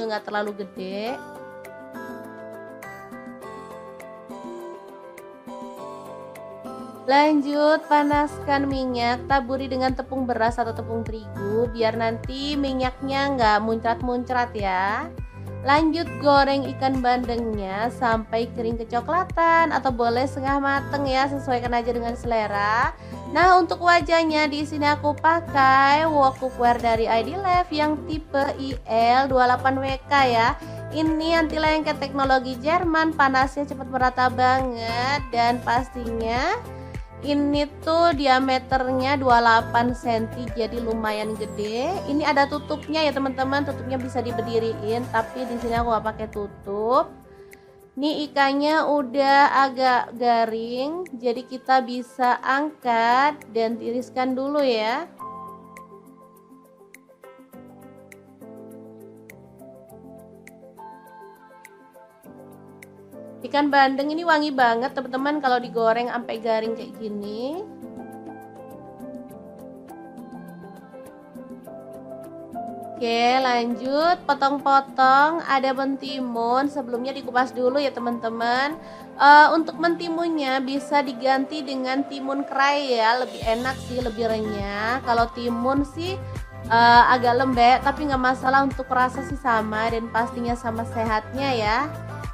nggak terlalu gede. Lanjut, panaskan minyak, taburi dengan tepung beras atau tepung terigu biar nanti minyaknya nggak muncrat-muncrat ya. Lanjut goreng ikan bandengnya sampai kering kecoklatan atau boleh setengah mateng ya, sesuaikan aja dengan selera. Nah, untuk wajahnya di sini aku pakai wok cookware dari ID-Life yang tipe IL28WK ya. Ini anti lengket teknologi Jerman, panasnya cepat merata banget dan pastinya ini tuh diameternya 28 cm, jadi lumayan gede. Ini ada tutupnya ya teman-teman, tutupnya bisa diberdiriin, tapi di sini aku nggak pakai tutup. Nih ikannya udah agak garing, jadi kita bisa angkat dan tiriskan dulu ya. Ikan bandeng ini wangi banget teman-teman kalau digoreng sampai garing kayak gini. Oke, lanjut potong-potong. Ada mentimun, sebelumnya dikupas dulu ya teman-teman. Untuk mentimunnya bisa diganti dengan timun kerai ya, lebih enak sih, lebih renyah. Kalau timun sih agak lembek, tapi nggak masalah, untuk rasa sih sama dan pastinya sama sehatnya ya.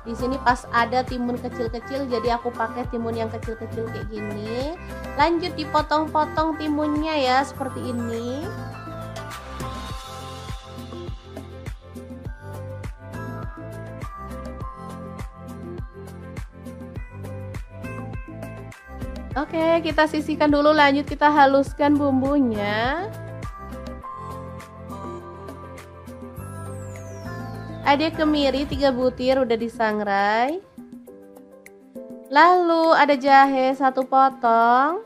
Di sini pas ada timun kecil-kecil, jadi aku pakai timun yang kecil-kecil kayak gini. Lanjut dipotong-potong timunnya ya, seperti ini. Oke, kita sisihkan dulu, lanjut kita haluskan bumbunya. Ada kemiri 3 butir udah disangrai. Lalu ada jahe 1 potong.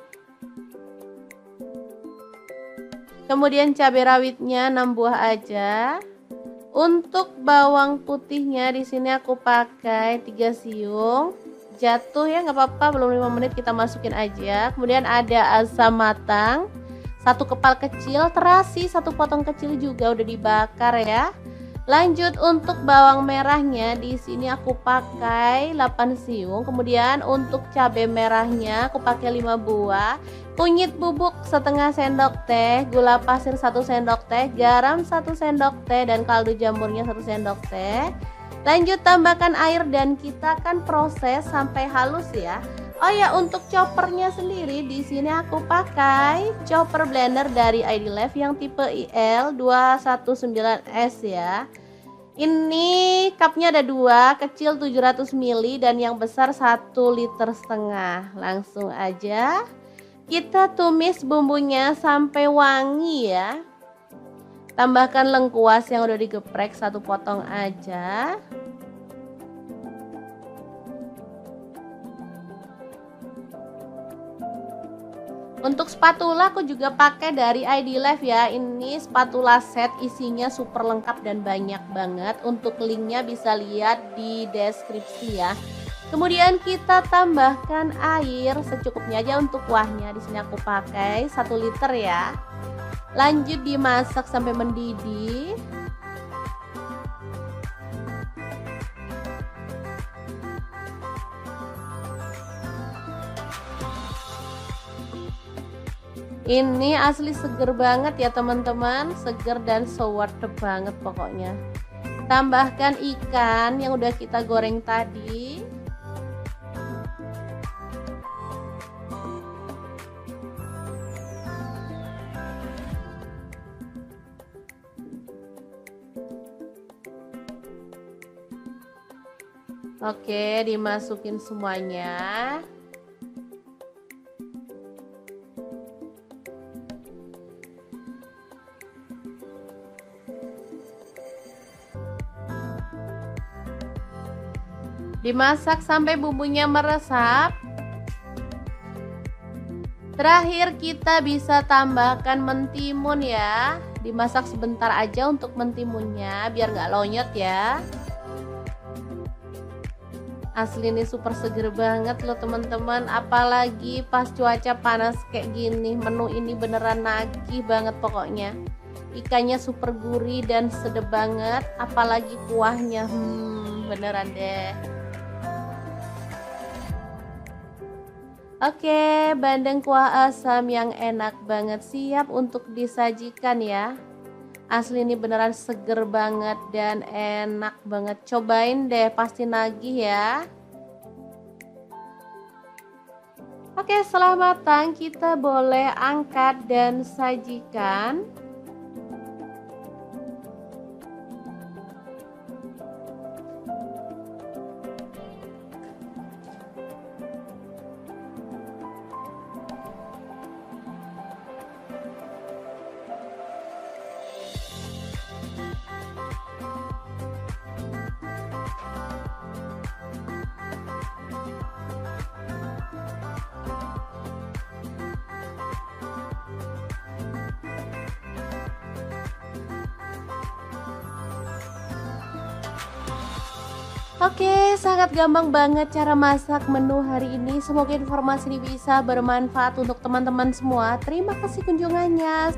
Kemudian cabai rawitnya 6 buah aja. Untuk bawang putihnya di sini aku pakai 3 siung. Jatuh ya, nggak apa-apa, belum 5 menit kita masukin aja. Kemudian ada asam matang 1 kepal kecil, terasi 1 potong kecil juga udah dibakar ya. Lanjut untuk bawang merahnya di sini aku pakai 8 siung. Kemudian untuk cabai merahnya aku pakai 5 buah. Kunyit bubuk setengah sendok teh, gula pasir 1 sendok teh, garam 1 sendok teh dan kaldu jamurnya 1 sendok teh. Lanjut tambahkan air dan kita akan proses sampai halus ya. Oh ya, untuk choppernya sendiri di sini aku pakai chopper blender dari ID-Life yang tipe IL219S ya. Ini cupnya ada 2, kecil 700 ml dan yang besar 1,5 liter. Langsung aja kita tumis bumbunya sampai wangi ya. Tambahkan lengkuas yang udah digeprek 1 potong aja. Untuk spatula aku juga pakai dari ID-Life ya. Ini spatula set, isinya super lengkap dan banyak banget. Untuk linknya bisa lihat di deskripsi ya. Kemudian kita tambahkan air secukupnya aja untuk kuahnya. Di sini aku pakai 1 liter ya. Lanjut dimasak sampai mendidih. Ini asli seger banget ya teman-teman, seger dan so worth it banget pokoknya. Tambahkan ikan yang udah kita goreng tadi. Oke, dimasukin semuanya. Dimasak sampai bumbunya meresap. Terakhir kita bisa tambahkan mentimun ya. Dimasak sebentar aja untuk mentimunnya biar nggak lonyot ya. Asli ini super seger banget loh teman-teman, apalagi pas cuaca panas kayak gini. Menu ini beneran nagih banget pokoknya. Ikannya super gurih dan sedap banget, apalagi kuahnya. Beneran deh. Oke, bandeng kuah asam yang enak banget siap untuk disajikan ya. Asli ini beneran seger banget dan enak banget. Cobain deh, pasti nagih ya. Oke, setelah matang kita boleh angkat dan sajikan. Oke, sangat gampang banget cara masak menu hari ini. Semoga informasi ini bisa bermanfaat untuk teman-teman semua. Terima kasih kunjungannya.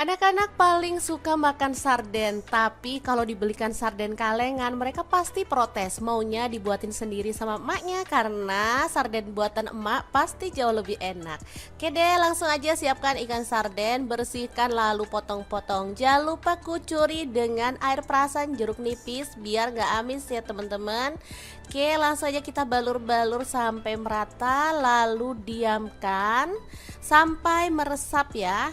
Anak-anak paling suka makan sarden, tapi kalau dibelikan sarden kalengan mereka pasti protes, maunya dibuatin sendiri sama emaknya karena sarden buatan emak pasti jauh lebih enak. Oke deh, langsung aja siapkan ikan sarden, bersihkan lalu potong-potong. Jangan lupa kucuri dengan air perasan jeruk nipis biar gak amis ya teman-teman. Oke, langsung aja kita balur-balur sampai merata lalu diamkan sampai meresap ya.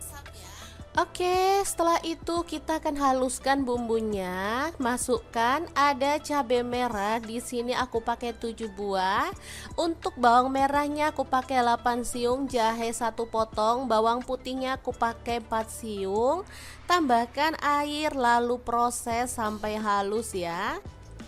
Oke, setelah itu kita akan haluskan bumbunya. Masukkan ada cabai merah. Di sini aku pakai 7 buah. Untuk bawang merahnya aku pakai 8 siung, jahe 1 potong, bawang putihnya aku pakai 4 siung. Tambahkan air lalu proses sampai halus ya.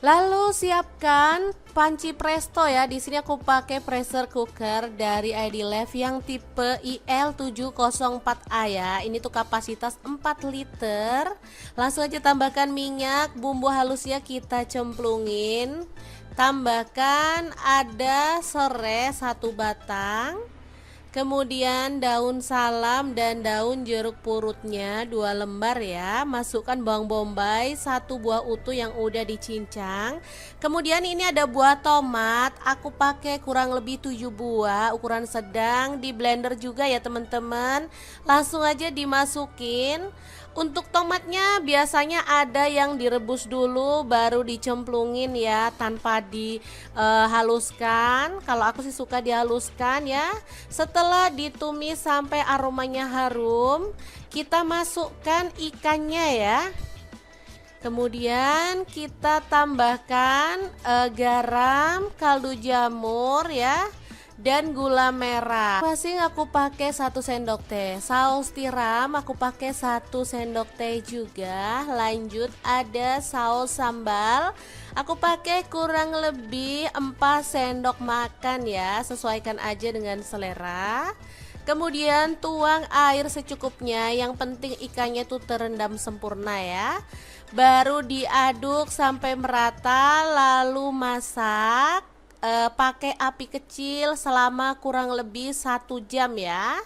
Lalu siapkan panci presto ya. Di sini aku pakai pressure cooker dari ID Life yang tipe IL704A ya. Ini tuh kapasitas 4 liter. Langsung aja tambahkan minyak, bumbu halusnya kita cemplungin. Tambahkan ada serai 1 batang. Kemudian daun salam dan daun jeruk purutnya 2 lembar ya. Masukkan bawang bombay 1 buah utuh yang udah dicincang. Kemudian ini ada buah tomat, aku pakai kurang lebih 7 buah ukuran sedang, di blender juga ya teman-teman. Langsung aja dimasukin. Untuk tomatnya biasanya ada yang direbus dulu baru dicemplungin ya, tanpa dihaluskan. Kalau aku sih suka dihaluskan ya. Setelah ditumis sampai aromanya harum, kita masukkan ikannya ya. Kemudian kita tambahkan garam, kaldu jamur ya, dan gula merah. Masing aku pakai 1 sendok teh. Saus tiram aku pakai 1 sendok teh juga. Lanjut ada saus sambal. Aku pakai kurang lebih 4 sendok makan ya. Sesuaikan aja dengan selera. Kemudian tuang air secukupnya. Yang penting ikannya tuh terendam sempurna ya. Baru diaduk sampai merata lalu masak. Pakai api kecil selama kurang lebih 1 jam ya.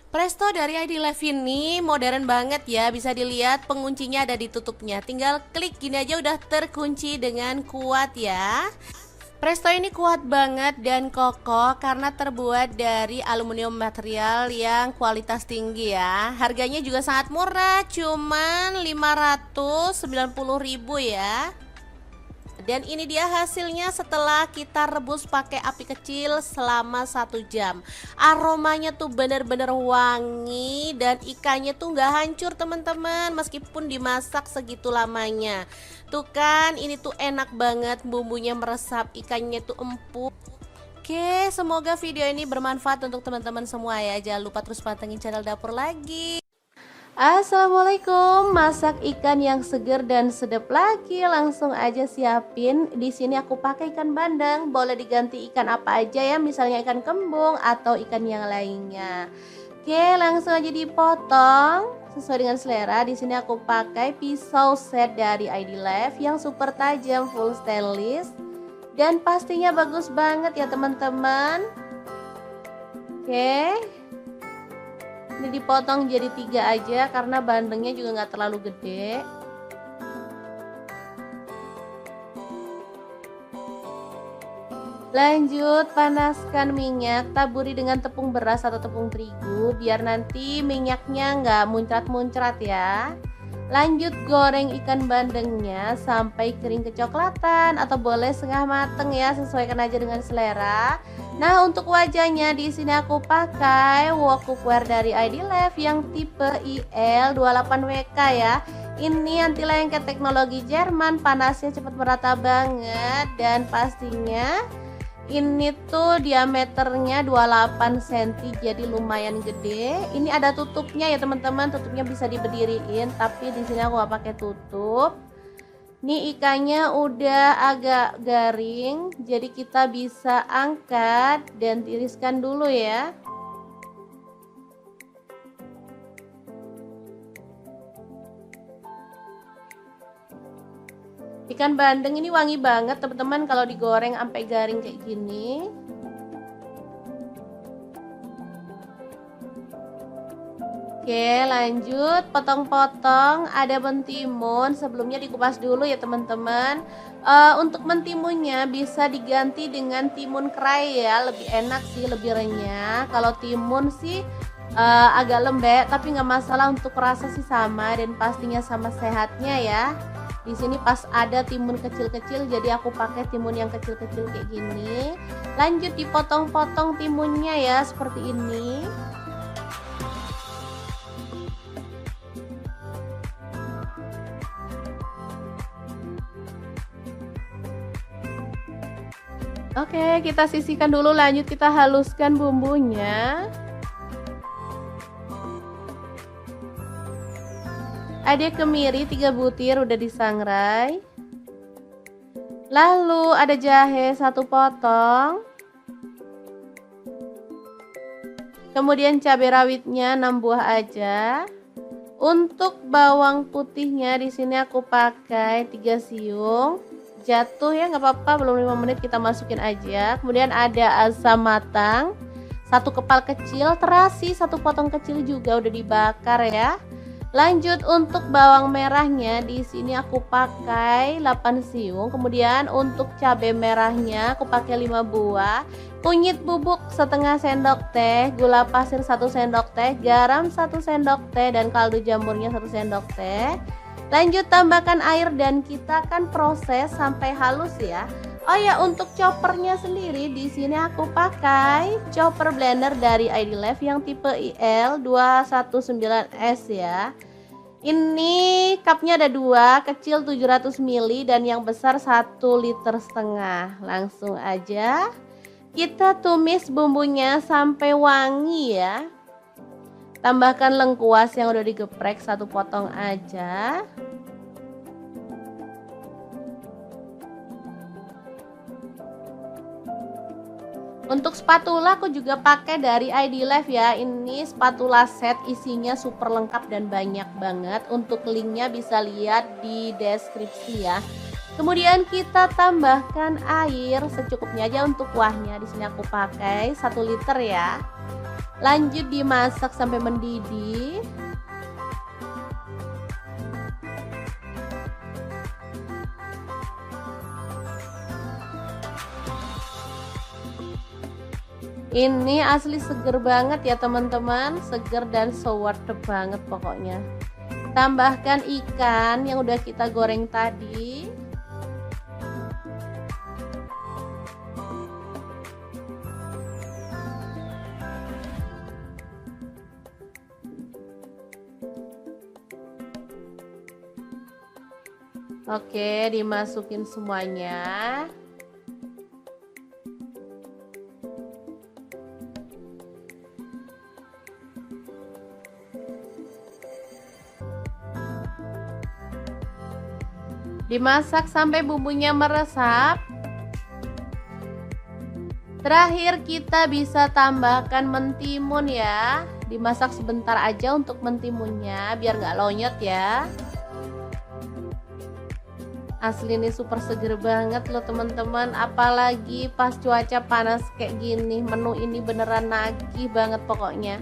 Presto dari ID Life ini modern banget ya. Bisa dilihat penguncinya ada di tutupnya. Tinggal klik gini aja udah terkunci dengan kuat ya. Presto ini kuat banget dan kokoh karena terbuat dari aluminium material yang kualitas tinggi ya. Harganya juga sangat murah, cuman 590.000 ya. Dan ini dia hasilnya setelah kita rebus pakai api kecil selama 1 jam. Aromanya tuh bener-bener wangi dan ikannya tuh nggak hancur teman-teman, meskipun dimasak segitu lamanya. Tuh kan, ini tuh enak banget, bumbunya meresap, ikannya tuh empuk. Oke, semoga video ini bermanfaat untuk teman-teman semua ya. Jangan lupa terus pantengin channel Dapur Lagi. Assalamualaikum, masak ikan yang seger dan sedap lagi. Langsung aja siapin. Di sini aku pakai ikan bandeng, boleh diganti ikan apa aja ya, misalnya ikan kembung atau ikan yang lainnya. Oke, langsung aja dipotong sesuai dengan selera. Di sini aku pakai pisau set dari ID Life yang super tajam, full stainless, dan pastinya bagus banget ya teman-teman. Oke, ini dipotong jadi 3 aja karena bandengnya juga nggak terlalu gede. Lanjut, panaskan minyak, taburi dengan tepung beras atau tepung terigu biar nanti minyaknya nggak muncrat-muncrat ya. Lanjut, goreng ikan bandengnya sampai kering kecoklatan atau boleh setengah mateng ya, sesuaikan aja dengan selera. Nah, untuk wajahnya di sini aku pakai wok cookware dari ID Life yang tipe IL28WK ya. Ini anti lengket teknologi Jerman, panasnya cepat merata banget dan pastinya ini tuh diameternya 28 cm, jadi lumayan gede. Ini ada tutupnya ya teman-teman, tutupnya bisa diberdiriin, tapi di sini aku gak pakai tutup. Nih ikannya udah agak garing, jadi kita bisa angkat dan tiriskan dulu ya. Ikan bandeng ini wangi banget teman-teman kalau digoreng sampai garing kayak gini. Oke, lanjut potong-potong. Ada mentimun, sebelumnya dikupas dulu ya teman-teman. Untuk mentimunnya bisa diganti dengan timun kerai ya, lebih enak sih, lebih renyah. Kalau timun sih agak lembek, tapi nggak masalah, untuk rasa sih sama dan pastinya sama sehatnya ya. Di sini pas ada timun kecil-kecil, jadi aku pakai timun yang kecil-kecil kayak gini. Lanjut dipotong-potong timunnya ya, seperti ini. Oke, kita sisihkan dulu, lanjut kita haluskan bumbunya. Ada kemiri 3 butir udah disangrai. Lalu ada jahe 1 potong. Kemudian cabai rawitnya 6 buah aja. Untuk bawang putihnya di sini aku pakai 3 siung. Jatuh ya, nggak apa-apa, belum 5 menit kita masukin aja. Kemudian ada asam matang 1 kepal kecil, terasi 1 potong kecil juga udah dibakar ya. Lanjut untuk bawang merahnya di sini aku pakai 8 siung. Kemudian untuk cabai merahnya aku pakai 5 buah. Kunyit bubuk setengah sendok teh, gula pasir 1 sendok teh, garam 1 sendok teh, dan kaldu jamurnya 1 sendok teh. Lanjut tambahkan air dan kita akan proses sampai halus ya. Oh ya, untuk choppernya sendiri di sini aku pakai chopper blender dari ID Life yang tipe IL219S ya. Ini cupnya ada 2, kecil 700 ml dan yang besar 1,5 liter. Langsung aja kita tumis bumbunya sampai wangi ya. Tambahkan lengkuas yang udah digeprek 1 potong aja. Untuk spatula aku juga pakai dari ID Life ya. Ini spatula set, isinya super lengkap dan banyak banget. Untuk linknya bisa lihat di deskripsi ya. Kemudian kita tambahkan air secukupnya aja untuk kuahnya. Di sini aku pakai 1 liter ya. Lanjut dimasak sampai mendidih. Ini asli seger banget ya teman-teman, seger dan so worth it banget pokoknya. Tambahkan ikan yang udah kita goreng tadi. Oke, dimasukin semuanya. Dimasak sampai bumbunya meresap. Terakhir kita bisa tambahkan mentimun ya. Dimasak sebentar aja untuk mentimunnya biar nggak lonyot ya. Asli ini super seger banget loh teman-teman, apalagi pas cuaca panas kayak gini. Menu ini beneran nagih banget pokoknya.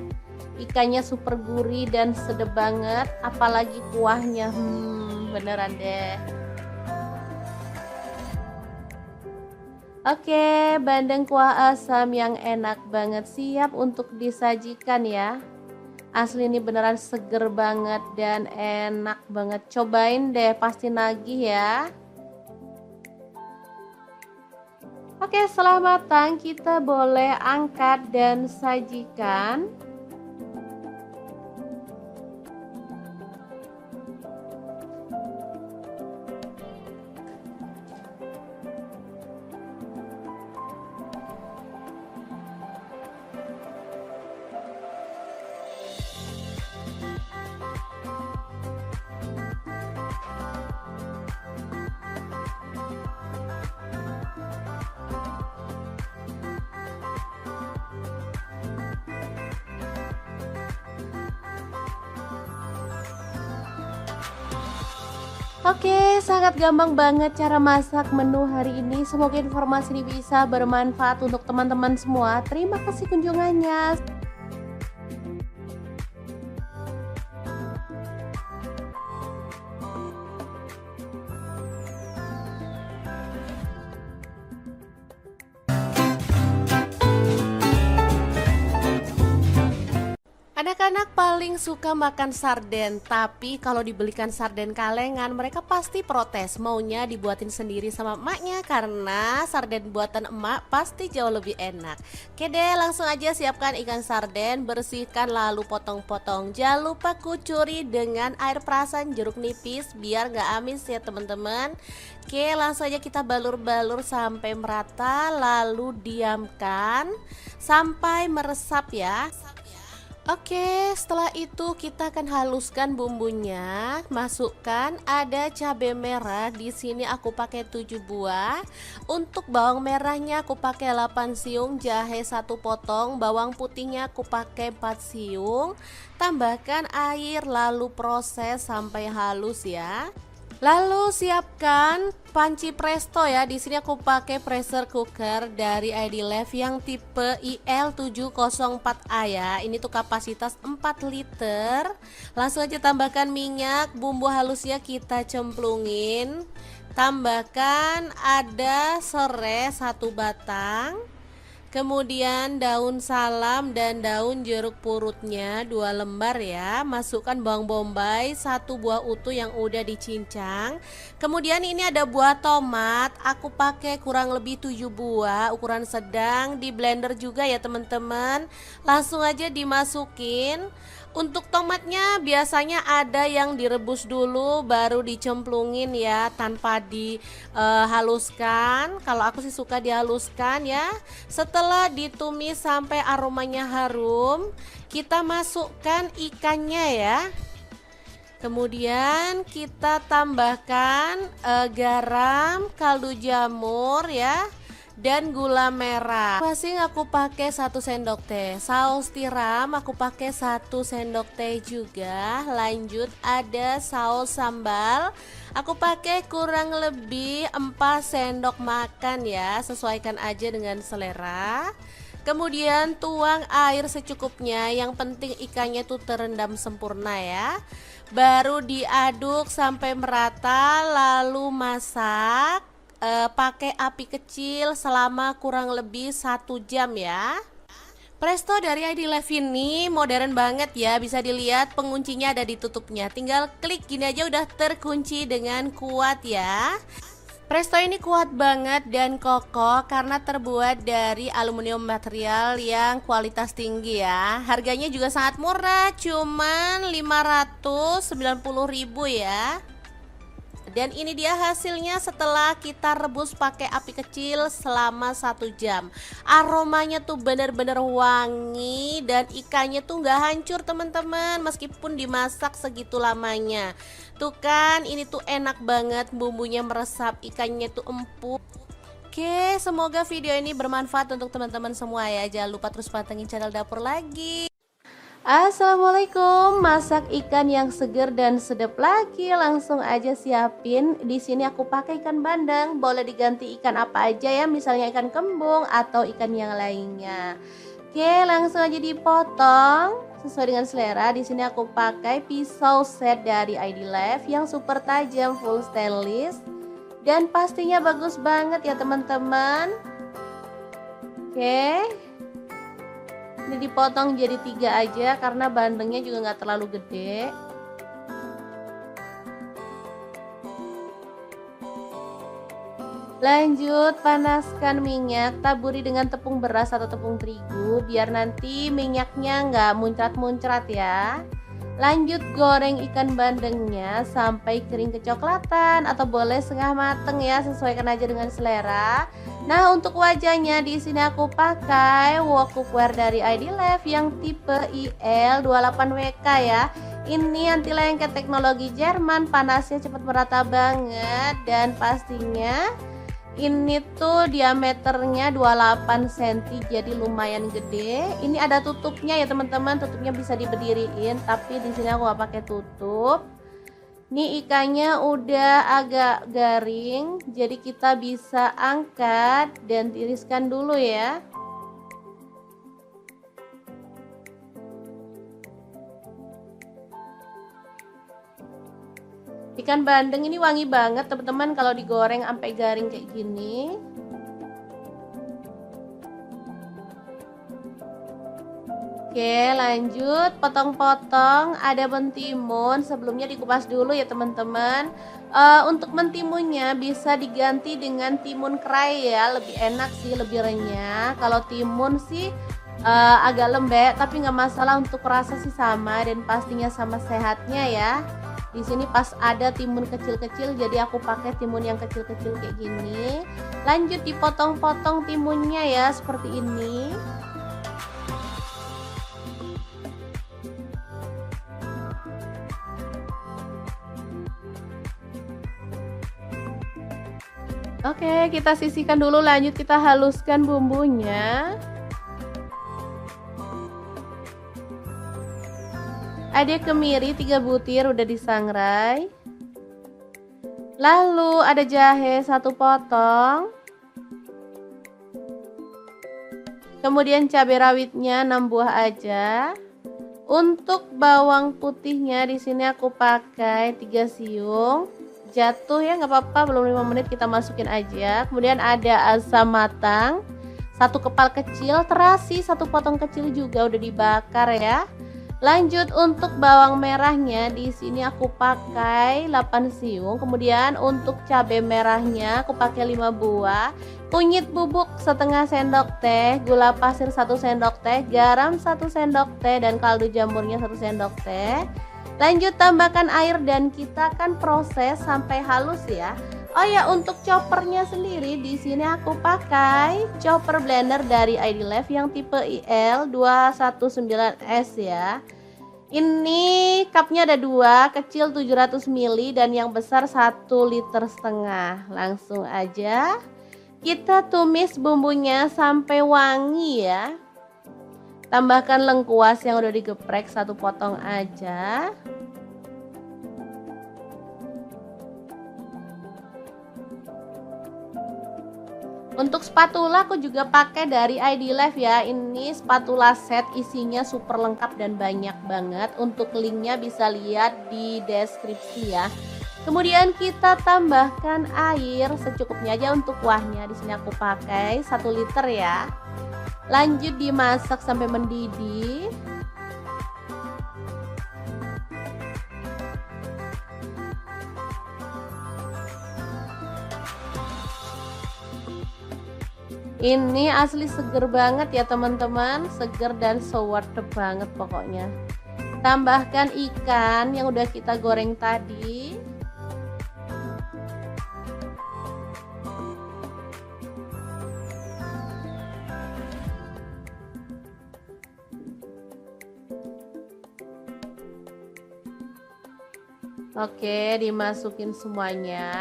Ikannya super gurih dan sedap banget, apalagi kuahnya beneran deh. Oke, bandeng kuah asam yang enak banget siap untuk disajikan ya. Asli ini beneran seger banget dan enak banget. Cobain deh, pasti nagih ya. Oke, setelah matang kita boleh angkat dan sajikan. Oke, sangat gampang banget cara masak menu hari ini. Semoga informasi ini bisa bermanfaat untuk teman-teman semua. Terima kasih kunjungannya. Anak-anak paling suka makan sarden, tapi kalau dibelikan sarden kalengan mereka pasti protes, maunya dibuatin sendiri sama emaknya karena sarden buatan emak pasti jauh lebih enak. Oke deh, langsung aja siapkan ikan sarden, bersihkan lalu potong-potong. Jangan lupa kucuri dengan air perasan jeruk nipis biar gak amis ya teman-teman. Oke, langsung aja kita balur-balur sampai merata lalu diamkan sampai meresap ya. Oke, setelah itu kita akan haluskan bumbunya. Masukkan ada cabai merah. Di sini aku pakai 7 buah. Untuk bawang merahnya aku pakai 8 siung, jahe 1 potong, bawang putihnya aku pakai 4 siung. Tambahkan air lalu proses sampai halus ya. Lalu siapkan panci presto ya. Di sini aku pakai pressure cooker dari ID Life yang tipe IL704A ya. Ini tuh kapasitas 4 liter. Langsung aja tambahkan minyak, bumbu halusnya kita cemplungin. Tambahkan ada serai 1 batang. Kemudian daun salam dan daun jeruk purutnya 2 lembar ya. Masukkan bawang bombay 1 buah utuh yang udah dicincang. Kemudian ini ada buah tomat, aku pakai kurang lebih 7 buah, ukuran sedang. Di blender juga ya teman-teman. Langsung aja dimasukin. Untuk tomatnya biasanya ada yang direbus dulu baru dicemplungin ya, tanpa dihaluskan. Kalau aku sih suka dihaluskan ya. Setelah ditumis sampai aromanya harum, kita masukkan ikannya ya. Kemudian kita tambahkan garam, kaldu jamur ya, dan gula merah. Masing aku pakai 1 sendok teh. Saus tiram aku pakai 1 sendok teh juga. Lanjut ada saus sambal. Aku pakai kurang lebih 4 sendok makan ya. Sesuaikan aja dengan selera. Kemudian tuang air secukupnya. Yang penting ikannya tuh terendam sempurna ya. Baru diaduk sampai merata lalu masak. Pakai api kecil selama kurang lebih 1 jam ya. Presto dari ID Life ini modern banget ya. Bisa dilihat penguncinya ada di tutupnya. Tinggal klik gini aja udah terkunci dengan kuat ya. Presto ini kuat banget dan kokoh karena terbuat dari aluminium material yang kualitas tinggi ya. Harganya juga sangat murah, cuman 590.000 ya. Dan ini dia hasilnya setelah kita rebus pakai api kecil selama 1 jam. Aromanya tuh bener-bener wangi dan ikannya tuh nggak hancur teman-teman, meskipun dimasak segitu lamanya. Tuh kan, ini tuh enak banget, bumbunya meresap, ikannya tuh empuk. Oke, semoga video ini bermanfaat untuk teman-teman semua ya. Jangan lupa terus pantengin channel Dapur Lagi. Assalamualaikum, masak ikan yang seger dan sedap lagi. Langsung aja siapin. Di sini aku pakai ikan bandeng. Boleh diganti ikan apa aja ya, misalnya ikan kembung atau ikan yang lainnya. Oke, langsung aja dipotong sesuai dengan selera. Di sini aku pakai pisau set dari ID Life yang super tajam, full stainless, dan pastinya bagus banget ya teman-teman. Oke. Ini dipotong jadi 3 aja karena bandengnya juga nggak terlalu gede. Lanjut, panaskan minyak, taburi dengan tepung beras atau tepung terigu biar nanti minyaknya nggak muncrat-muncrat ya. Lanjut goreng ikan bandengnya sampai kering kecoklatan atau boleh setengah mateng ya, sesuaikan aja dengan selera. Nah, untuk wajahnya di sini aku pakai wok cookware dari ID Life yang tipe IL28WK ya. Ini anti lengket teknologi Jerman, panasnya cepat merata banget dan pastinya ini tuh diameternya 28 cm, jadi lumayan gede. Ini ada tutupnya ya teman-teman, tutupnya bisa diberdiriin, tapi di sini aku nggak pakai tutup. Nih ikannya udah agak garing, jadi kita bisa angkat dan tiriskan dulu ya. Ikan bandeng ini wangi banget teman-teman kalau digoreng sampai garing kayak gini. Oke, lanjut potong-potong. Ada mentimun, sebelumnya dikupas dulu ya teman-teman. Untuk mentimunnya bisa diganti dengan timun kerai ya, lebih enak sih, lebih renyah. Kalau timun sih agak lembek, tapi nggak masalah, untuk rasa sih sama dan pastinya sama sehatnya ya. Di sini pas ada timun kecil-kecil, jadi aku pakai timun yang kecil-kecil kayak gini. Lanjut dipotong-potong timunnya ya, seperti ini. Oke, kita sisihkan dulu, lanjut kita haluskan bumbunya. Ada kemiri 3 butir udah disangrai. Lalu ada jahe 1 potong. Kemudian cabai rawitnya 6 buah aja. Untuk bawang putihnya di sini aku pakai 3 siung. Jatuh ya, nggak apa-apa, belum 5 menit kita masukin aja. Kemudian ada asam matang 1 kepal kecil, terasi 1 potong kecil juga udah dibakar ya. Lanjut untuk bawang merahnya di sini aku pakai 8 siung. Kemudian untuk cabai merahnya aku pakai 5 buah. Kunyit bubuk setengah sendok teh, gula pasir 1 sendok teh, garam 1 sendok teh, dan kaldu jamurnya 1 sendok teh. Lanjut tambahkan air dan kita akan proses sampai halus ya. Oh ya, untuk choppernya sendiri di sini aku pakai chopper blender dari ID Life yang tipe IL219S ya. Ini cupnya ada 2, kecil 700 ml dan yang besar 1,5 liter. Langsung aja kita tumis bumbunya sampai wangi ya. Tambahkan lengkuas yang udah digeprek 1 potong aja. Untuk spatula aku juga pakai dari ID Life ya. Ini spatula set, isinya super lengkap dan banyak banget. Untuk linknya bisa lihat di deskripsi ya. Kemudian kita tambahkan air secukupnya aja untuk kuahnya. Di sini aku pakai 1 liter ya. Lanjut dimasak sampai mendidih. Ini asli seger banget ya teman-teman, seger dan so worth it banget pokoknya. Tambahkan ikan yang udah kita goreng tadi. Oke, dimasukin semuanya.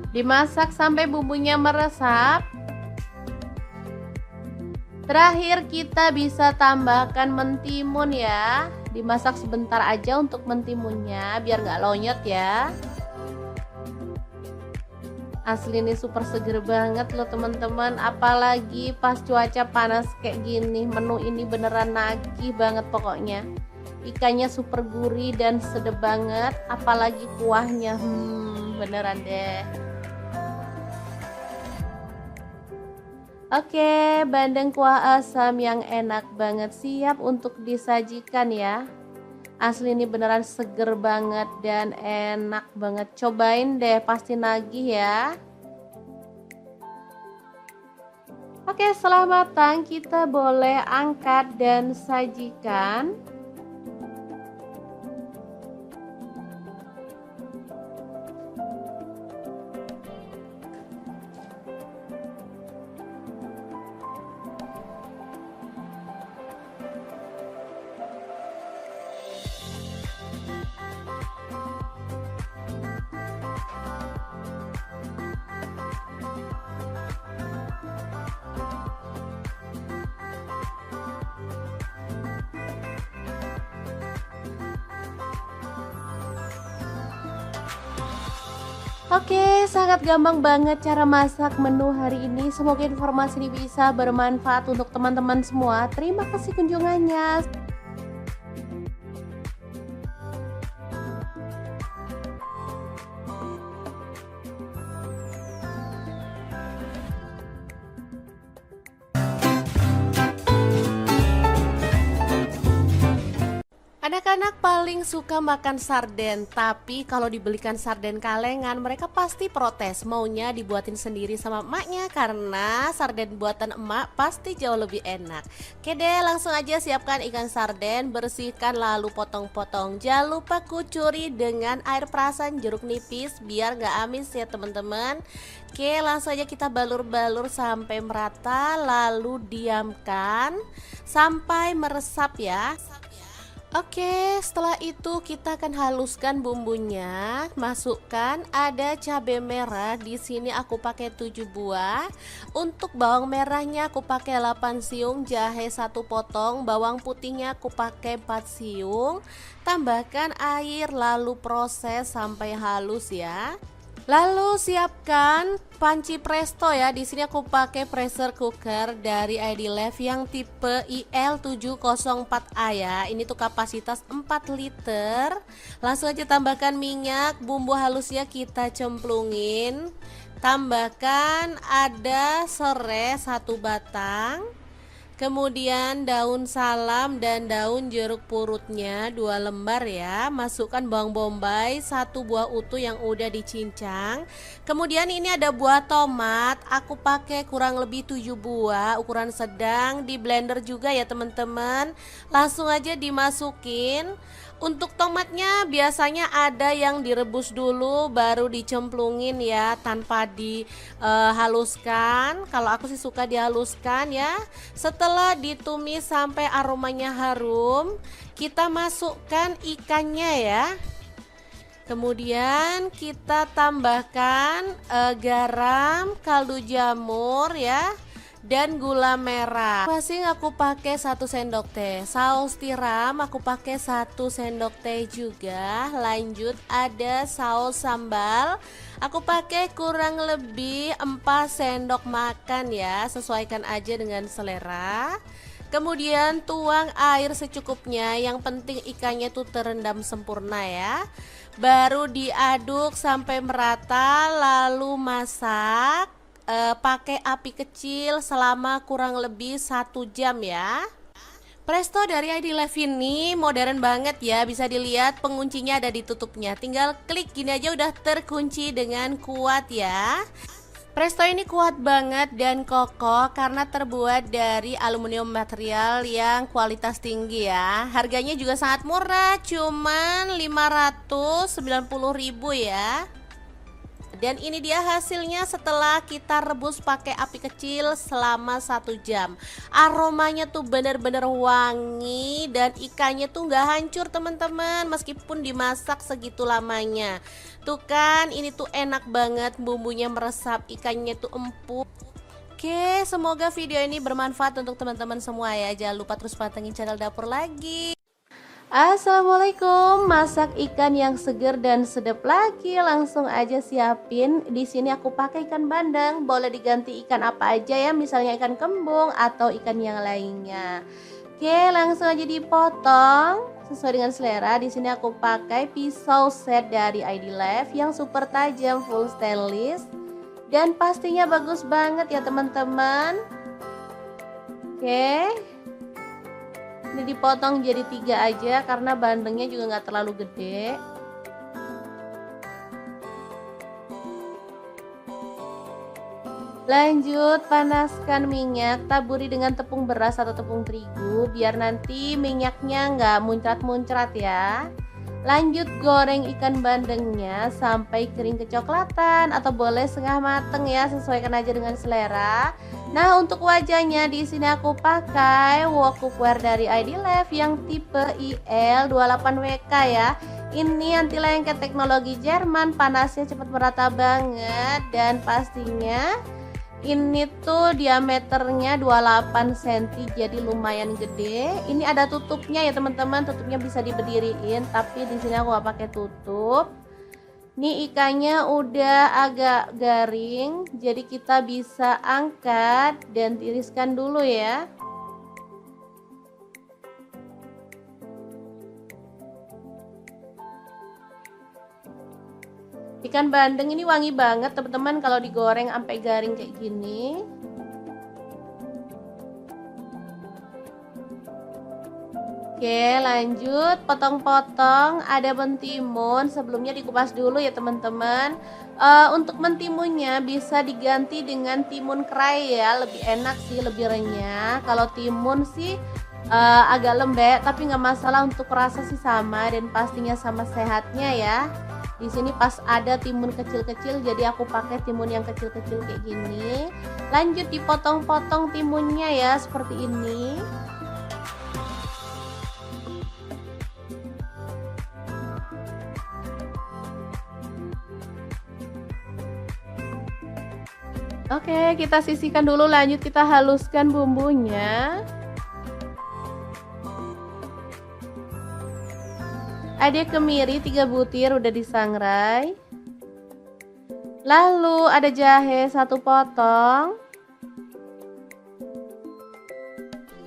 Dimasak sampai bumbunya meresap. Terakhir kita bisa tambahkan mentimun ya. Dimasak sebentar aja untuk mentimunnya biar nggak lonyot ya. Asli ini super seger banget loh teman-teman, apalagi pas cuaca panas kayak gini. Menu ini beneran nagih banget pokoknya. Ikannya super gurih dan sedap banget, apalagi kuahnya beneran deh. Oke, bandeng kuah asam yang enak banget siap untuk disajikan ya. Asli ini beneran seger banget dan enak banget. Cobain deh, pasti nagih ya. Oke, setelah matang kita boleh angkat dan sajikan. Oke, sangat gampang banget cara masak menu hari ini. Semoga informasi ini bisa bermanfaat untuk teman-teman semua. Terima kasih kunjungannya. Anak-anak paling suka makan sarden, tapi kalau dibelikan sarden kalengan mereka pasti protes, maunya dibuatin sendiri sama emaknya karena sarden buatan emak pasti jauh lebih enak. Oke deh, langsung aja siapkan ikan sarden, bersihkan lalu potong-potong. Jangan lupa kucuri dengan air perasan jeruk nipis biar gak amis ya teman-teman. Oke, langsung aja kita balur-balur sampai merata lalu diamkan sampai meresap ya. Oke, setelah itu kita akan haluskan bumbunya. Masukkan ada cabai merah. Di sini aku pakai 7 buah. Untuk bawang merahnya aku pakai 8 siung, jahe 1 potong, bawang putihnya aku pakai 4 siung. Tambahkan air lalu proses sampai halus ya. Lalu siapkan panci presto ya. Di sini aku pakai pressure cooker dari ID Life yang tipe IL704A ya. Ini tuh kapasitas 4 liter. Langsung aja tambahkan minyak, bumbu halusnya kita cemplungin. Tambahkan ada serai 1 batang. Kemudian daun salam dan daun jeruk purutnya 2 lembar ya. Masukkan bawang bombay 1 buah utuh yang udah dicincang. Kemudian ini ada buah tomat, aku pakai kurang lebih 7 buah, ukuran sedang. Di blender juga ya teman-teman. Langsung aja dimasukin. Untuk tomatnya biasanya ada yang direbus dulu baru dicemplungin ya, tanpa dihaluskan. Kalau aku sih suka dihaluskan ya. Setelah ditumis sampai aromanya harum, kita masukkan ikannya ya. Kemudian kita tambahkan garam, kaldu jamur ya, dan gula merah. Masing aku pakai 1 sendok teh. Saus tiram aku pakai 1 sendok teh juga. Lanjut ada saus sambal. Aku pakai kurang lebih 4 sendok makan ya. Sesuaikan aja dengan selera. Kemudian tuang air secukupnya. Yang penting ikannya tuh terendam sempurna ya. Baru diaduk sampai merata lalu masak. Pakai api kecil selama kurang lebih 1 jam ya. Presto dari ID Life ini modern banget ya. Bisa dilihat penguncinya ada di tutupnya. Tinggal klik gini aja udah terkunci dengan kuat ya. Presto ini kuat banget dan kokoh karena terbuat dari aluminium material yang kualitas tinggi ya. Harganya juga sangat murah, cuman 590.000 ya. Dan ini dia hasilnya setelah kita rebus pakai api kecil selama 1 jam. Aromanya tuh bener-bener wangi dan ikannya tuh nggak hancur teman-teman, meskipun dimasak segitu lamanya. Tuh kan, ini tuh enak banget, bumbunya meresap, ikannya tuh empuk. Oke, semoga video ini bermanfaat untuk teman-teman semua ya. Jangan lupa terus pantengin channel Dapur Lagi. Assalamualaikum, masak ikan yang seger dan sedap lagi. Langsung aja siapin. Di sini aku pakai ikan bandeng, boleh diganti ikan apa aja ya, misalnya ikan kembung atau ikan yang lainnya. Oke, langsung aja dipotong sesuai dengan selera. Di sini aku pakai pisau set dari ID Life yang super tajam, full stainless, dan pastinya bagus banget ya teman-teman. Oke. Ini dipotong jadi 3 aja karena bandengnya juga nggak terlalu gede. Lanjut, panaskan minyak, taburi dengan tepung beras atau tepung terigu biar nanti minyaknya nggak muncrat-muncrat ya. Lanjut, goreng ikan bandengnya sampai kering kecoklatan atau boleh setengah mateng ya, sesuaikan aja dengan selera. Nah, untuk wajahnya di sini aku pakai wok cookware dari ID Life yang tipe IL28WK ya. Ini anti lengket teknologi Jerman, panasnya cepat merata banget dan pastinya ini tuh diameternya 28 cm, jadi lumayan gede. Ini ada tutupnya ya teman-teman, tutupnya bisa diberdiriin, tapi di sini aku gak pakai tutup. Nih ikannya udah agak garing, jadi kita bisa angkat dan tiriskan dulu ya. Ikan bandeng ini wangi banget teman-teman kalau digoreng sampai garing kayak gini. Oke, lanjut potong-potong. Ada mentimun, sebelumnya dikupas dulu ya teman-teman. Untuk mentimunnya bisa diganti dengan timun kerai ya, lebih enak sih, lebih renyah. Kalau timun sih agak lembek, tapi nggak masalah, untuk rasa sih sama dan pastinya sama sehatnya ya. Di sini pas ada timun kecil-kecil, jadi aku pakai timun yang kecil-kecil kayak gini. Lanjut dipotong-potong timunnya ya, seperti ini. Oke, kita sisihkan dulu, lanjut kita haluskan bumbunya. Ada kemiri 3 butir udah disangrai. Lalu ada jahe 1 potong.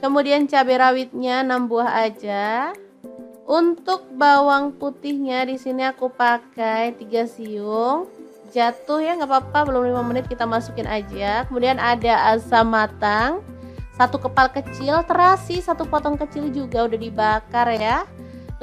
Kemudian cabai rawitnya 6 buah aja. Untuk bawang putihnya di sini aku pakai 3 siung. Jatuh ya, nggak apa-apa, belum 5 menit kita masukin aja. Kemudian ada asam matang 1 kepal kecil, terasi 1 potong kecil juga udah dibakar ya.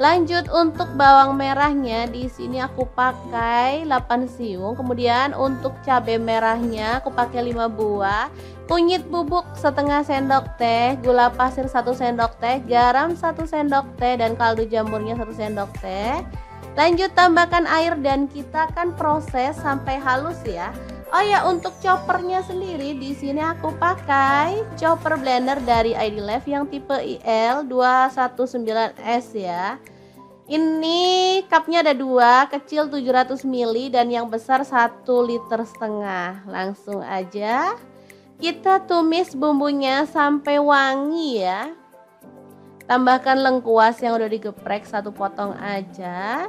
Lanjut untuk bawang merahnya di sini aku pakai 8 siung. Kemudian untuk cabai merahnya aku pakai 5 buah. Kunyit bubuk setengah sendok teh, gula pasir 1 sendok teh, garam 1 sendok teh, dan kaldu jamurnya 1 sendok teh. Lanjut tambahkan air dan kita akan proses sampai halus ya. Oh ya, untuk choppernya sendiri di sini aku pakai chopper blender dari ID Life yang tipe IL219S ya. Ini cupnya ada 2, kecil 700 ml dan yang besar 1,5 liter. Langsung aja kita tumis bumbunya sampai wangi ya. Tambahkan lengkuas yang udah digeprek 1 potong aja.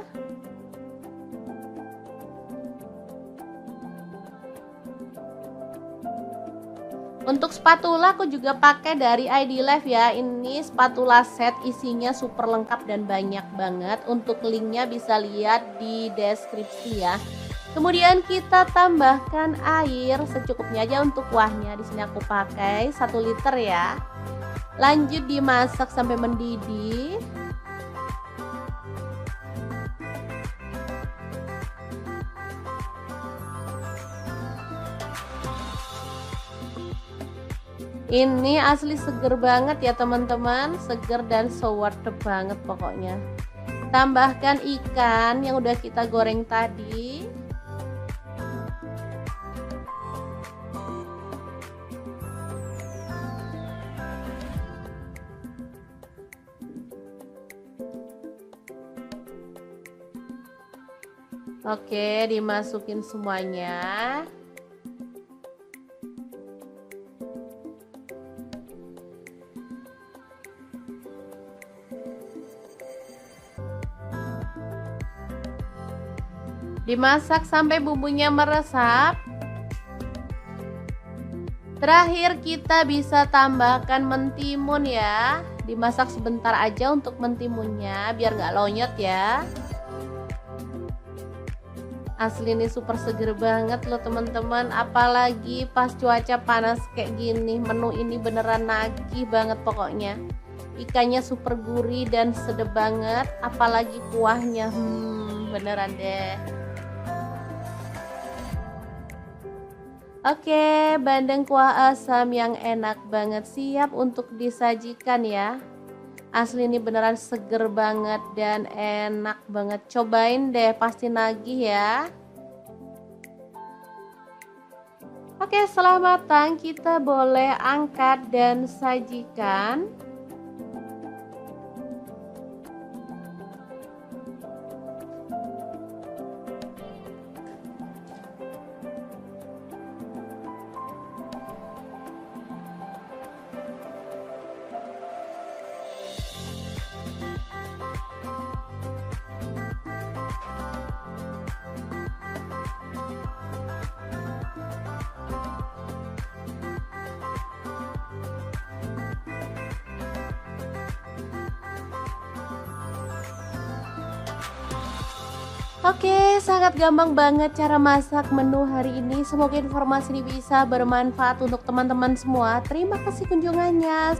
Untuk spatula aku juga pakai dari ID Life ya. Ini spatula set, isinya super lengkap dan banyak banget. Untuk linknya bisa lihat di deskripsi ya. Kemudian kita tambahkan air secukupnya aja untuk kuahnya. Di sini aku pakai 1 liter ya. Lanjut dimasak sampai mendidih. Ini asli seger banget ya teman-teman, seger dan so worth it banget pokoknya. Tambahkan ikan yang udah kita goreng tadi. Oke, dimasukin semuanya. Dimasak sampai bumbunya meresap. Terakhir kita bisa tambahkan mentimun ya. Dimasak sebentar aja untuk mentimunnya biar nggak lonyot ya. Asli ini super seger banget loh teman-teman, apalagi pas cuaca panas kayak gini. Menu ini beneran nagih banget pokoknya. Ikannya super gurih dan sedap banget, apalagi kuahnya beneran deh. Oke, bandeng kuah asam yang enak banget siap untuk disajikan ya. Asli ini beneran seger banget dan enak banget. Cobain deh, pasti nagih ya. Oke, setelah matang kita boleh angkat dan sajikan. Oke, sangat gampang banget cara masak menu hari ini. Semoga informasi ini bisa bermanfaat untuk teman-teman semua. Terima kasih kunjungannya.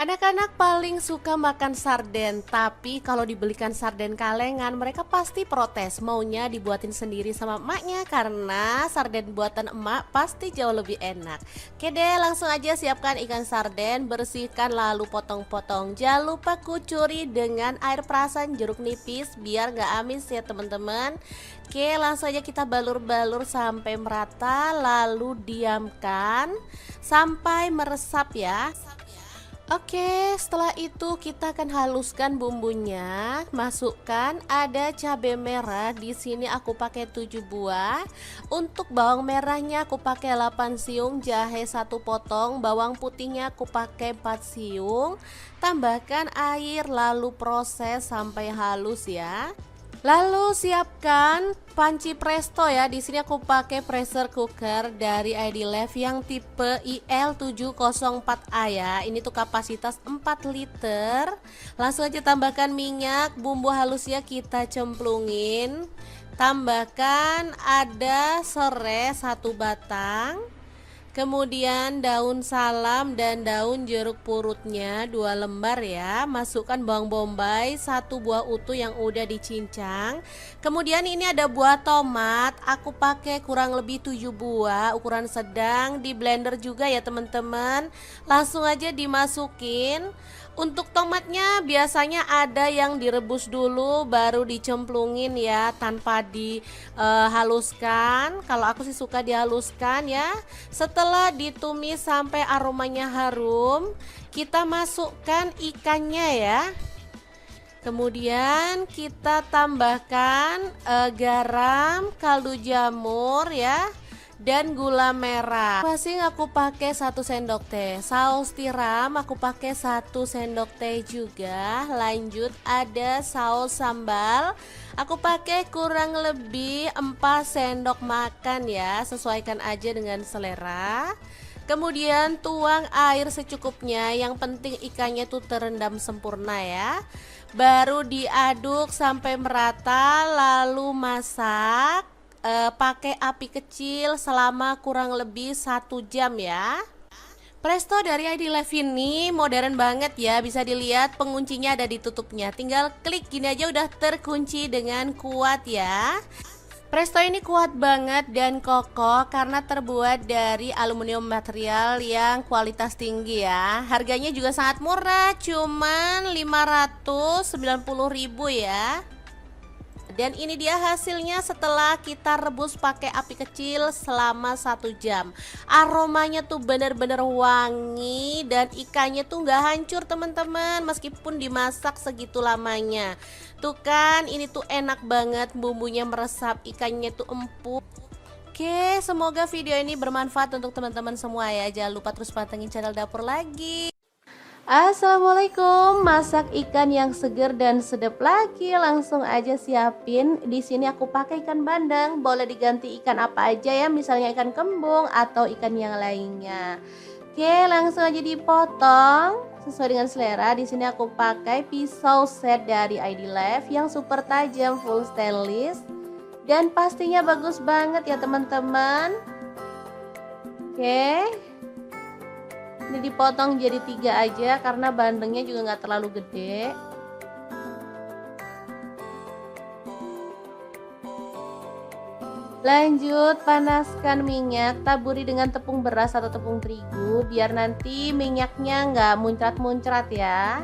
Anak-anak paling suka makan sarden, tapi kalau dibelikan sarden kalengan mereka pasti protes, maunya dibuatin sendiri sama emaknya karena sarden buatan emak pasti jauh lebih enak. Oke deh, langsung aja siapkan ikan sarden, bersihkan lalu potong-potong. Jangan lupa kucuri dengan air perasan jeruk nipis biar gak amis ya teman-teman. Oke, langsung aja kita balur-balur sampai merata lalu diamkan sampai meresap ya. Oke, setelah itu kita akan haluskan bumbunya. Masukkan ada cabai merah. Di sini aku pakai 7 buah. Untuk bawang merahnya aku pakai 8 siung, jahe 1 potong, bawang putihnya aku pakai 4 siung. Tambahkan air lalu proses sampai halus ya. Lalu siapkan panci presto ya. Di sini aku pakai pressure cooker dari ID Life yang tipe IL704A ya. Ini tuh kapasitas 4 liter. Langsung aja tambahkan minyak, bumbu halusnya kita cemplungin. Tambahkan ada serai 1 batang. Kemudian daun salam dan daun jeruk purutnya 2 lembar ya. Masukkan bawang bombay 1 buah utuh yang udah dicincang. Kemudian ini ada buah tomat, aku pakai kurang lebih 7 buah ukuran sedang. Di blender juga ya teman-teman. Langsung aja dimasukin. Untuk tomatnya biasanya ada yang direbus dulu baru dicemplungin ya, tanpa dihaluskan. Kalau aku sih suka dihaluskan ya. Setelah ditumis sampai aromanya harum, kita masukkan ikannya ya. Kemudian kita tambahkan garam, kaldu jamur ya, dan gula merah. Masing aku pakai 1 sendok teh. Saus tiram aku pakai 1 sendok teh juga. Lanjut ada saus sambal. Aku pakai kurang lebih 4 sendok makan ya. Sesuaikan aja dengan selera. Kemudian tuang air secukupnya. Yang penting ikannya tuh terendam sempurna ya. Baru diaduk sampai merata lalu masak. Pakai api kecil selama kurang lebih 1 jam ya. Presto dari ID Life ini modern banget ya. Bisa dilihat penguncinya ada di tutupnya. Tinggal klik gini aja udah terkunci dengan kuat ya. Presto ini kuat banget dan kokoh karena terbuat dari aluminium material yang kualitas tinggi ya. Harganya juga sangat murah, cuman 590.000 ya. Dan ini dia hasilnya setelah kita rebus pakai api kecil selama 1 jam. Aromanya tuh bener-bener wangi dan ikannya tuh nggak hancur teman-teman, meskipun dimasak segitu lamanya. Tuh kan, ini tuh enak banget, bumbunya meresap, ikannya tuh empuk. Oke, semoga video ini bermanfaat untuk teman-teman semua ya. Jangan lupa terus pantengin channel Dapur Lagi. Assalamualaikum, masak ikan yang seger dan sedap lagi. Langsung aja siapin. Di sini aku pakai ikan bandeng. Boleh diganti ikan apa aja ya, misalnya ikan kembung atau ikan yang lainnya. Oke, langsung aja dipotong sesuai dengan selera. Di sini aku pakai pisau set dari ID Life yang super tajam, full stainless, dan pastinya bagus banget ya teman-teman. Oke. Ini dipotong jadi 3 aja karena bandengnya juga nggak terlalu gede. Lanjut, panaskan minyak, taburi dengan tepung beras atau tepung terigu biar nanti minyaknya nggak muncrat-muncrat ya.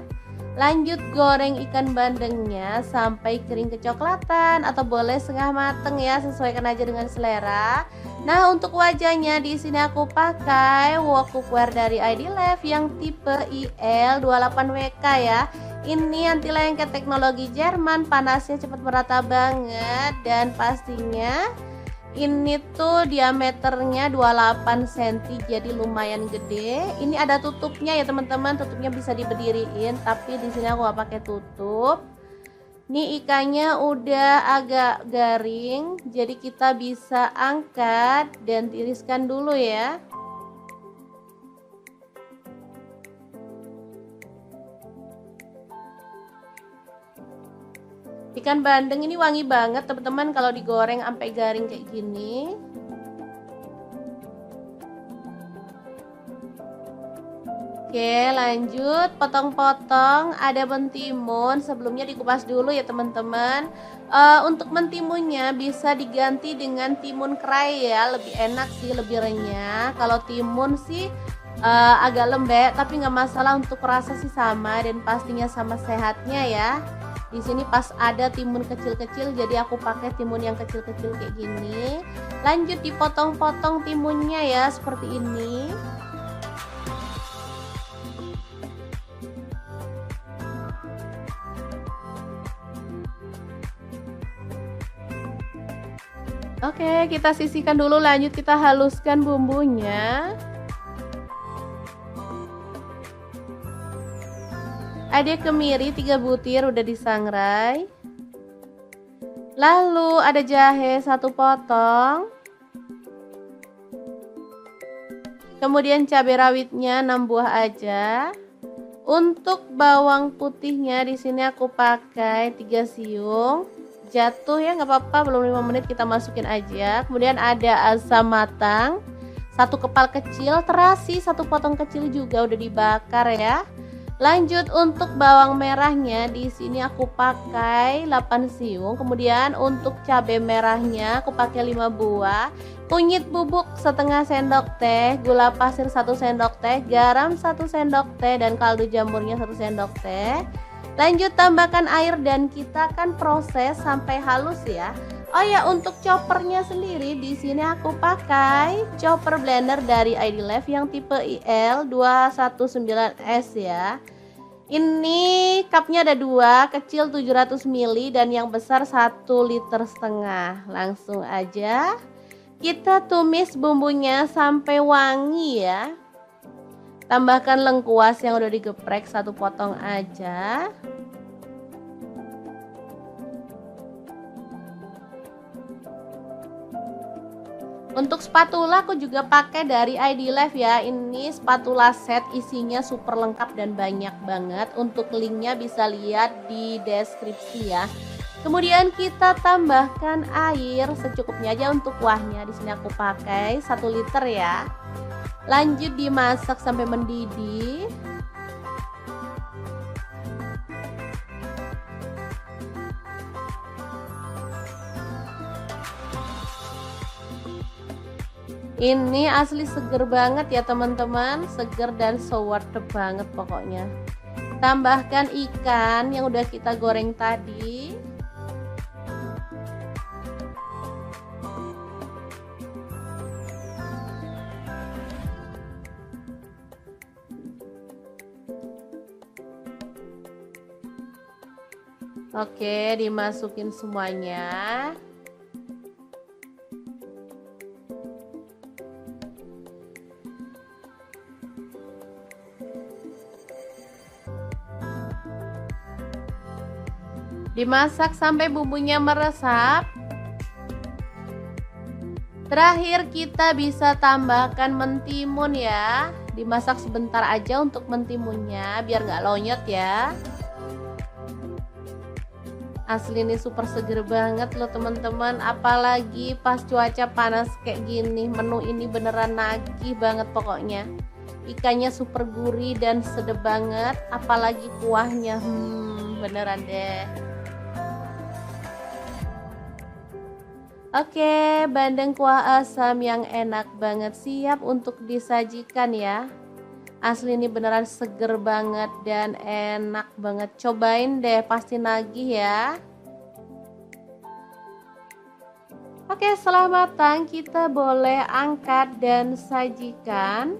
Lanjut, goreng ikan bandengnya sampai kering kecoklatan atau boleh setengah mateng ya, sesuaikan aja dengan selera. Nah, untuk wajahnya di sini aku pakai wok cookware dari ID Life yang tipe IL28WK ya. Ini anti lengket teknologi Jerman, panasnya cepat merata banget dan pastinya ini tuh diameternya 28 cm, jadi lumayan gede. Ini ada tutupnya ya teman-teman, tutupnya bisa diberdiriin, tapi di sini aku gak pakai tutup. Ini ikannya udah agak garing, jadi kita bisa angkat dan tiriskan dulu ya. Ikan bandeng ini wangi banget teman-teman kalau digoreng sampai garing kayak gini. Oke, lanjut potong-potong. Ada mentimun, sebelumnya dikupas dulu ya teman-teman. Untuk mentimunnya bisa diganti dengan timun kerai ya, lebih enak sih, lebih renyah. Kalau timun sih agak lembek, tapi nggak masalah, untuk rasa sih sama dan pastinya sama sehatnya ya. Di sini pas ada timun kecil-kecil, jadi aku pakai timun yang kecil-kecil kayak gini. Lanjut dipotong-potong timunnya ya, seperti ini. Oke, kita sisihkan dulu, lanjut kita haluskan bumbunya. Ada kemiri 3 butir udah disangrai. Lalu ada jahe 1 potong. Kemudian cabai rawitnya 6 buah aja. Untuk bawang putihnya di sini aku pakai 3 siung. Jatuh ya, nggak apa-apa, belum 5 menit kita masukin aja. Kemudian ada asam matang 1 kepal kecil, terasi 1 potong kecil juga udah dibakar ya. Lanjut untuk bawang merahnya di sini aku pakai 8 siung. Kemudian untuk cabai merahnya aku pakai 5 buah. Kunyit bubuk setengah sendok teh, gula pasir 1 sendok teh, garam 1 sendok teh, dan kaldu jamurnya 1 sendok teh. Lanjut tambahkan air dan kita akan proses sampai halus ya. Oh ya, untuk choppernya sendiri di sini aku pakai chopper blender dari ID Life yang tipe IL219S ya. Ini cupnya ada 2, kecil 700 ml dan yang besar 1,5 liter. Langsung aja kita tumis bumbunya sampai wangi ya. Tambahkan lengkuas yang udah digeprek 1 potong aja. Untuk spatula aku juga pakai dari ID Life ya. Ini spatula set, isinya super lengkap dan banyak banget. Untuk linknya bisa lihat di deskripsi ya. Kemudian kita tambahkan air secukupnya aja untuk kuahnya. Di sini aku pakai 1 liter ya. Lanjut dimasak sampai mendidih. Ini asli seger banget ya teman-teman, seger dan so worth it banget pokoknya. Tambahkan ikan yang udah kita goreng tadi. Oke, dimasukin semuanya. Dimasak sampai bumbunya meresap. Terakhir kita bisa tambahkan mentimun ya. Dimasak sebentar aja untuk mentimunnya biar nggak lonyot ya. Asli ini super seger banget loh teman-teman, apalagi pas cuaca panas kayak gini. Menu ini beneran nagih banget pokoknya. Ikannya super gurih dan sedap banget, apalagi kuahnya beneran deh. Oke, bandeng kuah asam yang enak banget siap untuk disajikan ya. Asli ini beneran seger banget dan enak banget. Cobain deh, pasti nagih ya. Oke, setelah matang kita boleh angkat dan sajikan.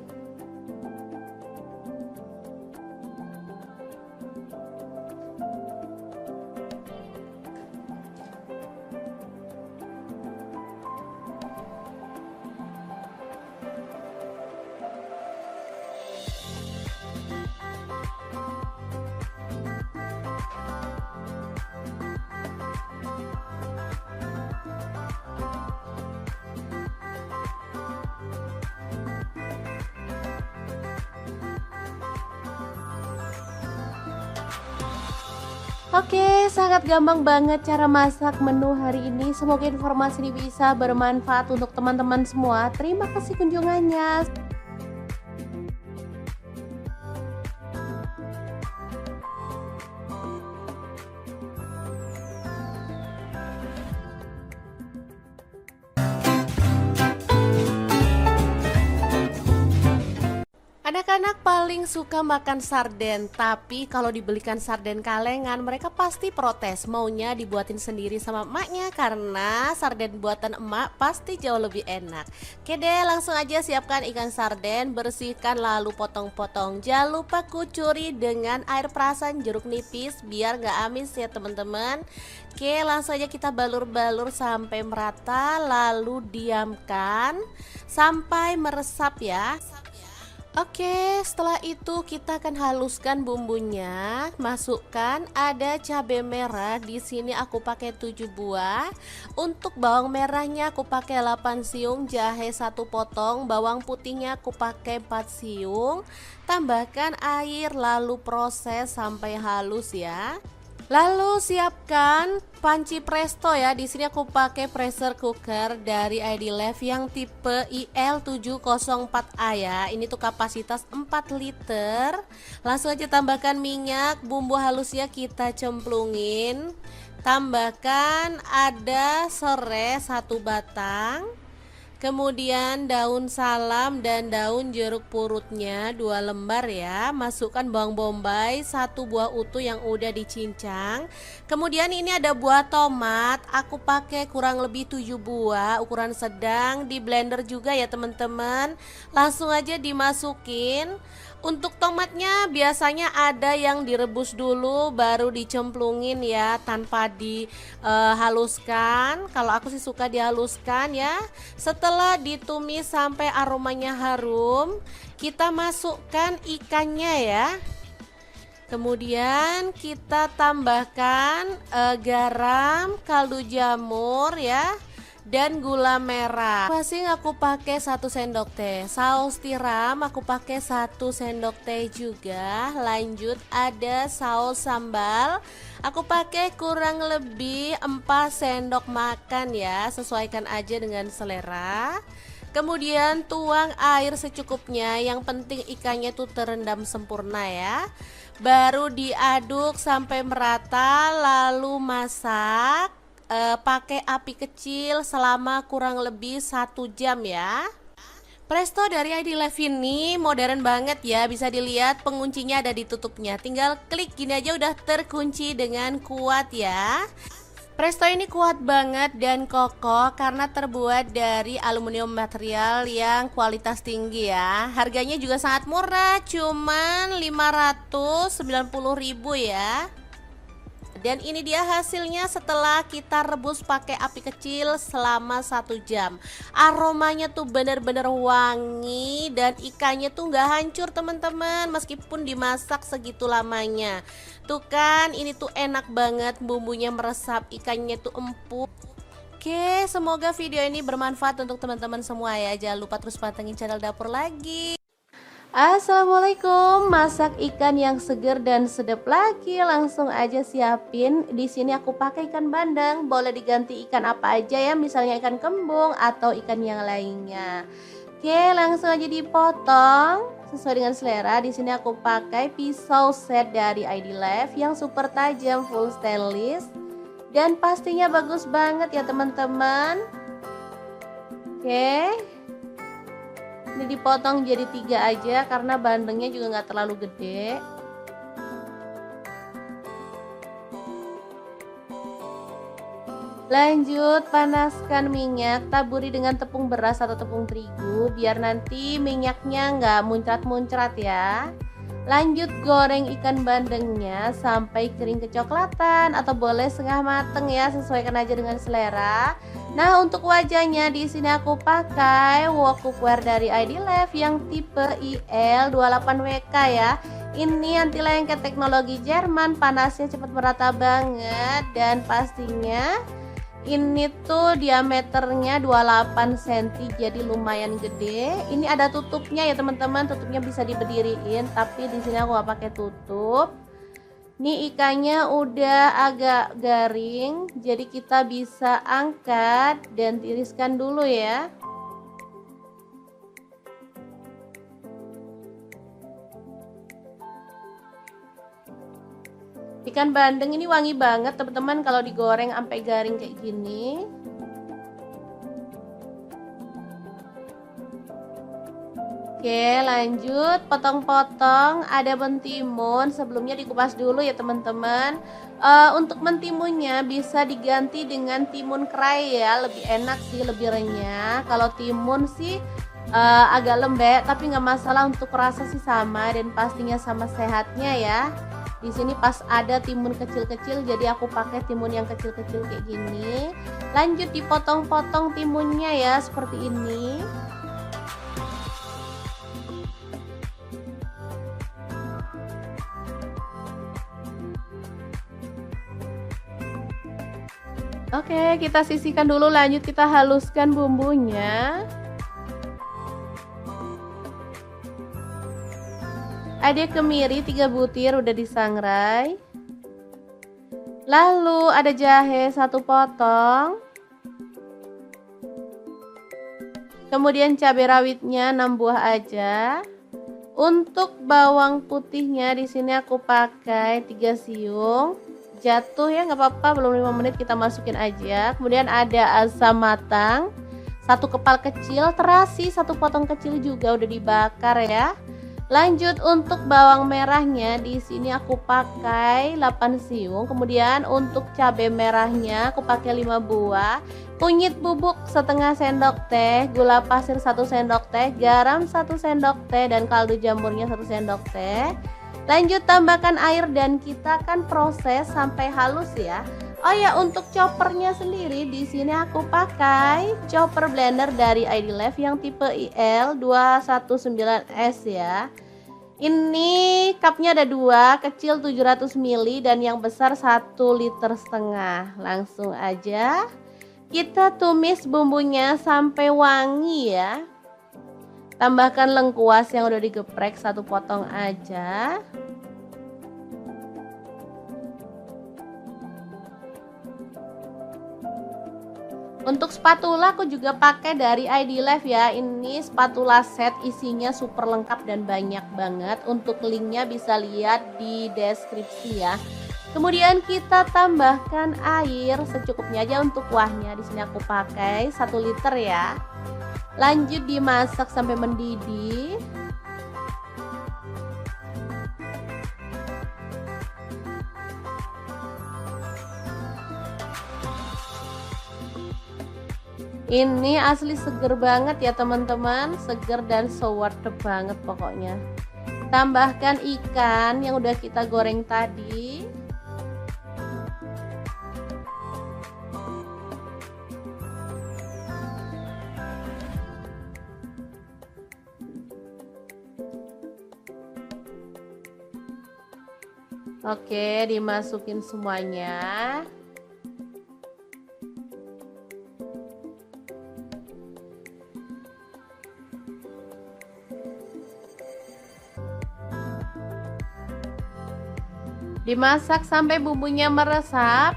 Oke, sangat gampang banget cara masak menu hari ini. Semoga informasi ini bisa bermanfaat untuk teman-teman semua. Terima kasih kunjungannya. Anak-anak paling suka makan sarden, tapi kalau dibelikan sarden kalengan mereka pasti protes, maunya dibuatin sendiri sama emaknya karena sarden buatan emak pasti jauh lebih enak. Oke deh, langsung aja siapkan ikan sarden, bersihkan lalu potong-potong. Jangan lupa kucuri dengan air perasan jeruk nipis biar gak amis ya teman-teman. Oke, langsung aja kita balur-balur sampai merata lalu diamkan sampai meresap ya. Oke, setelah itu kita akan haluskan bumbunya. Masukkan ada cabai merah. Di sini aku pakai 7 buah. Untuk bawang merahnya aku pakai 8 siung, jahe 1 potong, bawang putihnya aku pakai 4 siung. Tambahkan air lalu proses sampai halus ya. Lalu siapkan panci presto ya. Di sini aku pakai pressure cooker dari ID Life yang tipe IL704A ya. Ini tuh kapasitas 4 liter. Langsung aja tambahkan minyak, bumbu halusnya kita cemplungin. Tambahkan ada serai 1 batang. Kemudian daun salam dan daun jeruk purutnya 2 lembar ya. Masukkan bawang bombay 1 buah utuh yang udah dicincang. Kemudian ini ada buah tomat, aku pakai kurang lebih 7 buah, ukuran sedang. Di blender juga ya teman-teman. Langsung aja dimasukin. Untuk tomatnya biasanya ada yang direbus dulu baru dicemplungin ya, tanpa dihaluskan. Kalau aku sih suka dihaluskan ya. Setelah ditumis sampai aromanya harum, kita masukkan ikannya ya. Kemudian kita tambahkan garam, kaldu jamur ya, dan gula merah. Masing aku pakai 1 sendok teh. Saus tiram aku pakai 1 sendok teh juga. Lanjut ada saus sambal. Aku pakai kurang lebih 4 sendok makan ya. Sesuaikan aja dengan selera. Kemudian tuang air secukupnya. Yang penting ikannya tuh terendam sempurna ya. Baru diaduk sampai merata lalu masak. Pakai api kecil selama kurang lebih 1 jam ya. Presto dari ID Life ini modern banget ya. Bisa dilihat penguncinya ada di tutupnya. Tinggal klik gini aja udah terkunci dengan kuat ya. Presto ini kuat banget dan kokoh karena terbuat dari aluminium material yang kualitas tinggi ya. Harganya juga sangat murah, cuman 590.000 ya. Dan ini dia hasilnya setelah kita rebus pakai api kecil selama 1 jam. Aromanya tuh bener-bener wangi dan ikannya tuh nggak hancur teman-teman, meskipun dimasak segitu lamanya. Tuh kan, ini tuh enak banget, bumbunya meresap, ikannya tuh empuk. Oke, semoga video ini bermanfaat untuk teman-teman semua ya. Jangan lupa terus pantengin channel Dapur Lagi. Assalamualaikum, masak ikan yang seger dan sedap lagi. Langsung aja siapin. Di sini aku pakai ikan bandeng, boleh diganti ikan apa aja ya, misalnya ikan kembung atau ikan yang lainnya. Oke, langsung aja dipotong sesuai dengan selera. Di sini aku pakai pisau set dari ID Life yang super tajam, full stainless, dan pastinya bagus banget ya teman-teman. Oke. Ini dipotong jadi 3 aja karena bandengnya juga nggak terlalu gede. Lanjut, panaskan minyak, taburi dengan tepung beras atau tepung terigu biar nanti minyaknya nggak muncrat-muncrat ya. Lanjut, goreng ikan bandengnya sampai kering kecoklatan atau boleh setengah mateng ya, sesuaikan aja dengan selera. Nah, untuk wajahnya di sini aku pakai wok cookware dari ID Life yang tipe IL28WK ya. Ini anti lengket teknologi Jerman, panasnya cepat merata banget dan pastinya ini tuh diameternya 28 cm, jadi lumayan gede. Ini ada tutupnya ya teman-teman, tutupnya bisa diberdiriin, tapi di sini aku gak pakai tutup. Nih ikannya udah agak garing, jadi kita bisa angkat dan tiriskan dulu ya. Ikan bandeng ini wangi banget teman-teman kalau digoreng sampai garing kayak gini. Oke, lanjut potong-potong. Ada mentimun, sebelumnya dikupas dulu ya teman-teman. Untuk mentimunnya bisa diganti dengan timun kerai ya, lebih enak sih, lebih renyah. Kalau timun sih agak lembek, tapi nggak masalah, untuk rasa sih sama dan pastinya sama sehatnya ya. Di sini pas ada timun kecil-kecil, jadi aku pakai timun yang kecil-kecil kayak gini. Lanjut dipotong-potong timunnya ya, seperti ini. Oke, kita sisihkan dulu, lanjut kita haluskan bumbunya. Ada kemiri 3 butir udah disangrai. Lalu ada jahe 1 potong. Kemudian cabai rawitnya 6 buah aja. Untuk bawang putihnya di sini aku pakai 3 siung. Jatuh ya, nggak apa-apa, belum 5 menit kita masukin aja. Kemudian ada asam matang 1 kepal kecil, terasi 1 potong kecil juga udah dibakar ya. Lanjut untuk bawang merahnya di sini aku pakai 8 siung. Kemudian untuk cabai merahnya aku pakai 5 buah. Kunyit bubuk setengah sendok teh, gula pasir 1 sendok teh, garam 1 sendok teh, dan kaldu jamurnya 1 sendok teh. Lanjut tambahkan air dan kita akan proses sampai halus ya. Oh ya, untuk choppernya sendiri di sini aku pakai chopper blender dari ID Life yang tipe IL219S ya. Ini cupnya ada 2, kecil 700 ml dan yang besar 1,5 liter. Langsung aja kita tumis bumbunya sampai wangi ya. Tambahkan lengkuas yang udah digeprek 1 potong aja. Untuk spatula aku juga pakai dari ID Life ya. Ini spatula set, isinya super lengkap dan banyak banget. Untuk linknya bisa lihat di deskripsi ya. Kemudian kita tambahkan air secukupnya aja untuk kuahnya. Di sini aku pakai 1 liter ya. Lanjut dimasak sampai mendidih. Ini asli seger banget ya teman-teman, seger dan so worth it banget pokoknya. Tambahkan ikan yang udah kita goreng tadi. Oke, dimasukin semuanya. Dimasak sampai bumbunya meresap.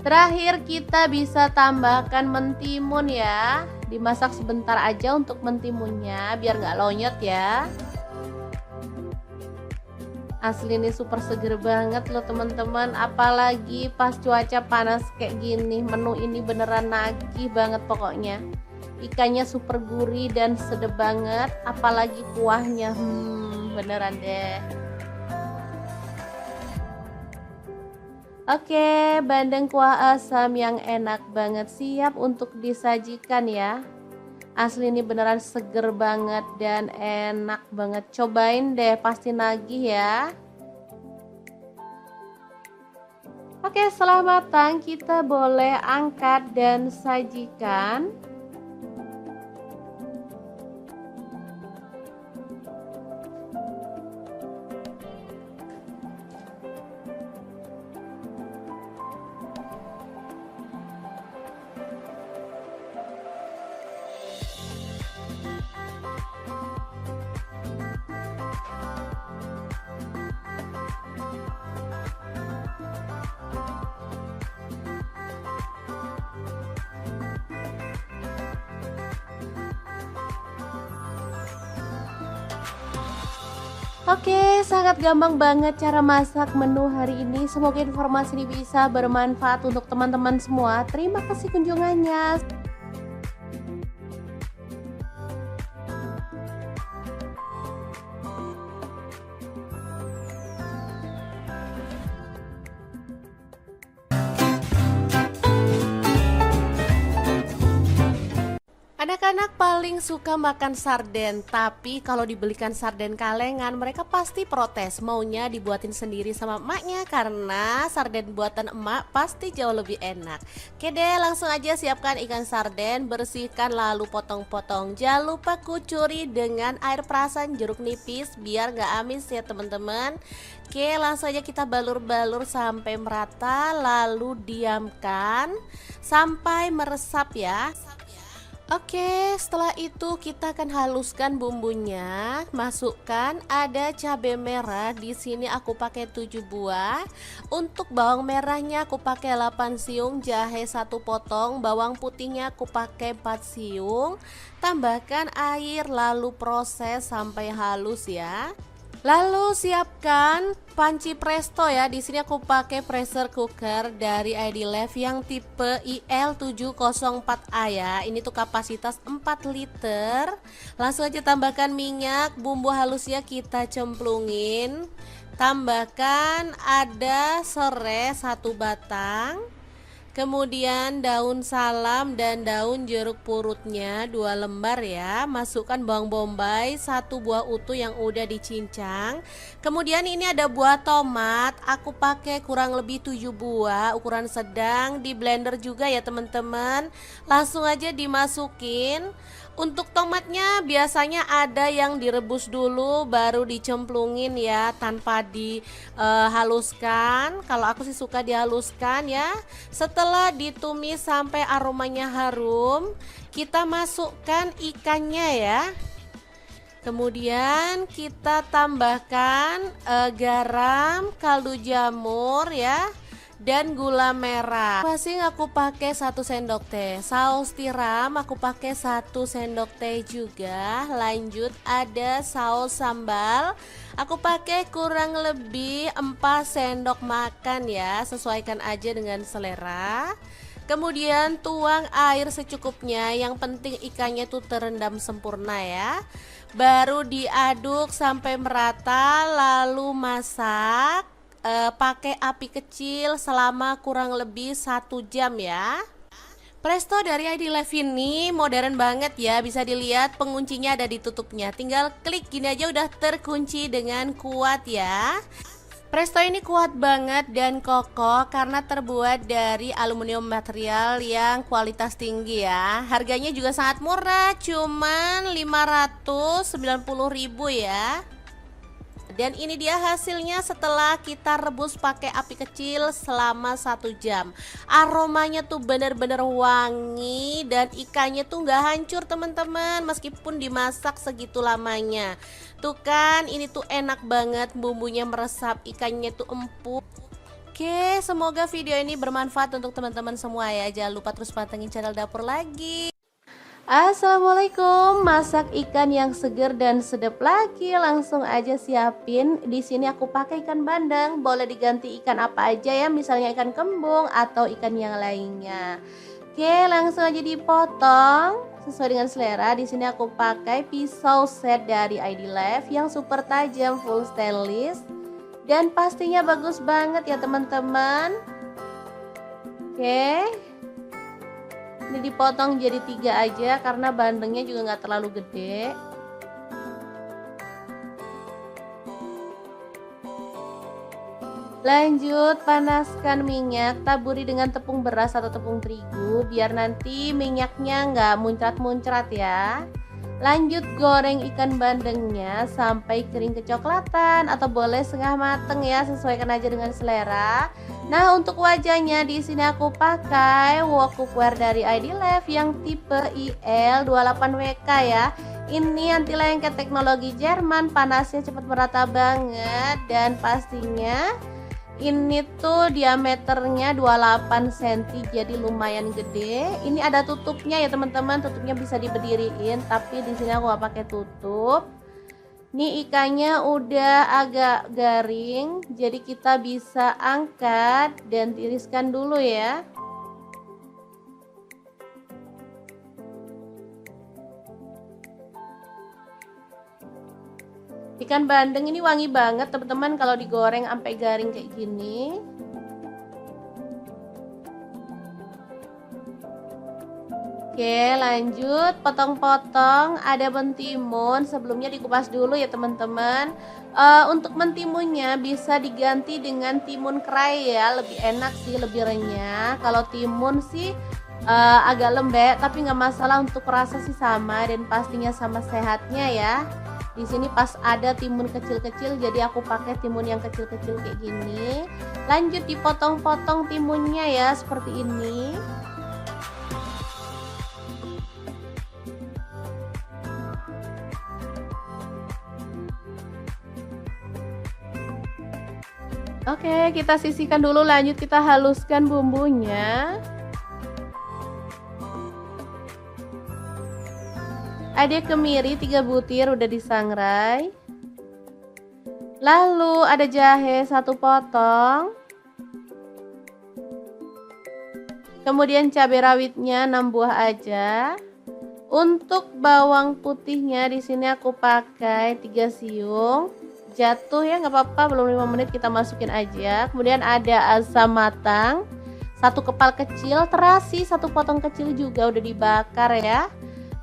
Terakhir kita bisa tambahkan mentimun ya. Dimasak sebentar aja untuk mentimunnya biar nggak lonyot ya. Asli ini super seger banget loh teman-teman, apalagi pas cuaca panas kayak gini. Menu ini beneran nagih banget pokoknya. Ikannya super gurih dan sedap banget, apalagi kuahnya beneran deh. Oke, bandeng kuah asam yang enak banget siap untuk disajikan ya. Asli ini beneran seger banget dan enak banget. Cobain deh, pasti nagih ya. Oke, setelah matang kita boleh angkat dan sajikan. Oke, sangat gampang banget cara masak menu hari ini. Semoga informasi ini bisa bermanfaat untuk teman-teman semua. Terima kasih kunjungannya. Anak-anak paling suka makan sarden, tapi kalau dibelikan sarden kalengan mereka pasti protes, maunya dibuatin sendiri sama emaknya karena sarden buatan emak pasti jauh lebih enak. Oke deh, langsung aja siapkan ikan sarden, bersihkan lalu potong-potong. Jangan lupa kucuri dengan air perasan jeruk nipis biar gak amis ya teman-teman. Oke, langsung aja kita balur-balur sampai merata lalu diamkan sampai meresap ya. Oke, setelah itu kita akan haluskan bumbunya. Masukkan ada cabai merah. Di sini aku pakai 7 buah. Untuk bawang merahnya aku pakai 8 siung, jahe 1 potong, bawang putihnya aku pakai 4 siung. Tambahkan air lalu proses sampai halus ya. Lalu siapkan panci presto ya. Di sini aku pakai pressure cooker dari ID Life yang tipe IL704A ya. Ini tuh kapasitas 4 liter. Langsung aja tambahkan minyak, bumbu halusnya kita cemplungin. Tambahkan ada serai 1 batang. Kemudian daun salam dan daun jeruk purutnya 2 lembar ya. Masukkan bawang bombay 1 buah utuh yang udah dicincang. Kemudian ini ada buah tomat, aku pakai kurang lebih 7 buah, ukuran sedang. Di blender juga ya teman-teman. Langsung aja dimasukin. Untuk tomatnya biasanya ada yang direbus dulu baru dicemplungin ya, tanpa dihaluskan. Kalau aku sih suka dihaluskan ya. Setelah ditumis sampai aromanya harum, kita masukkan ikannya ya. Kemudian kita tambahkan garam, kaldu jamur ya, dan gula merah. Masing aku pakai 1 sendok teh. Saus tiram aku pakai 1 sendok teh juga. Lanjut ada saus sambal. Aku pakai kurang lebih 4 sendok makan ya. Sesuaikan aja dengan selera. Kemudian tuang air secukupnya. Yang penting ikannya tuh terendam sempurna ya. Baru diaduk sampai merata lalu masak. Pakai api kecil selama kurang lebih 1 jam ya. Presto dari ID Life ini modern banget ya. Bisa dilihat penguncinya ada di tutupnya. Tinggal klik gini aja udah terkunci dengan kuat ya. Presto ini kuat banget dan kokoh karena terbuat dari aluminium material yang kualitas tinggi ya. Harganya juga sangat murah, cuman 590.000 ya. Dan ini dia hasilnya setelah kita rebus pakai api kecil selama 1 jam. Aromanya tuh bener-bener wangi dan ikannya tuh nggak hancur teman-teman, meskipun dimasak segitu lamanya. Tuh kan, ini tuh enak banget, bumbunya meresap, ikannya tuh empuk. Oke, semoga video ini bermanfaat untuk teman-teman semua ya. Jangan lupa terus pantengin channel Dapur Lagi. Assalamualaikum, masak ikan yang seger dan sedap lagi. Langsung aja siapin. Di sini aku pakai ikan bandeng, boleh diganti ikan apa aja ya, misalnya ikan kembung atau ikan yang lainnya. Oke, langsung aja dipotong sesuai dengan selera. Di sini aku pakai pisau set dari ID Life yang super tajam, full stainless, dan pastinya bagus banget ya teman-teman. Oke. Ini dipotong jadi 3 aja karena bandengnya juga nggak terlalu gede. Lanjut, panaskan minyak, taburi dengan tepung beras atau tepung terigu biar nanti minyaknya nggak muncrat-muncrat ya. Lanjut, goreng ikan bandengnya sampai kering kecoklatan atau boleh setengah mateng ya, sesuaikan aja dengan selera. Nah, untuk wajahnya di sini aku pakai wok cookware dari ID Life yang tipe IL28WK ya. Ini anti lengket teknologi Jerman, panasnya cepat merata banget dan pastinya ini tuh diameternya 28 cm, jadi lumayan gede. Ini ada tutupnya ya teman-teman, tutupnya bisa diberdiriin, tapi di sini aku gak pakai tutup. Nih ikannya udah agak garing, jadi kita bisa angkat dan tiriskan dulu ya. Ikan bandeng ini wangi banget teman-teman kalau digoreng sampai garing kayak gini. Oke, lanjut potong-potong. Ada mentimun, sebelumnya dikupas dulu ya teman-teman. Untuk mentimunnya bisa diganti dengan timun kerai ya, lebih enak sih, lebih renyah. Kalau timun sih agak lembek, tapi nggak masalah, untuk rasa sih sama dan pastinya sama sehatnya ya. Di sini pas ada timun kecil-kecil, jadi aku pakai timun yang kecil-kecil kayak gini. Lanjut dipotong-potong timunnya ya, seperti ini. Oke, kita sisihkan dulu, lanjut kita haluskan bumbunya. Ada kemiri 3 butir udah disangrai. Lalu ada jahe 1 potong. Kemudian cabai rawitnya 6 buah aja. Untuk bawang putihnya di sini aku pakai 3 siung. Jatuh ya, nggak apa-apa, belum 5 menit kita masukin aja. Kemudian ada asam matang 1 kepal kecil, terasi 1 potong kecil juga udah dibakar ya.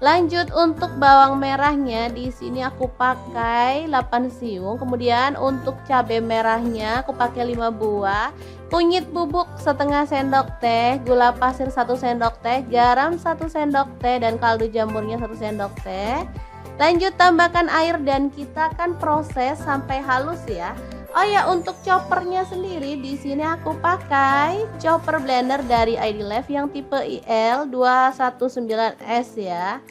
Lanjut untuk bawang merahnya di sini aku pakai 8 siung. Kemudian untuk cabai merahnya aku pakai 5 buah. Kunyit bubuk setengah sendok teh, gula pasir 1 sendok teh, garam 1 sendok teh, dan kaldu jamurnya 1 sendok teh. Lanjut tambahkan air dan kita akan proses sampai halus ya. Oh ya, untuk choppernya sendiri di sini aku pakai chopper blender dari ID Life yang tipe IL219S ya.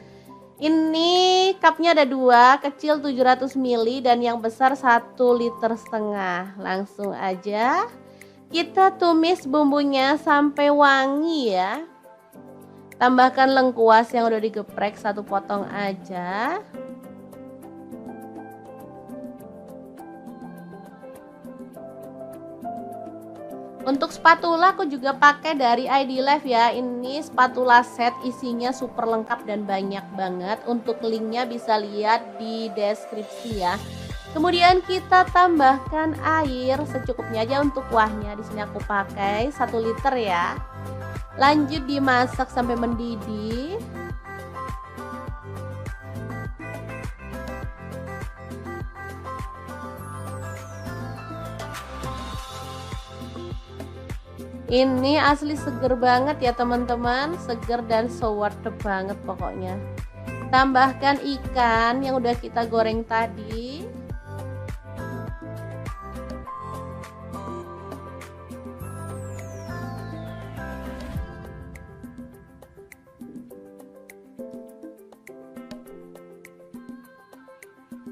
Ini cupnya ada 2, kecil 700 ml dan yang besar 1,5 liter. Langsung aja kita tumis bumbunya sampai wangi ya. Tambahkan lengkuas yang udah digeprek 1 potong aja. Untuk spatula aku juga pakai dari ID Life ya. Ini spatula set, isinya super lengkap dan banyak banget. Untuk linknya bisa lihat di deskripsi ya. Kemudian kita tambahkan air secukupnya aja untuk kuahnya. Di sini aku pakai 1 liter ya. Lanjut dimasak sampai mendidih. Ini asli seger banget ya teman-teman, seger dan so worth it banget pokoknya. Tambahkan ikan yang udah kita goreng tadi.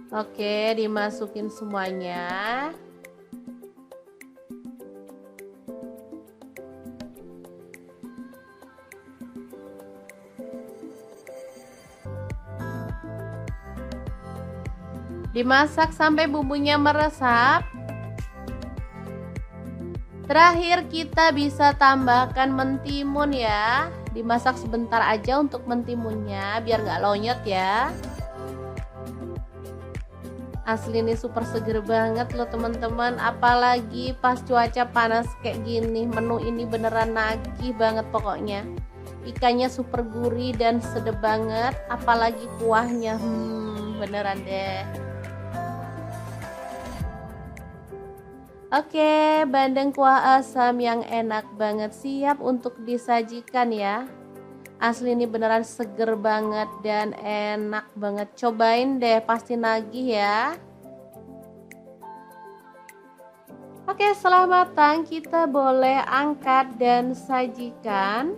Oke, dimasukin semuanya. Dimasak sampai bumbunya meresap. Terakhir kita bisa tambahkan mentimun ya. Dimasak sebentar aja untuk mentimunnya biar nggak lonyot ya. Asli ini super seger banget loh teman-teman. Apalagi pas cuaca panas kayak gini, menu ini beneran nagih banget pokoknya. Ikannya super gurih dan sedap banget, apalagi kuahnya beneran deh. Oke, bandeng kuah asam yang enak banget siap untuk disajikan ya. Asli ini beneran seger banget dan enak banget. Cobain deh, pasti nagih ya. Oke, setelah matang kita boleh angkat dan sajikan.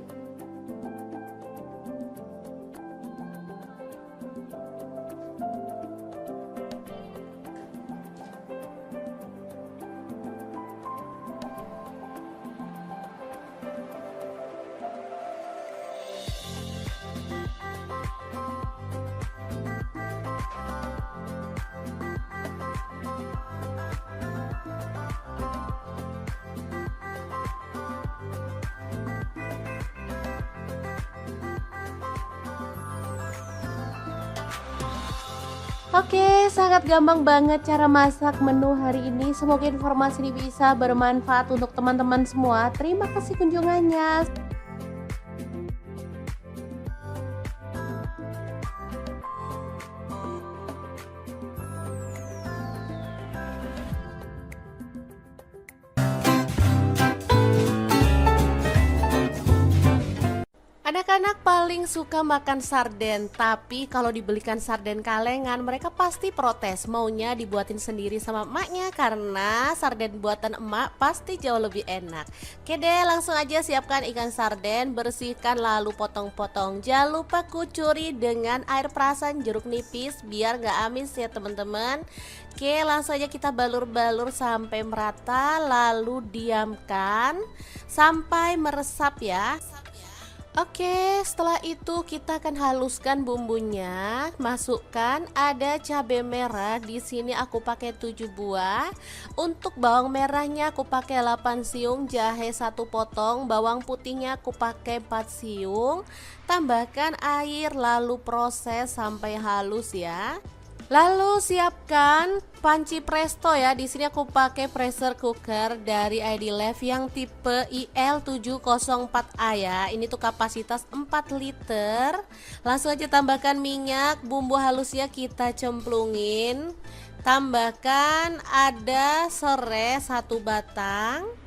Oke, sangat gampang banget cara masak menu hari ini. Semoga informasi ini bisa bermanfaat untuk teman-teman semua. Terima kasih kunjungannya. Anak-anak paling suka makan sarden, tapi kalau dibelikan sarden kalengan mereka pasti protes, maunya dibuatin sendiri sama emaknya karena sarden buatan emak pasti jauh lebih enak. Oke deh, langsung aja siapkan ikan sarden, bersihkan lalu potong-potong. Jangan lupa kucuri dengan air perasan jeruk nipis biar gak amis ya teman-teman. Oke, langsung aja kita balur-balur sampai merata lalu diamkan sampai meresap ya. Oke, setelah itu kita akan haluskan bumbunya. Masukkan ada cabai merah. Di sini aku pakai 7 buah. Untuk bawang merahnya aku pakai 8 siung, jahe 1 potong, bawang putihnya aku pakai 4 siung. Tambahkan air lalu proses sampai halus ya. Lalu siapkan panci presto ya. Di sini aku pakai pressure cooker dari ID Life yang tipe IL704A ya. Ini tuh kapasitas 4 liter. Langsung aja tambahkan minyak, bumbu halusnya kita cemplungin. Tambahkan ada serai 1 batang.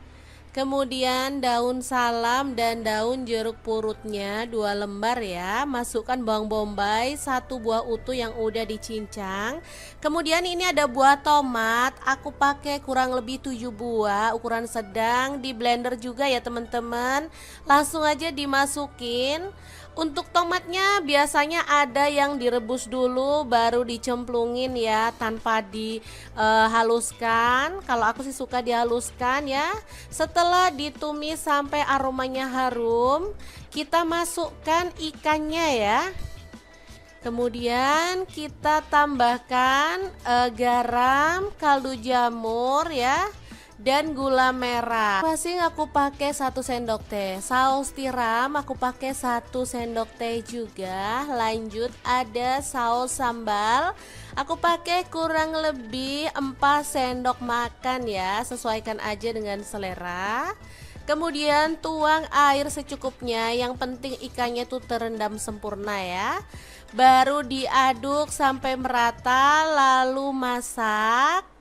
Kemudian daun salam dan daun jeruk purutnya 2 lembar ya. Masukkan bawang bombay 1 buah utuh yang udah dicincang. Kemudian ini ada buah tomat. Aku pakai kurang lebih 7 buah, ukuran sedang. Di blender juga ya teman-teman. Langsung aja dimasukin. Untuk tomatnya biasanya ada yang direbus dulu baru dicemplungin ya, tanpa dihaluskan. Kalau aku sih suka dihaluskan ya. Setelah ditumis sampai aromanya harum, kita masukkan ikannya ya. Kemudian kita tambahkan garam, kaldu jamur ya, dan gula merah. Masing aku pakai 1 sendok teh. Saus tiram aku pakai 1 sendok teh juga. Lanjut ada saus sambal. Aku pakai kurang lebih 4 sendok makan ya. Sesuaikan aja dengan selera. Kemudian tuang air secukupnya. Yang penting ikannya tuh terendam sempurna ya. Baru diaduk sampai merata lalu masak.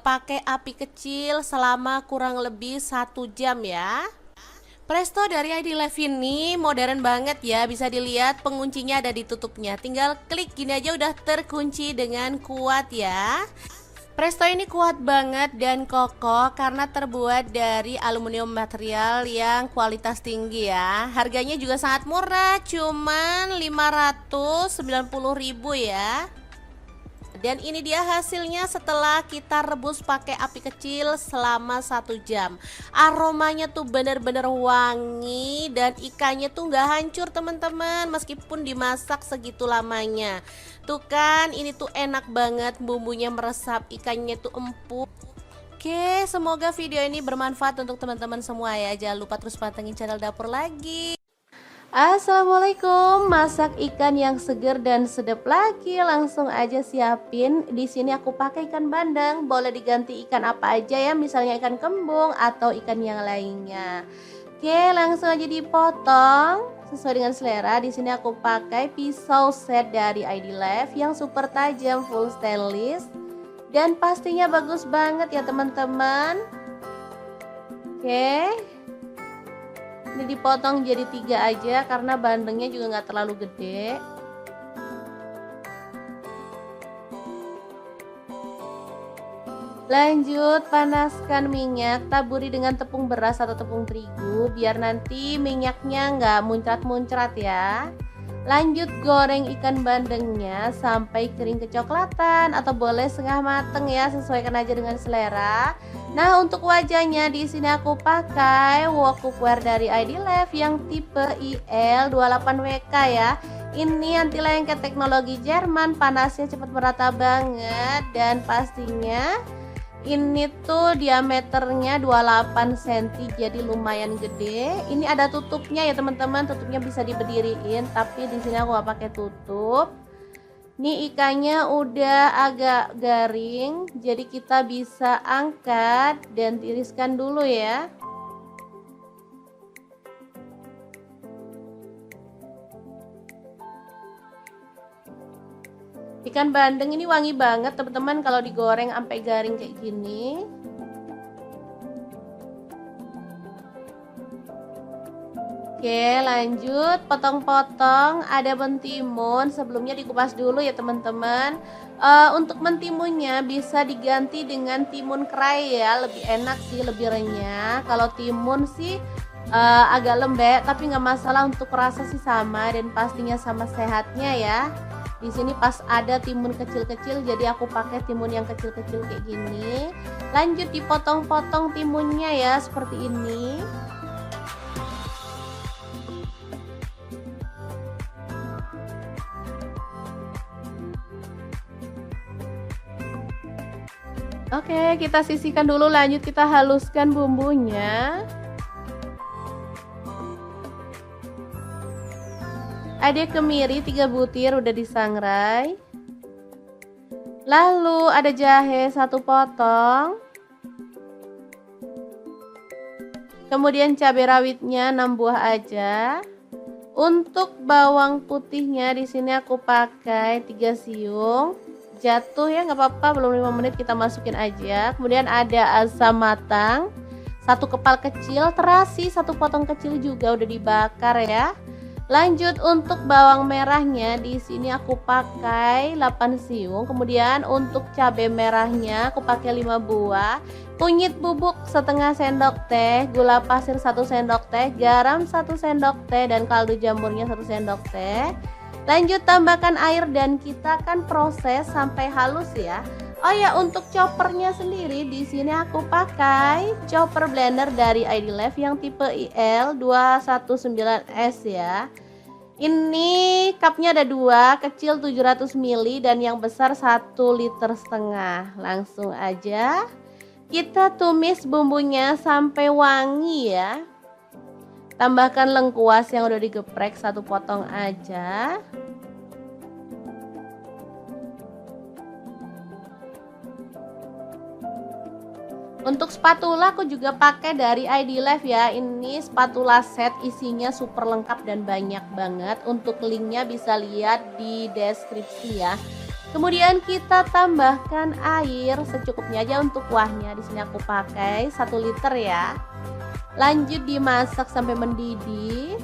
Pakai api kecil selama kurang lebih 1 jam ya. Presto dari ID Life ini modern banget ya. Bisa dilihat penguncinya ada di tutupnya. Tinggal klik gini aja udah terkunci dengan kuat ya. Presto ini kuat banget dan kokoh karena terbuat dari aluminium material yang kualitas tinggi ya. Harganya juga sangat murah, cuman 590.000 ya. Dan ini dia hasilnya setelah kita rebus pakai api kecil selama 1 jam. Aromanya tuh bener-bener wangi dan ikannya tuh nggak hancur teman-teman, meskipun dimasak segitu lamanya. Tuh kan, ini tuh enak banget, bumbunya meresap, ikannya tuh empuk. Oke, semoga video ini bermanfaat untuk teman-teman semua ya. Jangan lupa terus pantengin channel Dapur Lagi. Assalamualaikum, masak ikan yang seger dan sedap lagi. Langsung aja siapin. Di sini aku pakai ikan bandeng, boleh diganti ikan apa aja ya, misalnya ikan kembung atau ikan yang lainnya. Oke, langsung aja dipotong sesuai dengan selera. Di sini aku pakai pisau set dari ID Life yang super tajam, full stainless dan pastinya bagus banget ya teman-teman. Oke. Ini dipotong jadi 3 aja karena bandengnya juga nggak terlalu gede. Lanjut, panaskan minyak, taburi dengan tepung beras atau tepung terigu biar nanti minyaknya nggak muncrat-muncrat ya. Lanjut, goreng ikan bandengnya sampai kering kecoklatan atau boleh setengah mateng ya, sesuaikan aja dengan selera. Nah, untuk wajahnya di sini aku pakai wok cookware dari ID Life yang tipe IL28WK ya. Ini anti lengket teknologi Jerman, panasnya cepat merata banget dan pastinya ini tuh diameternya 28 cm, jadi lumayan gede. Ini ada tutupnya ya teman-teman, tutupnya bisa diberdiriin, tapi di sini aku gak pakai tutup. Nih ikannya udah agak garing, jadi kita bisa angkat dan tiriskan dulu ya. Ikan bandeng ini wangi banget teman-teman kalau digoreng sampai garing kayak gini. Oke, lanjut potong-potong. Ada mentimun, sebelumnya dikupas dulu ya teman-teman. Untuk mentimunnya bisa diganti dengan timun kerai ya, lebih enak sih, lebih renyah. Kalau timun sih agak lembek, tapi nggak masalah, untuk rasa sih sama dan pastinya sama sehatnya ya. Di sini pas ada timun kecil-kecil, jadi aku pakai timun yang kecil-kecil kayak gini. Lanjut dipotong-potong timunnya ya, seperti ini. Oke, kita sisihkan dulu, lanjut kita haluskan bumbunya. Ada kemiri 3 butir udah disangrai. Lalu ada jahe 1 potong. Kemudian cabai rawitnya 6 buah aja. Untuk bawang putihnya di sini aku pakai 3 siung. Jatuh ya, nggak apa-apa, belum 5 menit kita masukin aja. Kemudian ada asam matang 1 kepal kecil, terasi 1 potong kecil juga udah dibakar ya. Lanjut untuk bawang merahnya di sini aku pakai 8 siung. Kemudian untuk cabai merahnya aku pakai 5 buah. Kunyit bubuk setengah sendok teh, gula pasir 1 sendok teh, garam 1 sendok teh dan kaldu jamurnya 1 sendok teh. Lanjut tambahkan air dan kita akan proses sampai halus ya. Oh ya, untuk choppernya sendiri di sini aku pakai chopper blender dari ID Life yang tipe IL219S ya. Ini cupnya ada 2, kecil 700 ml dan yang besar 1,5 liter. Langsung aja kita tumis bumbunya sampai wangi ya. Tambahkan lengkuas yang udah digeprek 1 potong aja. Untuk spatula aku juga pakai dari ID Life ya. Ini spatula set, isinya super lengkap dan banyak banget. Untuk linknya bisa lihat di deskripsi ya. Kemudian kita tambahkan air secukupnya aja untuk kuahnya. Di sini aku pakai 1 liter ya. Lanjut dimasak sampai mendidih.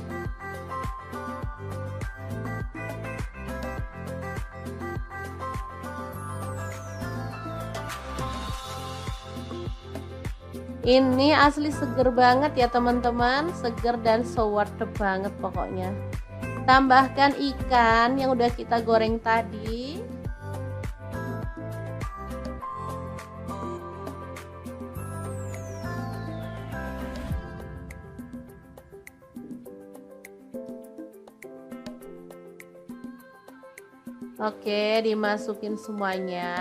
Ini asli seger banget ya teman-teman, seger dan so worth it banget pokoknya. Tambahkan ikan yang udah kita goreng tadi. Oke, dimasukin semuanya.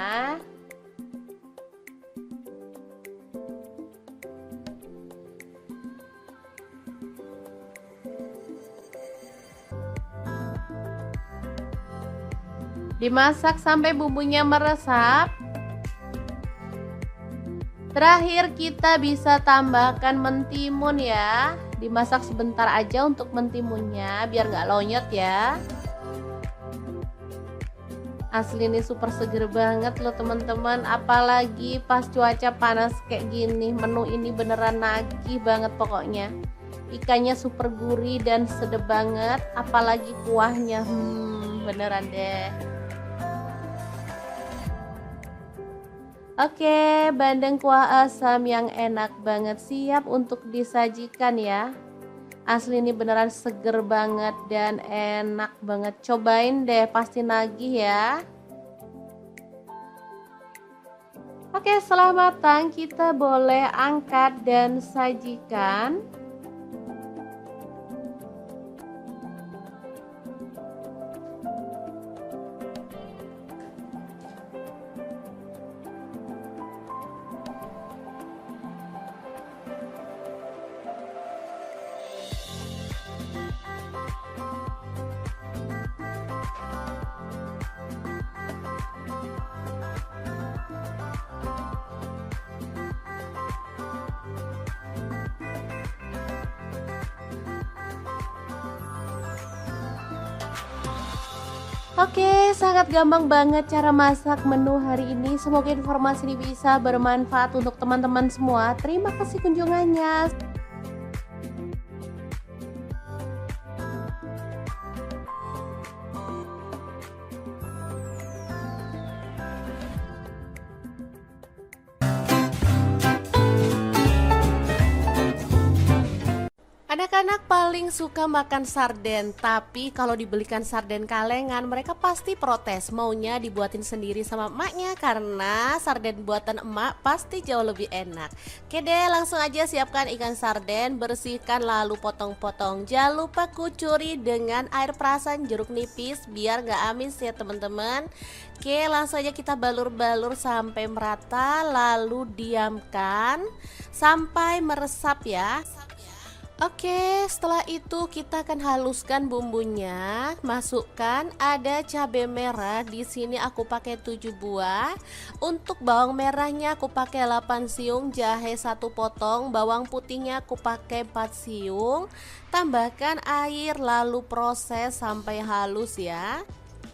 Dimasak sampai bumbunya meresap. Terakhir kita bisa tambahkan mentimun ya. Dimasak sebentar aja untuk mentimunnya biar nggak lonyot ya. Asli ini super seger banget loh teman-teman, apalagi pas cuaca panas kayak gini. Menu ini beneran nagih banget pokoknya. Ikannya super gurih dan sedap banget, apalagi kuahnya beneran deh. Oke, bandeng kuah asam yang enak banget siap untuk disajikan ya. Asli ini beneran seger banget dan enak banget. Cobain deh, pasti nagih ya. Oke, setelah matang kita boleh angkat dan sajikan. Oke, sangat gampang banget cara masak menu hari ini. Semoga informasi ini bisa bermanfaat untuk teman-teman semua. Terima kasih kunjungannya. Anak-anak paling suka makan sarden, tapi kalau dibelikan sarden kalengan mereka pasti protes, maunya dibuatin sendiri sama emaknya karena sarden buatan emak pasti jauh lebih enak. Oke deh, langsung aja siapkan ikan sarden, bersihkan lalu potong-potong. Jangan lupa kucuri dengan air perasan jeruk nipis biar gak amis ya teman-teman. Oke, langsung aja kita balur-balur sampai merata lalu diamkan sampai meresap ya. Oke, setelah itu kita akan haluskan bumbunya. Masukkan ada cabai merah. Di sini aku pakai 7 buah. Untuk bawang merahnya aku pakai 8 siung, jahe 1 potong, bawang putihnya aku pakai 4 siung. Tambahkan air lalu proses sampai halus ya.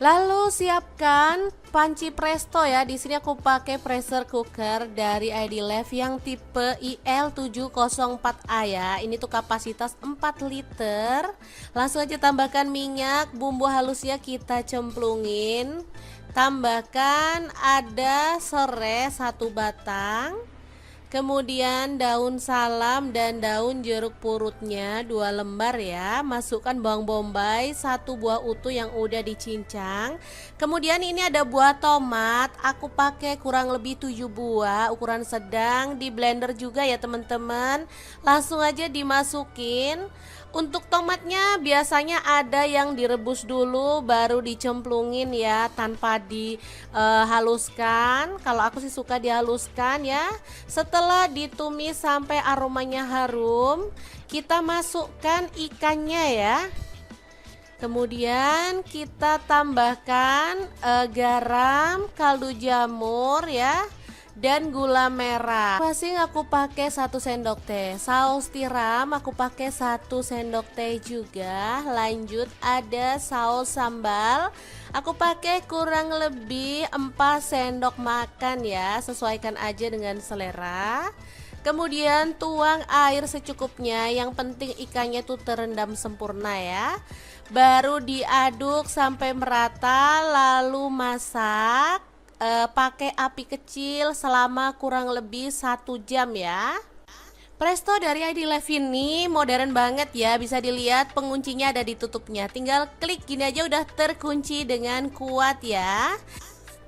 Lalu siapkan panci presto ya. Di sini aku pakai pressure cooker dari ID Life yang tipe IL704A ya. Ini tuh kapasitas 4 liter. Langsung aja tambahkan minyak, bumbu halusnya kita cemplungin. Tambahkan ada serai 1 batang. Kemudian daun salam dan daun jeruk purutnya 2 lembar ya. Masukkan bawang bombay 1 buah utuh yang udah dicincang. Kemudian ini ada buah tomat. Aku pakai kurang lebih 7 buah, ukuran sedang. Di blender juga ya teman-teman. Langsung aja dimasukin. Untuk tomatnya biasanya ada yang direbus dulu baru dicemplungin ya, tanpa dihaluskan. Kalau aku sih suka dihaluskan ya. Setelah ditumis sampai aromanya harum, kita masukkan ikannya ya. Kemudian kita tambahkan garam, kaldu jamur ya, dan gula merah. Masing aku pakai 1 sendok teh. Saus tiram aku pakai 1 sendok teh juga. Lanjut ada saus sambal. Aku pakai kurang lebih 4 sendok makan ya. Sesuaikan aja dengan selera. Kemudian tuang air secukupnya. Yang penting ikannya tuh terendam sempurna ya. Baru diaduk sampai merata lalu masak. Pakai api kecil selama kurang lebih 1 jam ya. Presto dari ID Life ini modern banget ya. Bisa dilihat penguncinya ada di tutupnya. Tinggal klik gini aja udah terkunci dengan kuat ya.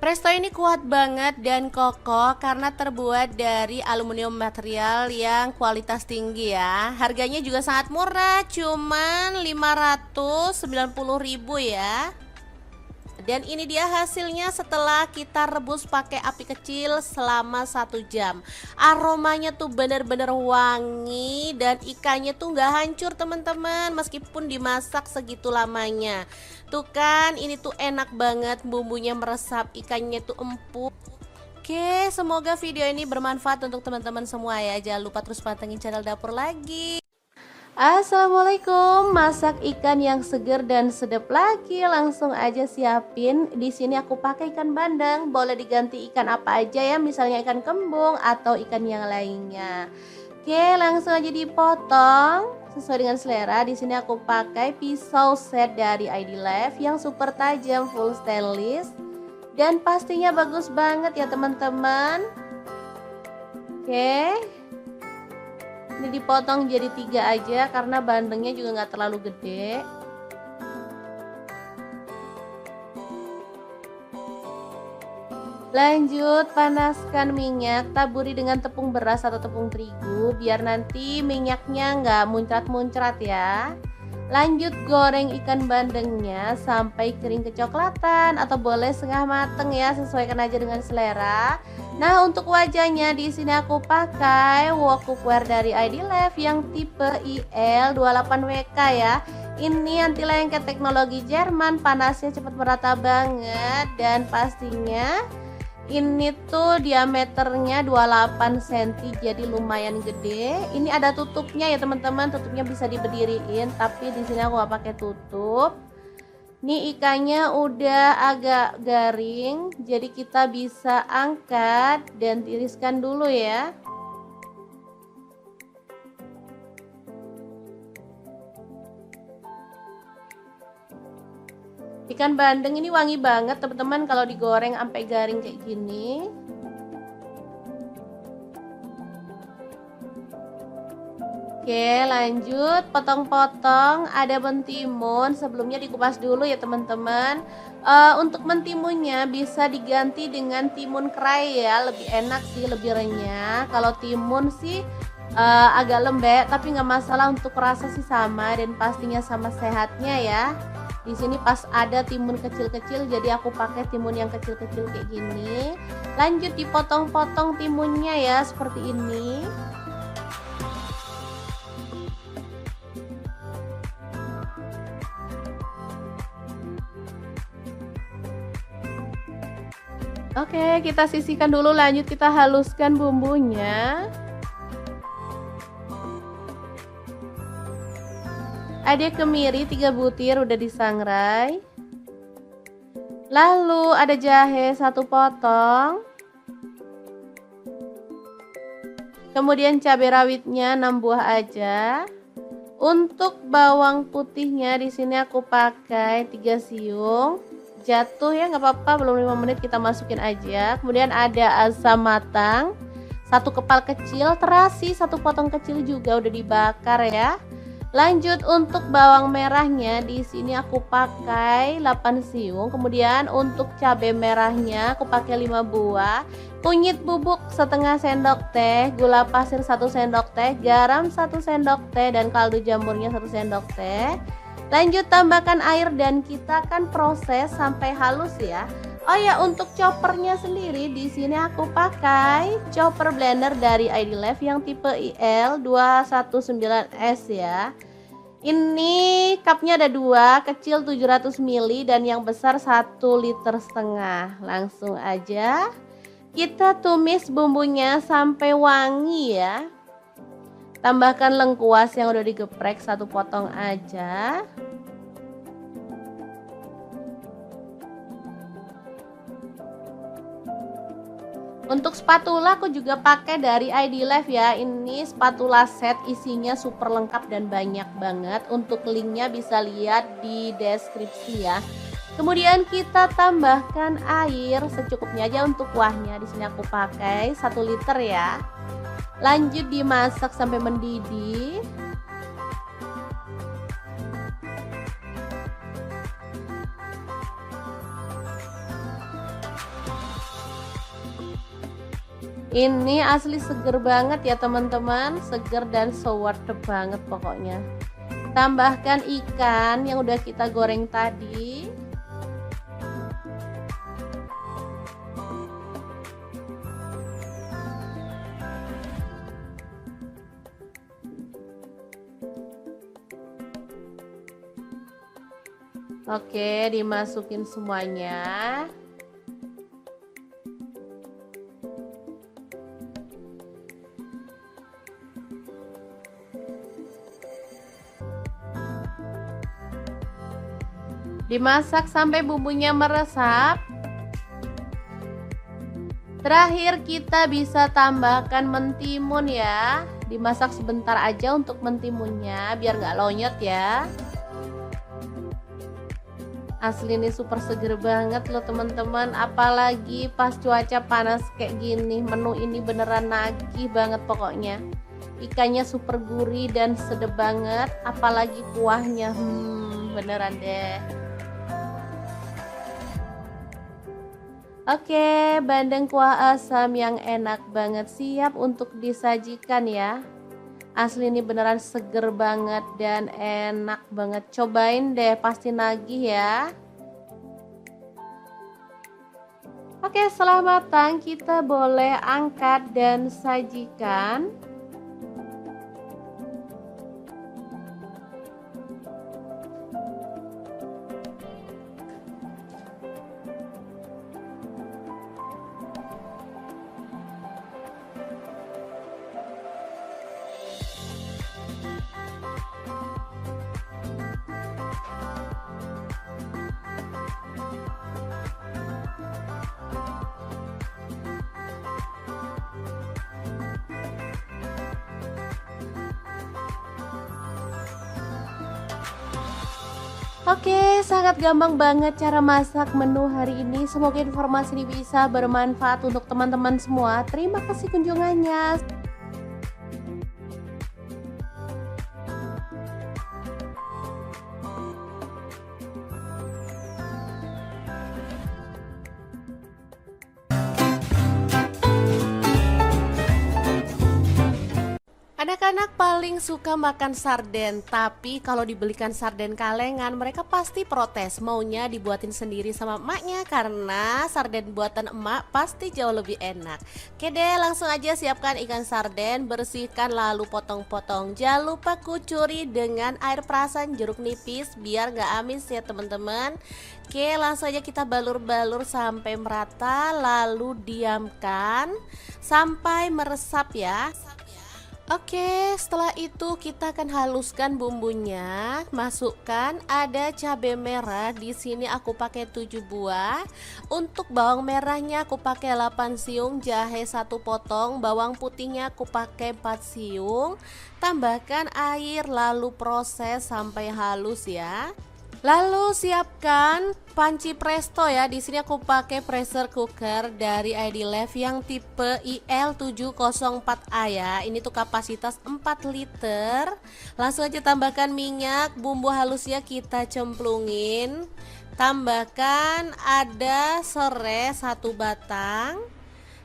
Presto ini kuat banget dan kokoh karena terbuat dari aluminium material yang kualitas tinggi ya. Harganya juga sangat murah, cuman 590.000 ya. Dan ini dia hasilnya setelah kita rebus pakai api kecil selama 1 jam. Aromanya tuh bener-bener wangi dan ikannya tuh nggak hancur teman-teman, meskipun dimasak segitu lamanya. Tuh kan, ini tuh enak banget, bumbunya meresap, ikannya tuh empuk. Oke, semoga video ini bermanfaat untuk teman-teman semua ya. Jangan lupa terus pantengin channel Dapur Lagi. Assalamualaikum, masak ikan yang seger dan sedap lagi. Langsung aja siapin. Di sini aku pakai ikan bandeng. Boleh diganti ikan apa aja ya, misalnya ikan kembung atau ikan yang lainnya. Oke, langsung aja dipotong sesuai dengan selera. Di sini aku pakai pisau set dari ID Life yang super tajam, full stainless, dan pastinya bagus banget ya teman-teman. Oke. Ini dipotong jadi 3 aja karena bandengnya juga nggak terlalu gede. Lanjut, panaskan minyak, taburi dengan tepung beras atau tepung terigu biar nanti minyaknya nggak muncrat-muncrat ya. Lanjut, goreng ikan bandengnya sampai kering kecoklatan atau boleh setengah mateng ya, sesuaikan aja dengan selera. Nah, untuk wajahnya di sini aku pakai wok cookware dari ID Life yang tipe IL28WK ya. Ini anti lengket teknologi Jerman, panasnya cepat merata banget dan pastinya ini tuh diameternya 28 cm, jadi lumayan gede. Ini ada tutupnya ya teman-teman, tutupnya bisa diberdiriin, tapi di sini aku gak pakai tutup. Nih ikannya udah agak garing, jadi kita bisa angkat dan tiriskan dulu ya. Ikan bandeng ini wangi banget teman-teman kalau digoreng sampai garing kayak gini. Oke, lanjut potong-potong. Ada mentimun, sebelumnya dikupas dulu ya teman-teman. Untuk mentimunnya bisa diganti dengan timun kerai ya, lebih enak sih, lebih renyah. Kalau timun sih agak lembek, tapi nggak masalah, untuk rasa sih sama dan pastinya sama sehatnya ya. Di sini pas ada timun kecil-kecil, jadi aku pakai timun yang kecil-kecil kayak gini. Lanjut dipotong-potong timunnya ya, seperti ini. Oke, kita sisihkan dulu, lanjut kita haluskan bumbunya. Ada kemiri 3 butir udah disangrai. Lalu ada jahe 1 potong. Kemudian cabai rawitnya 6 buah aja. Untuk bawang putihnya di sini aku pakai 3 siung. Jatuh ya, nggak apa-apa, belum 5 menit kita masukin aja. Kemudian ada asam matang 1 kepal kecil, terasi 1 potong kecil juga udah dibakar ya. Lanjut untuk bawang merahnya di sini aku pakai 8 siung. Kemudian untuk cabai merahnya aku pakai 5 buah. Kunyit bubuk setengah sendok teh, gula pasir 1 sendok teh, garam 1 sendok teh, dan kaldu jamurnya 1 sendok teh. Lanjut tambahkan air dan kita akan proses sampai halus ya. Oh ya, untuk choppernya sendiri di sini aku pakai chopper blender dari ID Life yang tipe IL219S ya. Ini cupnya ada 2, kecil 700 ml dan yang besar 1,5 liter. Langsung aja kita tumis bumbunya sampai wangi ya. Tambahkan lengkuas yang udah digeprek 1 potong aja. Untuk spatula aku juga pakai dari ID Life ya. Ini spatula set, isinya super lengkap dan banyak banget. Untuk linknya bisa lihat di deskripsi ya. Kemudian kita tambahkan air secukupnya aja untuk kuahnya. Di sini aku pakai 1 liter ya. Lanjut dimasak sampai mendidih. Ini asli seger banget ya teman-teman, seger dan so worth it banget pokoknya. Tambahkan ikan yang udah kita goreng tadi. Oke, dimasukin semuanya. Dimasak sampai bumbunya meresap. Terakhir kita bisa tambahkan mentimun ya. Dimasak sebentar aja untuk mentimunnya biar nggak lonyot ya. Asli ini super seger banget loh teman-teman. Apalagi pas cuaca panas kayak gini, menu ini beneran nagih banget pokoknya. Ikannya super gurih dan sedap banget, apalagi kuahnya beneran deh. Oke, bandeng kuah asam yang enak banget siap untuk disajikan ya. Asli ini beneran seger banget dan enak banget. Cobain deh, pasti nagih ya. Oke, setelah matang kita boleh angkat dan sajikan. Oke, sangat gampang banget cara masak menu hari ini. Semoga informasi ini bisa bermanfaat untuk teman-teman semua. Terima kasih kunjungannya. Anak-anak paling suka makan sarden, tapi kalau dibelikan sarden kalengan mereka pasti protes, maunya dibuatin sendiri sama emaknya karena sarden buatan emak pasti jauh lebih enak. Oke deh, langsung aja siapkan ikan sarden, bersihkan lalu potong-potong. Jangan lupa kucuri dengan air perasan jeruk nipis biar gak amis ya teman-teman. Oke, langsung aja kita balur-balur sampai merata lalu diamkan sampai meresap ya. Oke, setelah itu kita akan haluskan bumbunya. Masukkan ada cabai merah. Di sini aku pakai 7 buah. Untuk bawang merahnya aku pakai 8 siung, jahe 1 potong, bawang putihnya aku pakai 4 siung. Tambahkan air lalu proses sampai halus ya. Lalu siapkan panci presto ya. Di sini aku pakai pressure cooker dari ID Life yang tipe IL704A ya. Ini tuh kapasitas 4 liter. Langsung aja tambahkan minyak, bumbu halusnya kita cemplungin. Tambahkan ada serai 1 batang.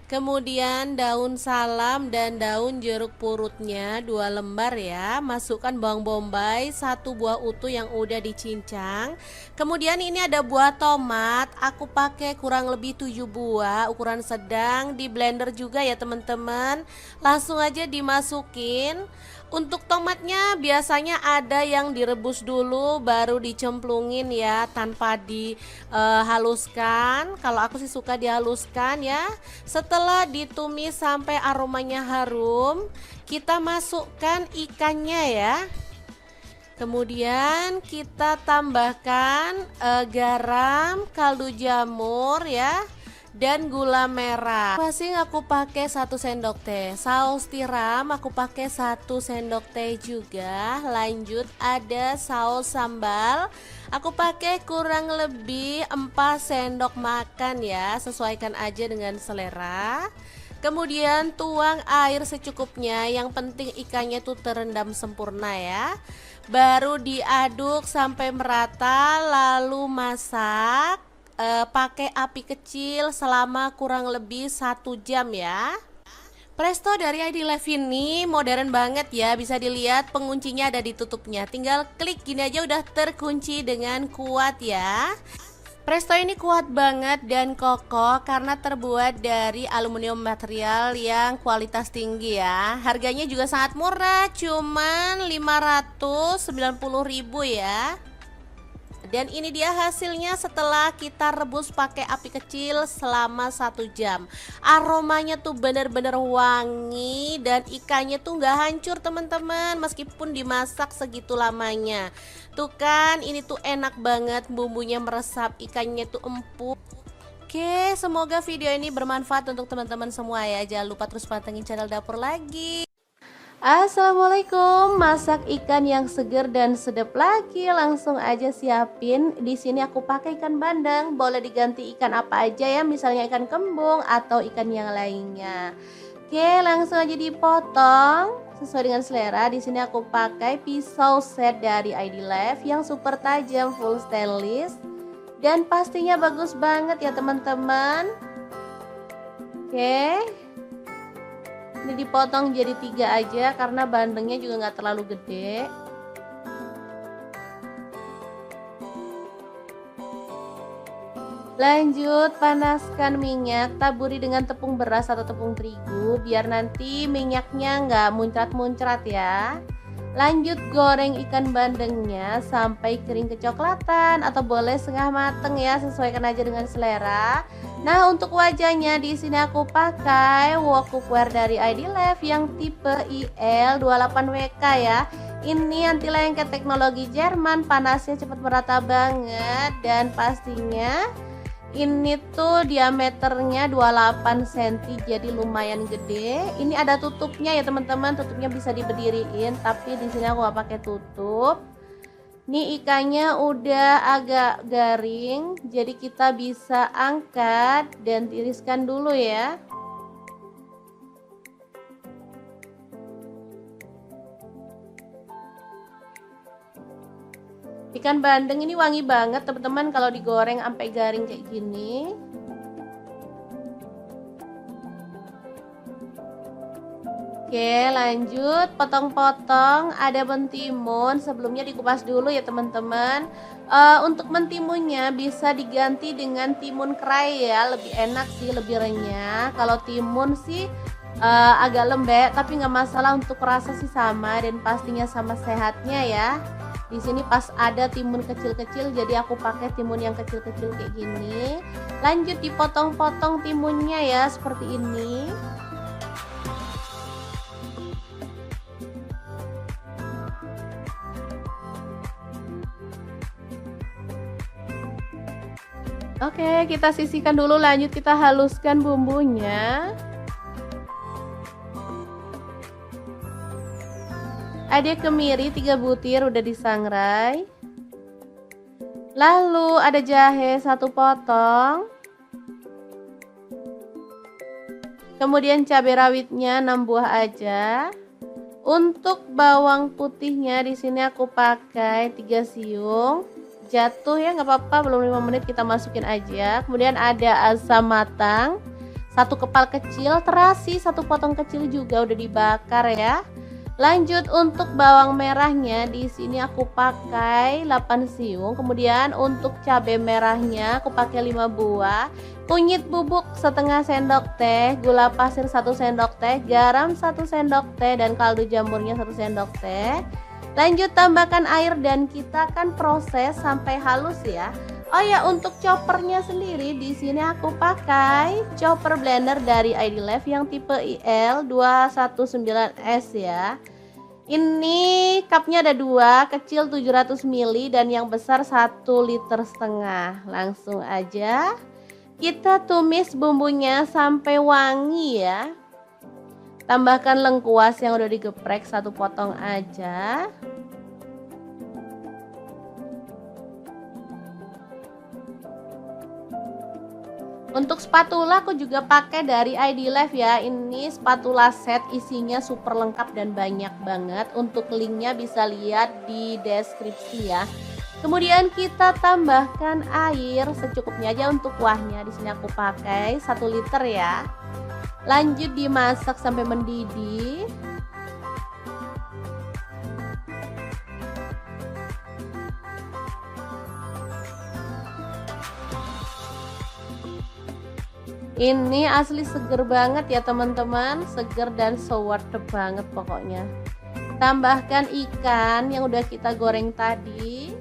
Kemudian daun salam dan daun jeruk purutnya 2 lembar ya. Masukkan bawang bombay 1 buah utuh yang udah dicincang. Kemudian ini ada buah tomat. Aku pakai kurang lebih 7 buah, ukuran sedang. Di blender juga ya teman-teman. Langsung aja dimasukin. Untuk tomatnya biasanya ada yang direbus dulu baru dicemplungin ya, tanpa dihaluskan. Kalau aku sih suka dihaluskan ya. Setelah ditumis sampai aromanya harum, kita masukkan ikannya ya. Kemudian kita tambahkan garam, kaldu jamur ya, dan gula merah. Masing aku pakai 1 sendok teh. Saus tiram aku pakai 1 sendok teh juga. Lanjut ada saus sambal. Aku pakai kurang lebih 4 sendok makan ya. Sesuaikan aja dengan selera. Kemudian tuang air secukupnya. Yang penting ikannya tuh terendam sempurna ya. Baru diaduk sampai merata lalu masak. Pakai api kecil selama kurang lebih 1 jam ya. Presto dari ID Life ini modern banget ya. Bisa dilihat penguncinya ada di tutupnya. Tinggal klik gini aja udah terkunci dengan kuat ya. Presto ini kuat banget dan kokoh karena terbuat dari aluminium material yang kualitas tinggi ya. Harganya juga sangat murah, cuman 590.000 ya. Dan ini dia hasilnya setelah kita rebus pakai api kecil selama 1 jam. Aromanya tuh bener-bener wangi dan ikannya tuh nggak hancur teman-teman, meskipun dimasak segitu lamanya. Tuh kan, ini tuh enak banget, bumbunya meresap, ikannya tuh empuk. Oke, semoga video ini bermanfaat untuk teman-teman semua ya. Jangan lupa terus pantengin channel Dapur Lagi. Assalamualaikum, masak ikan yang seger dan sedap lagi. Langsung aja siapin. Di sini aku pakai ikan bandeng. Boleh diganti ikan apa aja ya, misalnya ikan kembung atau ikan yang lainnya. Oke, langsung aja dipotong sesuai dengan selera. Di sini aku pakai pisau set dari ID Life yang super tajam, full stainless, dan pastinya bagus banget ya teman-teman. Oke. Ini dipotong jadi 3 aja karena bandengnya juga nggak terlalu gede. Lanjut, panaskan minyak, taburi dengan tepung beras atau tepung terigu biar nanti minyaknya nggak muncrat-muncrat ya. Lanjut, goreng ikan bandengnya sampai kering kecoklatan atau boleh setengah mateng ya, sesuaikan aja dengan selera. Nah, untuk wajahnya di sini aku pakai wok cookware dari ID Life yang tipe IL28WK ya. Ini anti lengket teknologi Jerman, panasnya cepat merata banget dan pastinya ini tuh diameternya 28 cm, jadi lumayan gede. Ini ada tutupnya ya teman-teman, tutupnya bisa diberdiriin, tapi di sini aku gak pakai tutup. Nih ikannya udah agak garing, jadi kita bisa angkat dan tiriskan dulu ya. Ikan bandeng ini wangi banget teman-teman kalau digoreng sampai garing kayak gini. Oke, lanjut potong-potong. Ada mentimun, sebelumnya dikupas dulu ya teman-teman. Untuk mentimunnya bisa diganti dengan timun kerai ya, lebih enak sih, lebih renyah. Kalau timun sih agak lembek, tapi nggak masalah, untuk rasa sih sama dan pastinya sama sehatnya ya. Di sini pas ada timun kecil-kecil, jadi aku pakai timun yang kecil-kecil kayak gini. Lanjut dipotong-potong timunnya ya, seperti ini. Oke, kita sisihkan dulu, lanjut kita haluskan bumbunya. Ada kemiri 3 butir udah disangrai. Lalu ada jahe 1 potong. Kemudian cabai rawitnya 6 buah aja. Untuk bawang putihnya di sini aku pakai 3 siung. Jatuh ya, nggak apa-apa, belum 5 menit kita masukin aja. Kemudian ada asam matang 1 kepal kecil, terasi 1 potong kecil juga udah dibakar ya. Lanjut untuk bawang merahnya di sini aku pakai 8 siung. Kemudian untuk cabai merahnya aku pakai 5 buah. Kunyit bubuk setengah sendok teh, gula pasir 1 sendok teh, garam 1 sendok teh, dan kaldu jamurnya 1 sendok teh. Lanjut tambahkan air dan kita akan proses sampai halus ya. Oh ya, untuk choppernya sendiri di sini aku pakai chopper blender dari ID Life yang tipe IL219S ya. Ini cupnya ada 2, kecil 700 ml dan yang besar 1,5 liter. Langsung aja kita tumis bumbunya sampai wangi ya. Tambahkan lengkuas yang udah digeprek 1 potong aja. Untuk spatula aku juga pakai dari ID Life ya. Ini spatula set, isinya super lengkap dan banyak banget. Untuk linknya bisa lihat di deskripsi ya. Kemudian kita tambahkan air secukupnya aja untuk kuahnya. Di sini aku pakai 1 liter ya. Lanjut dimasak sampai mendidih. Ini asli seger banget ya teman-teman, seger dan so worth it banget pokoknya. Tambahkan ikan yang udah kita goreng tadi.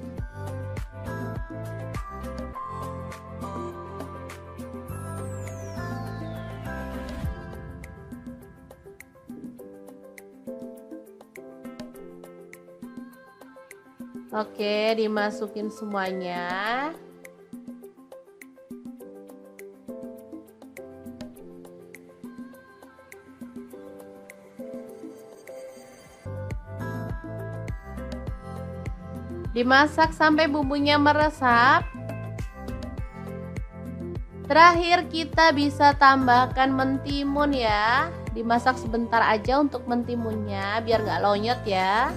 Oke, dimasukin semuanya. Dimasak sampai bumbunya meresap. Terakhir kita bisa tambahkan mentimun ya. Dimasak sebentar aja untuk mentimunnya biar nggak lonyot ya.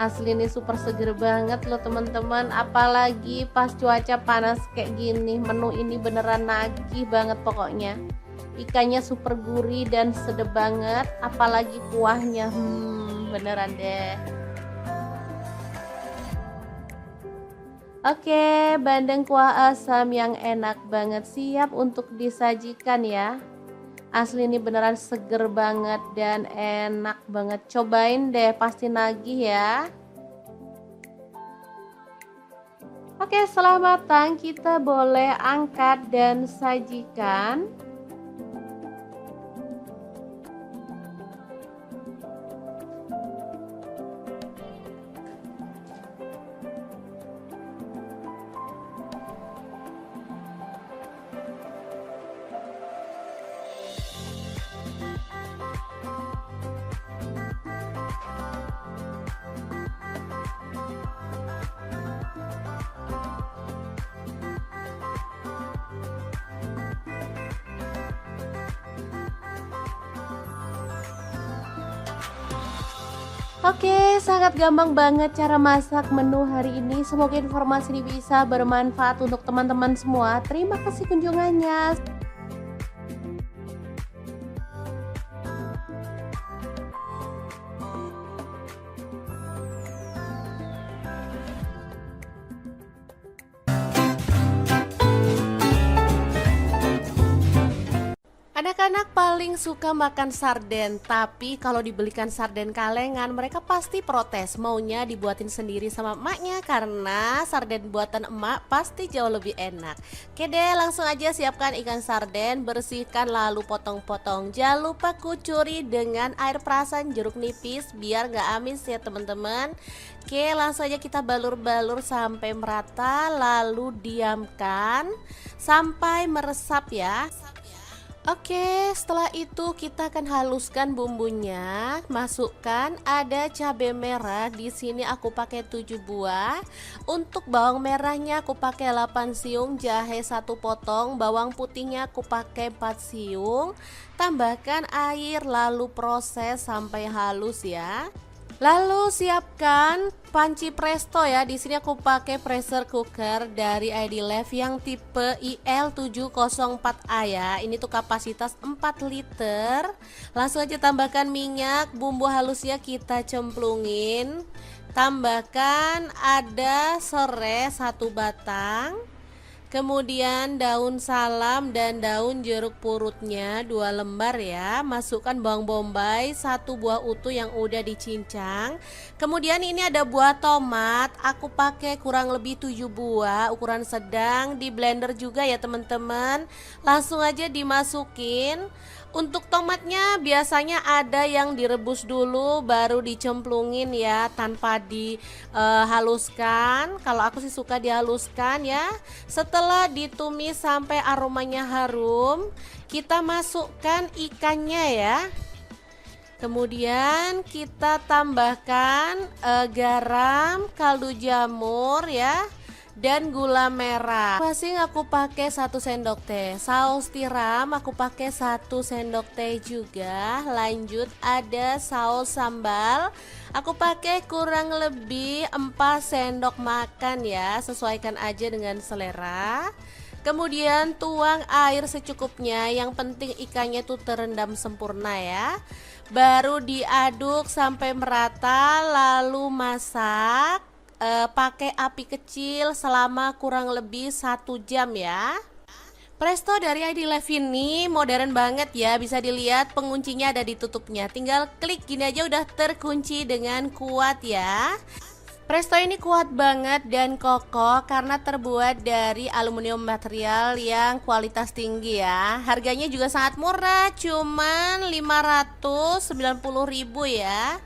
Asli ini super seger banget loh teman-teman, apalagi pas cuaca panas kayak gini. Menu ini beneran nagih banget pokoknya. Ikannya super gurih dan sedap banget, apalagi kuahnya beneran deh. Oke, bandeng kuah asam yang enak banget siap untuk disajikan ya. Asli ini beneran seger banget dan enak banget. Cobain deh, pasti nagih ya. Oke, setelah matang kita boleh angkat dan sajikan. Oke, sangat gampang banget cara masak menu hari ini. Semoga informasi ini bisa bermanfaat untuk teman-teman semua. Terima kasih kunjungannya. Anak-anak paling suka makan sarden, tapi kalau dibelikan sarden kalengan mereka pasti protes, maunya dibuatin sendiri sama emaknya karena sarden buatan emak pasti jauh lebih enak. Oke deh, langsung aja siapkan ikan sarden, bersihkan lalu potong-potong. Jangan lupa kucuri dengan air perasan jeruk nipis biar gak amis ya teman-teman. Oke, langsung aja kita balur-balur sampai merata lalu diamkan sampai meresap ya. Oke, setelah itu kita akan haluskan bumbunya. Masukkan ada cabai merah. Di sini aku pakai 7 buah. Untuk bawang merahnya aku pakai 8 siung, jahe 1 potong, bawang putihnya aku pakai 4 siung. Tambahkan air lalu proses sampai halus ya. Lalu siapkan panci presto ya. Di sini aku pakai pressure cooker dari ID Life yang tipe IL704A ya. Ini tuh kapasitas 4 liter. Langsung aja tambahkan minyak, bumbu halusnya kita cemplungin. Tambahkan ada serai 1 batang. Kemudian daun salam dan daun jeruk purutnya 2 lembar ya. Masukkan bawang bombay 1 buah utuh yang udah dicincang. Kemudian ini ada buah tomat. Aku pakai kurang lebih 7 buah, ukuran sedang. Di blender juga ya teman-teman. Langsung aja dimasukin. Untuk tomatnya biasanya ada yang direbus dulu baru dicemplungin ya, tanpa dihaluskan. Kalau aku sih suka dihaluskan ya. Setelah ditumis sampai aromanya harum, kita masukkan ikannya ya. Kemudian kita tambahkan garam, kaldu jamur ya, dan gula merah. Masing aku pakai 1 sendok teh. Saus tiram aku pakai 1 sendok teh juga. Lanjut ada saus sambal. Aku pakai kurang lebih 4 sendok makan ya. Sesuaikan aja dengan selera. Kemudian tuang air secukupnya. Yang penting ikannya tuh terendam sempurna ya. Baru diaduk sampai merata lalu masak. Pakai api kecil selama kurang lebih 1 jam ya. Presto dari ID Life ini modern banget ya. Bisa dilihat penguncinya ada di tutupnya. Tinggal klik gini aja udah terkunci dengan kuat ya. Presto ini kuat banget dan kokoh karena terbuat dari aluminium material yang kualitas tinggi ya. Harganya juga sangat murah, cuman 590.000 ya.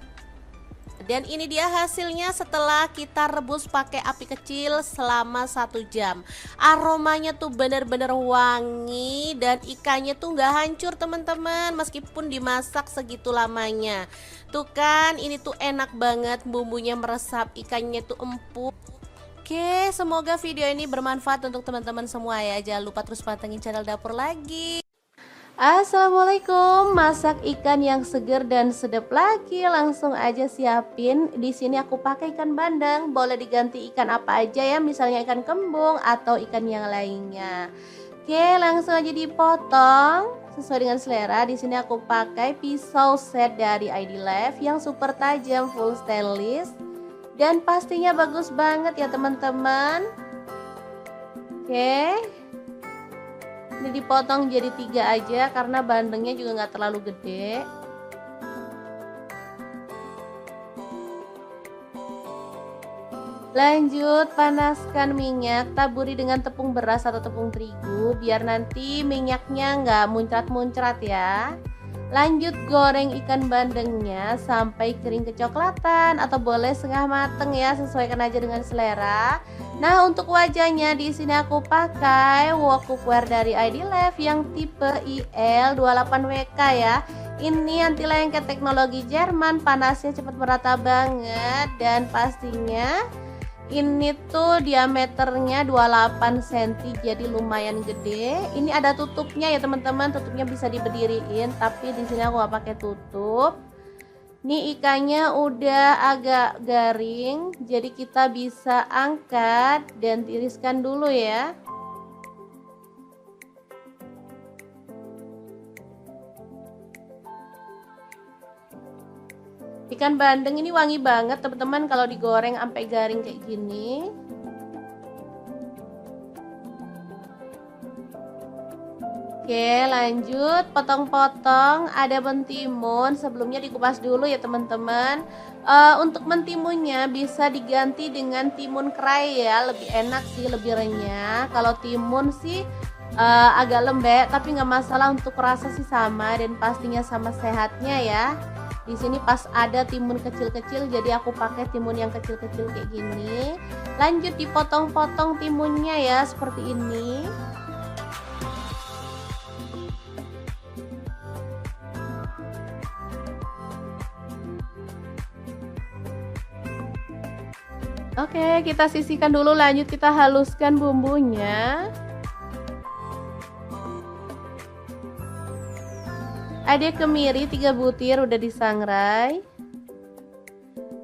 Dan ini dia hasilnya setelah kita rebus pakai api kecil selama 1 jam. Aromanya tuh bener-bener wangi dan ikannya tuh nggak hancur teman-teman, meskipun dimasak segitu lamanya. Tuh kan, ini tuh enak banget, bumbunya meresap, ikannya tuh empuk. Oke, semoga video ini bermanfaat untuk teman-teman semua ya. Jangan lupa terus pantengin channel Dapur Lagi. Assalamualaikum, masak ikan yang seger dan sedap lagi. Langsung aja siapin. Di sini aku pakai ikan bandeng. Boleh diganti ikan apa aja ya, misalnya ikan kembung atau ikan yang lainnya. Oke, langsung aja dipotong sesuai dengan selera. Di sini aku pakai pisau set dari ID Life yang super tajam, full stainless, dan pastinya bagus banget ya teman-teman. Oke. Ini dipotong jadi 3 aja karena bandengnya juga nggak terlalu gede. Lanjut, panaskan minyak, taburi dengan tepung beras atau tepung terigu biar nanti minyaknya nggak muncrat-muncrat ya. Lanjut, goreng ikan bandengnya sampai kering kecoklatan atau boleh setengah mateng ya, sesuaikan aja dengan selera. Nah, untuk wajahnya di sini aku pakai wok cookware dari ID Life yang tipe IL28WK ya. Ini anti lengket teknologi Jerman, panasnya cepat merata banget dan pastinya ini tuh diameternya 28 cm, jadi lumayan gede. Ini ada tutupnya ya teman-teman, tutupnya bisa diberdiriin, tapi di sini aku nggak pakai tutup. Nih ikannya udah agak garing, jadi kita bisa angkat dan tiriskan dulu ya. Ikan bandeng ini wangi banget teman-teman kalau digoreng sampai garing kayak gini. Oke, lanjut potong-potong. Ada mentimun, sebelumnya dikupas dulu ya teman-teman. Untuk mentimunnya bisa diganti dengan timun kerai ya, lebih enak sih, lebih renyah. Kalau timun sih agak lembek, tapi nggak masalah, untuk rasa sih sama dan pastinya sama sehatnya ya. Di sini pas ada timun kecil-kecil, jadi aku pakai timun yang kecil-kecil kayak gini. Lanjut dipotong-potong timunnya ya, seperti ini. Oke, kita sisihkan dulu, lanjut kita haluskan bumbunya. Ada kemiri 3 butir udah disangrai.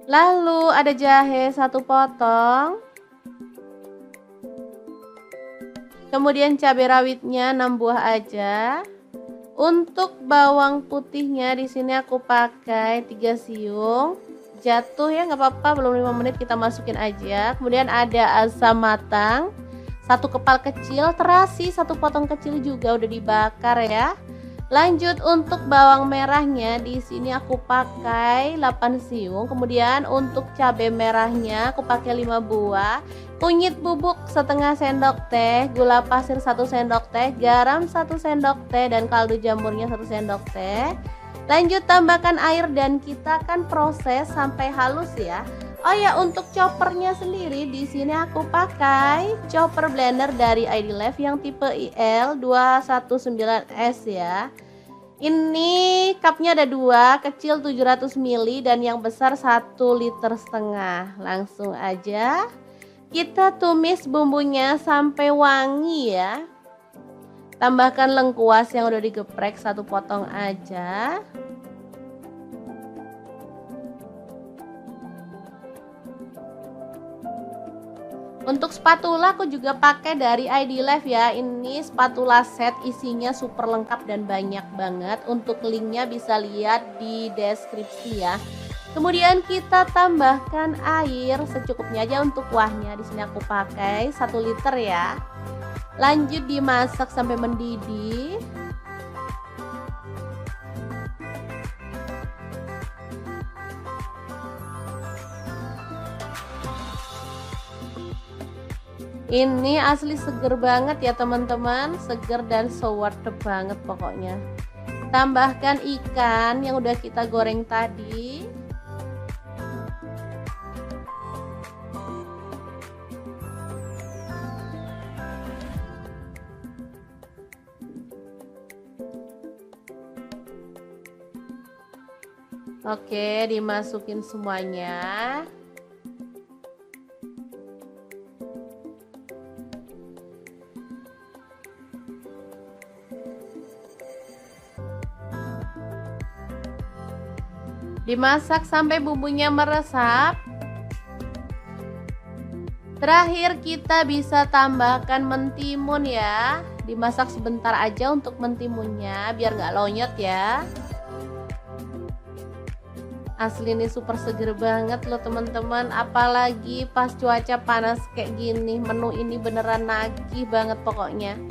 Lalu ada jahe 1 potong. Kemudian cabai rawitnya 6 buah aja. Untuk bawang putihnya di sini aku pakai 3 siung. Jatuh ya, nggak apa-apa, belum 5 menit kita masukin aja. Kemudian ada asam matang 1 kepal kecil, terasi 1 potong kecil juga udah dibakar ya. Lanjut untuk bawang merahnya di sini aku pakai 8 siung. Kemudian untuk cabai merahnya aku pakai 5 buah. Kunyit bubuk setengah sendok teh, gula pasir 1 sendok teh, garam 1 sendok teh, dan kaldu jamurnya 1 sendok teh. Lanjut tambahkan air dan kita akan proses sampai halus ya. Oh ya, untuk choppernya sendiri di sini aku pakai chopper blender dari ID Life yang tipe IL219S ya. Ini cupnya ada 2, kecil 700 ml dan yang besar 1,5 liter. Langsung aja kita tumis bumbunya sampai wangi ya. Tambahkan lengkuas yang udah digeprek 1 potong aja. Untuk spatula aku juga pakai dari ID Life ya. Ini spatula set, isinya super lengkap dan banyak banget. Untuk linknya bisa lihat di deskripsi ya. Kemudian kita tambahkan air secukupnya aja untuk kuahnya. Di sini aku pakai 1 liter ya. Lanjut dimasak sampai mendidih. Ini asli seger banget ya teman-teman, seger dan so worth it banget pokoknya. Tambahkan ikan yang udah kita goreng tadi. Oke, dimasukin semuanya. Dimasak sampai bumbunya meresap. Terakhir kita bisa tambahkan mentimun ya. Dimasak sebentar aja untuk mentimunnya biar nggak lonyot ya. Asli ini super seger banget loh teman-teman, apalagi pas cuaca panas kayak gini. Menu ini beneran nagih banget pokoknya.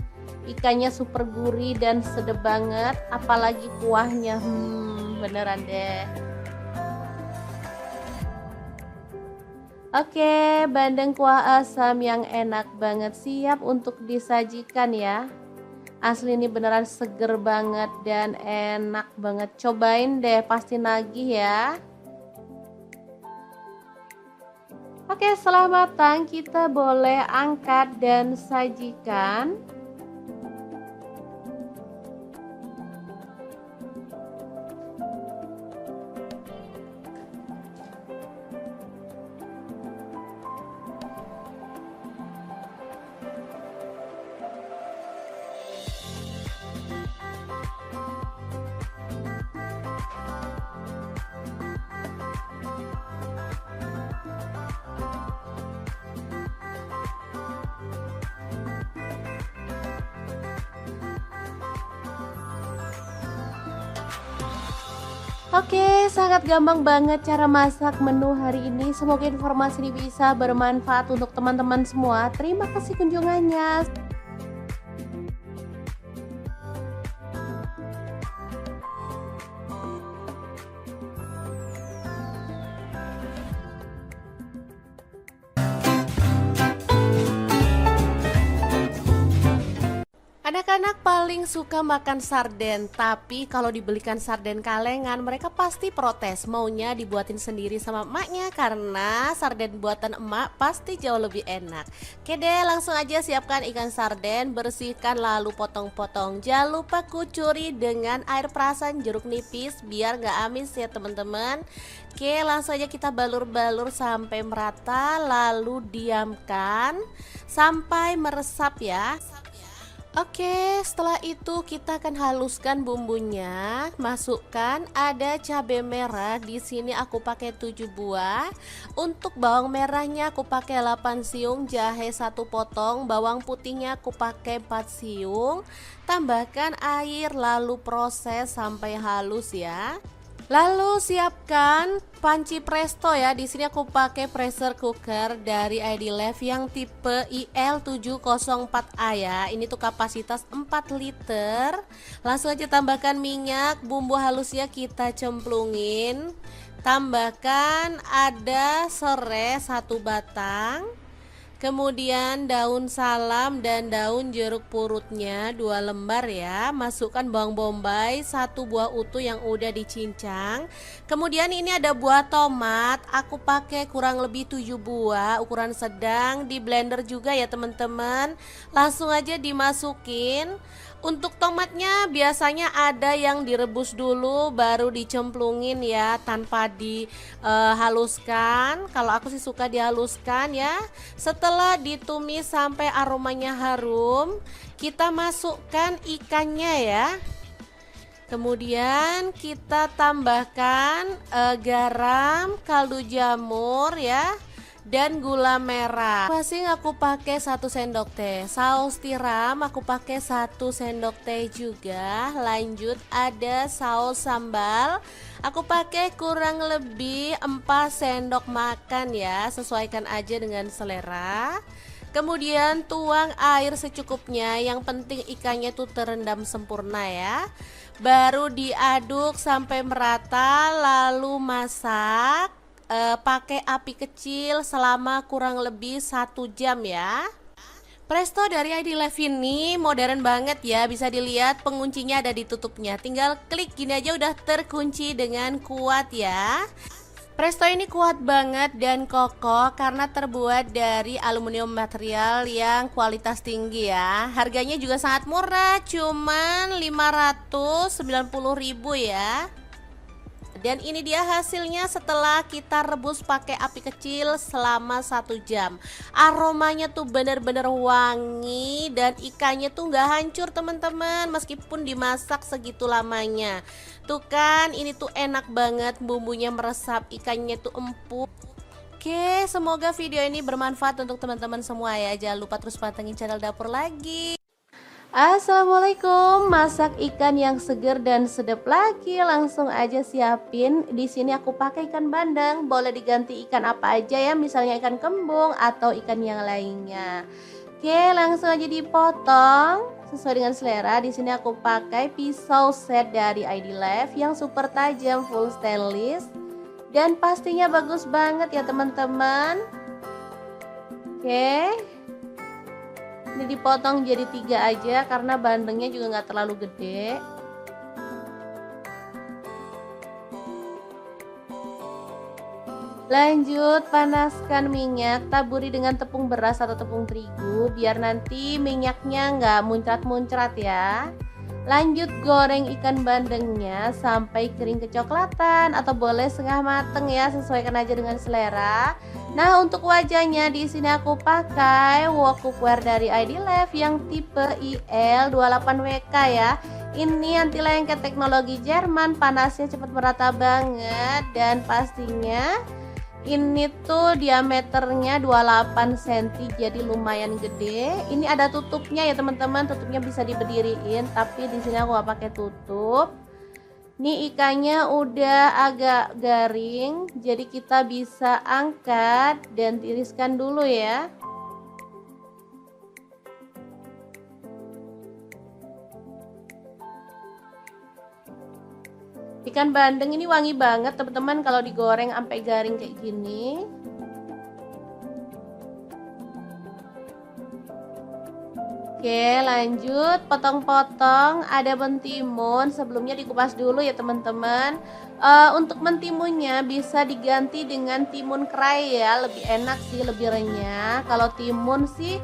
Ikannya super gurih dan sedap banget, apalagi kuahnya beneran deh. Oke, bandeng kuah asam yang enak banget siap untuk disajikan ya. Asli ini beneran seger banget dan enak banget. Cobain deh, pasti nagih ya. Oke, setelah matang kita boleh angkat dan sajikan. Oke, sangat gampang banget cara masak menu hari ini. Semoga informasi ini bisa bermanfaat untuk teman-teman semua. Terima kasih kunjungannya. Anak-anak paling suka makan sarden, tapi kalau dibelikan sarden kalengan mereka pasti protes, maunya dibuatin sendiri sama emaknya karena sarden buatan emak pasti jauh lebih enak. Oke deh, langsung aja siapkan ikan sarden, bersihkan lalu potong-potong. Jangan lupa kucuri dengan air perasan jeruk nipis biar gak amis ya teman-teman. Oke, langsung aja kita balur-balur sampai merata lalu diamkan sampai meresap ya. Oke, setelah itu kita akan haluskan bumbunya. Masukkan ada cabai merah. Di sini aku pakai 7 buah. Untuk bawang merahnya aku pakai 8 siung, jahe 1 potong, bawang putihnya aku pakai 4 siung. Tambahkan air lalu proses sampai halus ya. Lalu siapkan panci presto ya. Di sini aku pakai pressure cooker dari ID Life yang tipe IL704A ya. Ini tuh kapasitas 4 liter. Langsung aja tambahkan minyak, bumbu halusnya kita cemplungin. Tambahkan ada serai 1 batang. Kemudian daun salam dan daun jeruk purutnya 2 lembar ya. Masukkan bawang bombay 1 buah utuh yang udah dicincang. Kemudian ini ada buah tomat. Aku pakai kurang lebih 7 buah, ukuran sedang. Di blender juga ya teman-teman. Langsung aja dimasukin. Untuk tomatnya biasanya ada yang direbus dulu baru dicemplungin ya, tanpa dihaluskan. Kalau aku sih suka dihaluskan ya. Setelah ditumis sampai aromanya harum, kita masukkan ikannya ya. Kemudian kita tambahkan garam, kaldu jamur ya, dan gula merah. Masing aku pakai 1 sendok teh. Saus tiram aku pakai 1 sendok teh juga. Lanjut ada saus sambal. Aku pakai kurang lebih 4 sendok makan ya. Sesuaikan aja dengan selera. Kemudian tuang air secukupnya. Yang penting ikannya tuh terendam sempurna ya. Baru diaduk sampai merata lalu masak. Pakai api kecil selama kurang lebih 1 jam ya. Presto dari ID Life ini modern banget ya. Bisa dilihat penguncinya ada di tutupnya. Tinggal klik gini aja udah terkunci dengan kuat ya. Presto ini kuat banget dan kokoh karena terbuat dari aluminium material yang kualitas tinggi ya. Harganya juga sangat murah, cuman 590.000 ya. Dan ini dia hasilnya setelah kita rebus pakai api kecil selama 1 jam. Aromanya tuh bener-bener wangi dan ikannya tuh nggak hancur teman-teman, meskipun dimasak segitu lamanya. Tuh kan, ini tuh enak banget, bumbunya meresap, ikannya tuh empuk. Oke, semoga video ini bermanfaat untuk teman-teman semua ya. Jangan lupa terus pantengin channel Dapur Lagi. Assalamualaikum, masak ikan yang seger dan sedap lagi. Langsung aja siapin. Di sini aku pakai ikan bandeng. Boleh diganti ikan apa aja ya, misalnya ikan kembung atau ikan yang lainnya. Oke, langsung aja dipotong sesuai dengan selera. Di sini aku pakai pisau set dari ID Life yang super tajam, full stainless, dan pastinya bagus banget ya teman-teman. Oke. Ini dipotong jadi 3 aja karena bandengnya juga nggak terlalu gede. Lanjut, panaskan minyak, taburi dengan tepung beras atau tepung terigu biar nanti minyaknya nggak muncrat-muncrat ya. Lanjut, goreng ikan bandengnya sampai kering kecoklatan atau boleh setengah mateng ya, sesuaikan aja dengan selera. Nah, untuk wajahnya di sini aku pakai wok cookware dari ID Life yang tipe IL28WK ya. Ini anti lengket teknologi Jerman, panasnya cepat merata banget dan pastinya ini tuh diameternya 28 cm, jadi lumayan gede. Ini ada tutupnya ya teman-teman, tutupnya bisa diberdiriin, tapi di sini aku gak pakai tutup. Nih ikannya udah agak garing, jadi kita bisa angkat dan tiriskan dulu ya. Ikan bandeng ini wangi banget teman-teman kalau digoreng sampai garing kayak gini. Oke, lanjut potong-potong. Ada mentimun, sebelumnya dikupas dulu ya teman-teman. Untuk mentimunnya bisa diganti dengan timun kerai ya, lebih enak sih, lebih renyah. Kalau timun sih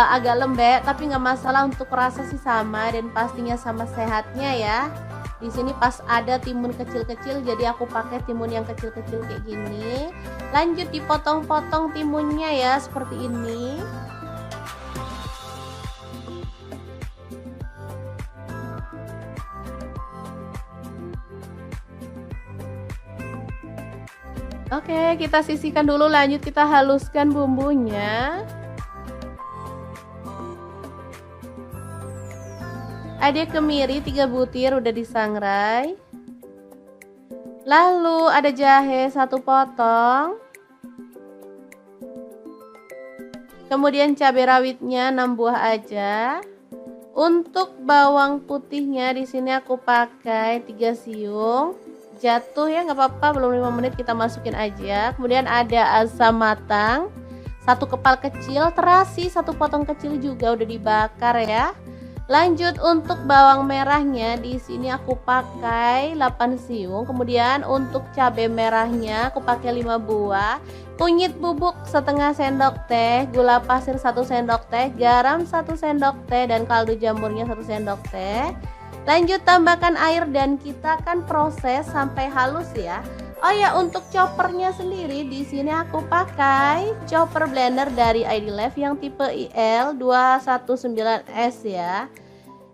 agak lembek, tapi nggak masalah, untuk rasa sih sama dan pastinya sama sehatnya ya. Di sini pas ada timun kecil-kecil, jadi aku pakai timun yang kecil-kecil kayak gini. Lanjut dipotong-potong timunnya ya, seperti ini. Oke, kita sisihkan dulu, lanjut kita haluskan bumbunya. Ada kemiri 3 butir udah disangrai. Lalu ada jahe 1 potong. Kemudian cabai rawitnya 6 buah aja. Untuk bawang putihnya di sini aku pakai 3 siung. Jatuh ya, nggak apa-apa, belum 5 menit kita masukin aja. Kemudian ada asam matang 1 kepal kecil, terasi 1 potong kecil juga udah dibakar ya. Lanjut untuk bawang merahnya di sini aku pakai 8 siung. Kemudian untuk cabai merahnya aku pakai 5 buah. Kunyit bubuk setengah sendok teh, gula pasir 1 sendok teh, garam 1 sendok teh, dan kaldu jamurnya 1 sendok teh. Lanjut tambahkan air dan kita akan proses sampai halus ya. Oh ya, untuk choppernya sendiri di sini aku pakai chopper blender dari ID Life yang tipe IL219S ya.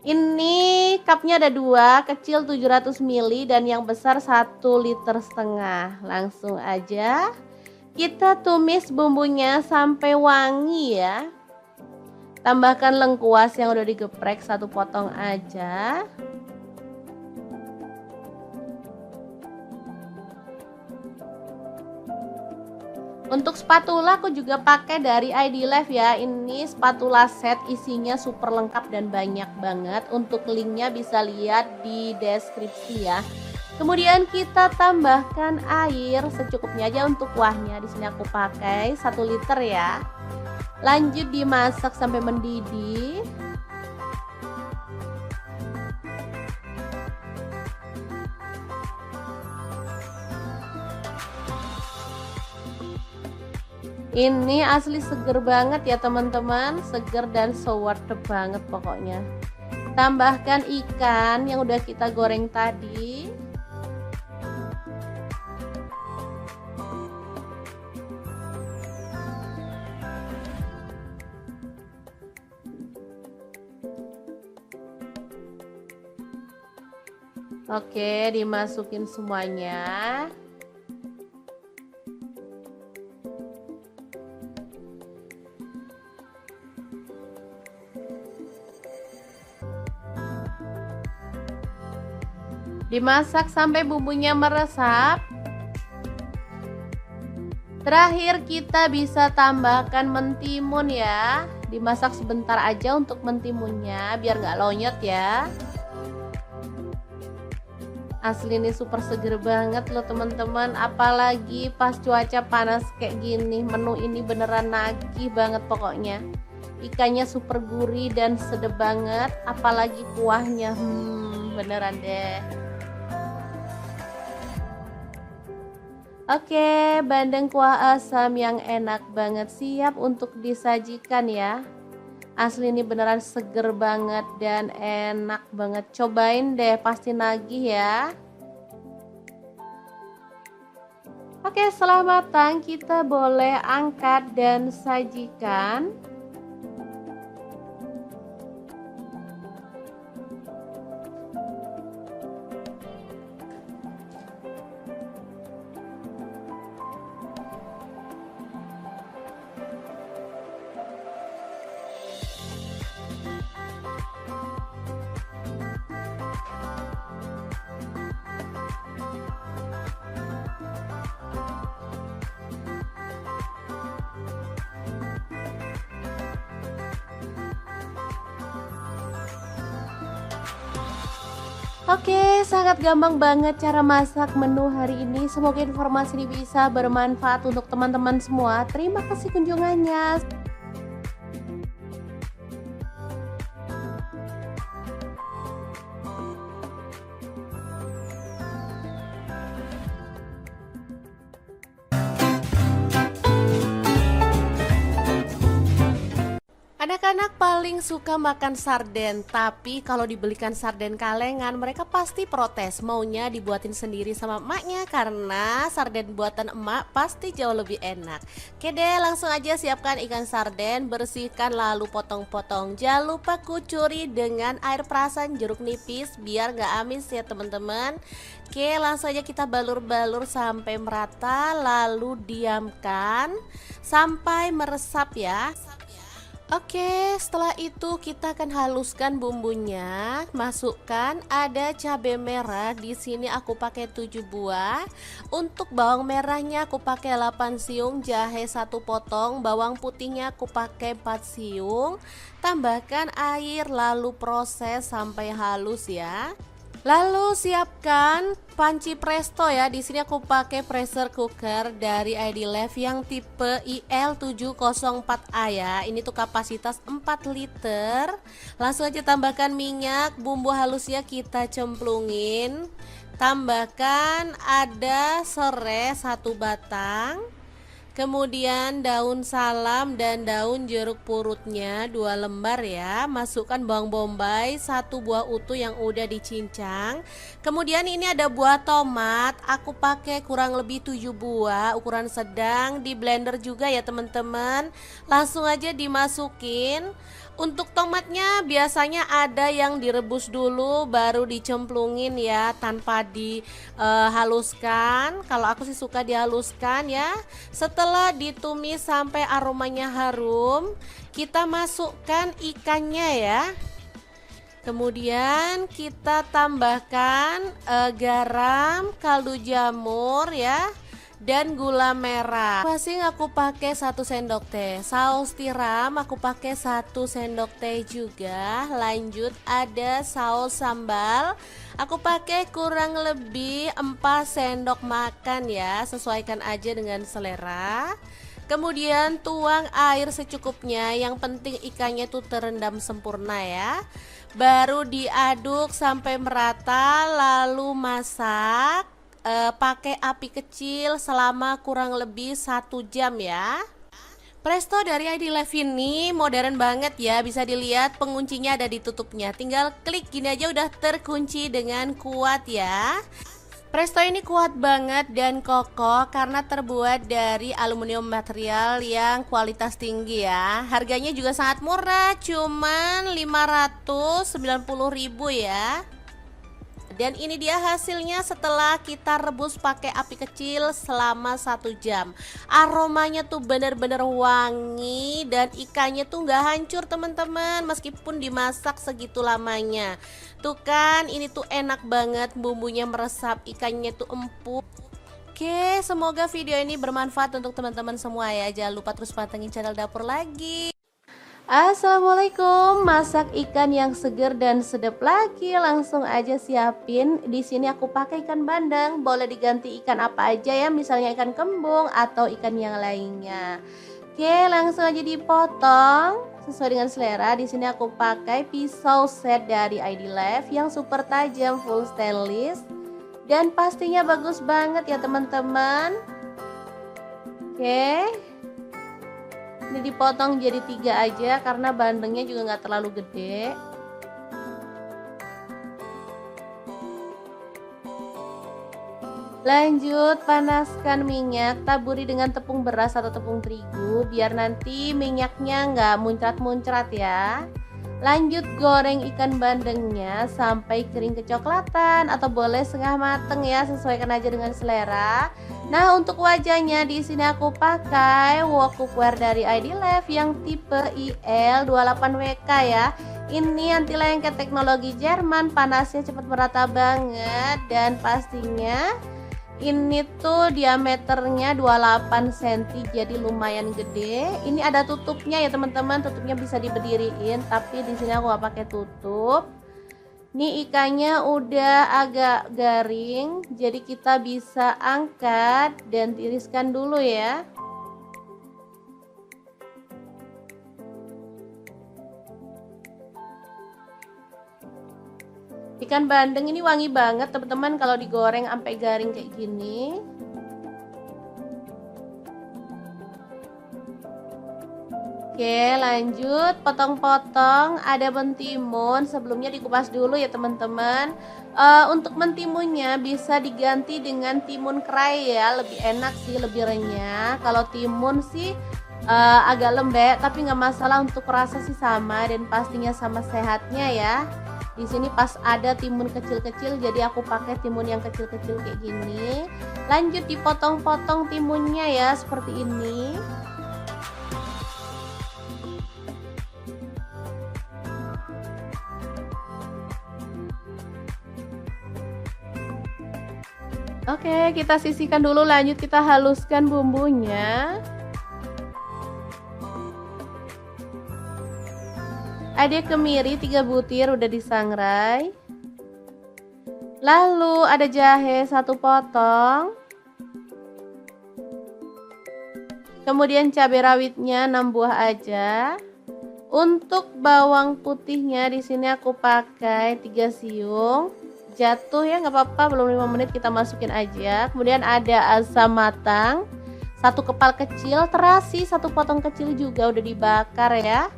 Ini cupnya ada 2, kecil 700 ml dan yang besar 1,5 liter. Langsung aja kita tumis bumbunya sampai wangi ya. Tambahkan lengkuas yang udah digeprek 1 potong aja. Untuk spatula aku juga pakai dari ID Life ya. Ini spatula set, isinya super lengkap dan banyak banget. Untuk linknya bisa lihat di deskripsi ya. Kemudian kita tambahkan air secukupnya aja untuk kuahnya. Di sini aku pakai 1 liter ya. Lanjut dimasak sampai mendidih. Ini asli seger banget ya teman-teman, seger dan so worth it banget pokoknya. Tambahkan ikan yang udah kita goreng tadi. Oke, dimasukin semuanya. Dimasak sampai bumbunya meresap. Terakhir kita bisa tambahkan mentimun ya. Dimasak sebentar aja untuk mentimunnya biar nggak lonyot ya. Asli ini super seger banget loh teman-teman, apalagi pas cuaca panas kayak gini. Menu ini beneran nagih banget pokoknya. Ikannya super gurih dan sedap banget, apalagi kuahnya beneran deh. Oke, bandeng kuah asam yang enak banget siap untuk disajikan ya. Asli ini beneran seger banget dan enak banget. Cobain deh, pasti nagih ya. Oke, setelah matang kita boleh angkat dan sajikan. Oke, sangat gampang banget cara masak menu hari ini. Semoga informasi ini bisa bermanfaat untuk teman-teman semua. Terima kasih kunjungannya. Anak-anak paling suka makan sarden, tapi kalau dibelikan sarden kalengan mereka pasti protes, maunya dibuatin sendiri sama emaknya karena sarden buatan emak pasti jauh lebih enak. Oke deh, langsung aja siapkan ikan sarden, bersihkan lalu potong-potong. Jangan lupa kucuri dengan air perasan jeruk nipis biar gak amis ya teman-teman. Oke, langsung aja kita balur-balur sampai merata lalu diamkan sampai meresap ya. Oke, setelah itu kita akan haluskan bumbunya. Masukkan ada cabai merah. Di sini aku pakai 7 buah. Untuk bawang merahnya aku pakai 8 siung, jahe 1 potong, bawang putihnya aku pakai 4 siung. Tambahkan air lalu proses sampai halus ya. Lalu siapkan panci presto ya. Di sini aku pakai pressure cooker dari ID Life yang tipe IL704A ya. Ini tuh kapasitas 4 liter. Langsung aja tambahkan minyak, bumbu halusnya kita cemplungin. Tambahkan ada serai 1 batang. Kemudian daun salam dan daun jeruk purutnya 2 lembar ya. Masukkan bawang bombay 1 buah utuh yang udah dicincang. Kemudian ini ada buah tomat. Aku pakai kurang lebih 7 buah, ukuran sedang. Di blender juga ya teman-teman. Langsung aja dimasukin. Untuk tomatnya biasanya ada yang direbus dulu baru dicemplungin ya, tanpa dihaluskan. Kalau aku sih suka dihaluskan ya. Setelah ditumis sampai aromanya harum, kita masukkan ikannya ya. Kemudian kita tambahkan garam, kaldu jamur ya, dan gula merah. Masing aku pakai 1 sendok teh. Saus tiram aku pakai 1 sendok teh juga. Lanjut ada saus sambal. Aku pakai kurang lebih 4 sendok makan ya. Sesuaikan aja dengan selera. Kemudian tuang air secukupnya. Yang penting ikannya tuh terendam sempurna ya. Baru diaduk sampai merata lalu masak. Pakai api kecil selama kurang lebih 1 jam ya. Presto dari ID Life ini modern banget ya. Bisa dilihat penguncinya ada di tutupnya. Tinggal klik gini aja udah terkunci dengan kuat ya. Presto ini kuat banget dan kokoh karena terbuat dari aluminium material yang kualitas tinggi ya. Harganya juga sangat murah, cuman 590.000 ya. Dan ini dia hasilnya setelah kita rebus pakai api kecil selama 1 jam. Aromanya tuh bener-bener wangi dan ikannya tuh nggak hancur teman-teman, meskipun dimasak segitu lamanya. Tuh kan, ini tuh enak banget, bumbunya meresap, ikannya tuh empuk. Oke, semoga video ini bermanfaat untuk teman-teman semua ya. Jangan lupa terus pantengin channel Dapur Lagi. Assalamualaikum, masak ikan yang seger dan sedap lagi. Langsung aja siapin. Di sini aku pakai ikan bandeng. Boleh diganti ikan apa aja ya, misalnya ikan kembung atau ikan yang lainnya. Oke, langsung aja dipotong sesuai dengan selera. Di sini aku pakai pisau set dari ID Life yang super tajam, full stainless, dan pastinya bagus banget ya teman-teman. Oke. Ini dipotong jadi 3 aja karena bandengnya juga nggak terlalu gede. Lanjut, panaskan minyak, taburi dengan tepung beras atau tepung terigu biar nanti minyaknya nggak muncrat-muncrat ya. Lanjut, goreng ikan bandengnya sampai kering kecoklatan atau boleh setengah mateng ya, sesuaikan aja dengan selera. Nah, untuk wajahnya di sini aku pakai wok cookware dari ID Life yang tipe IL28WK ya. Ini anti lengket teknologi Jerman, panasnya cepat merata banget dan pastinya ini tuh diameternya 28 cm, jadi lumayan gede. Ini ada tutupnya ya teman-teman, tutupnya bisa diberdiriin, tapi di sini aku gak pakai tutup. Nih ikannya udah agak garing, jadi kita bisa angkat dan tiriskan dulu ya. Ikan bandeng ini wangi banget teman-teman kalau digoreng sampai garing kayak gini. Oke, lanjut potong-potong. Ada mentimun, sebelumnya dikupas dulu ya teman-teman. Untuk mentimunnya bisa diganti dengan timun kerai ya, lebih enak sih, lebih renyah. Kalau timun sih agak lembek, tapi nggak masalah, untuk rasa sih sama dan pastinya sama sehatnya ya. Di sini pas ada timun kecil-kecil, jadi aku pakai timun yang kecil-kecil kayak gini. Lanjut dipotong-potong timunnya ya, seperti ini. Oke, kita sisihkan dulu, lanjut kita haluskan bumbunya. Ada kemiri 3 butir udah disangrai. Lalu ada jahe 1 potong. Kemudian cabai rawitnya 6 buah aja. Untuk bawang putihnya di sini aku pakai 3 siung. Jatuh ya, nggak apa-apa, belum 5 menit kita masukin aja. Kemudian ada asam matang 1 kepal kecil, terasi 1 potong kecil juga udah dibakar ya.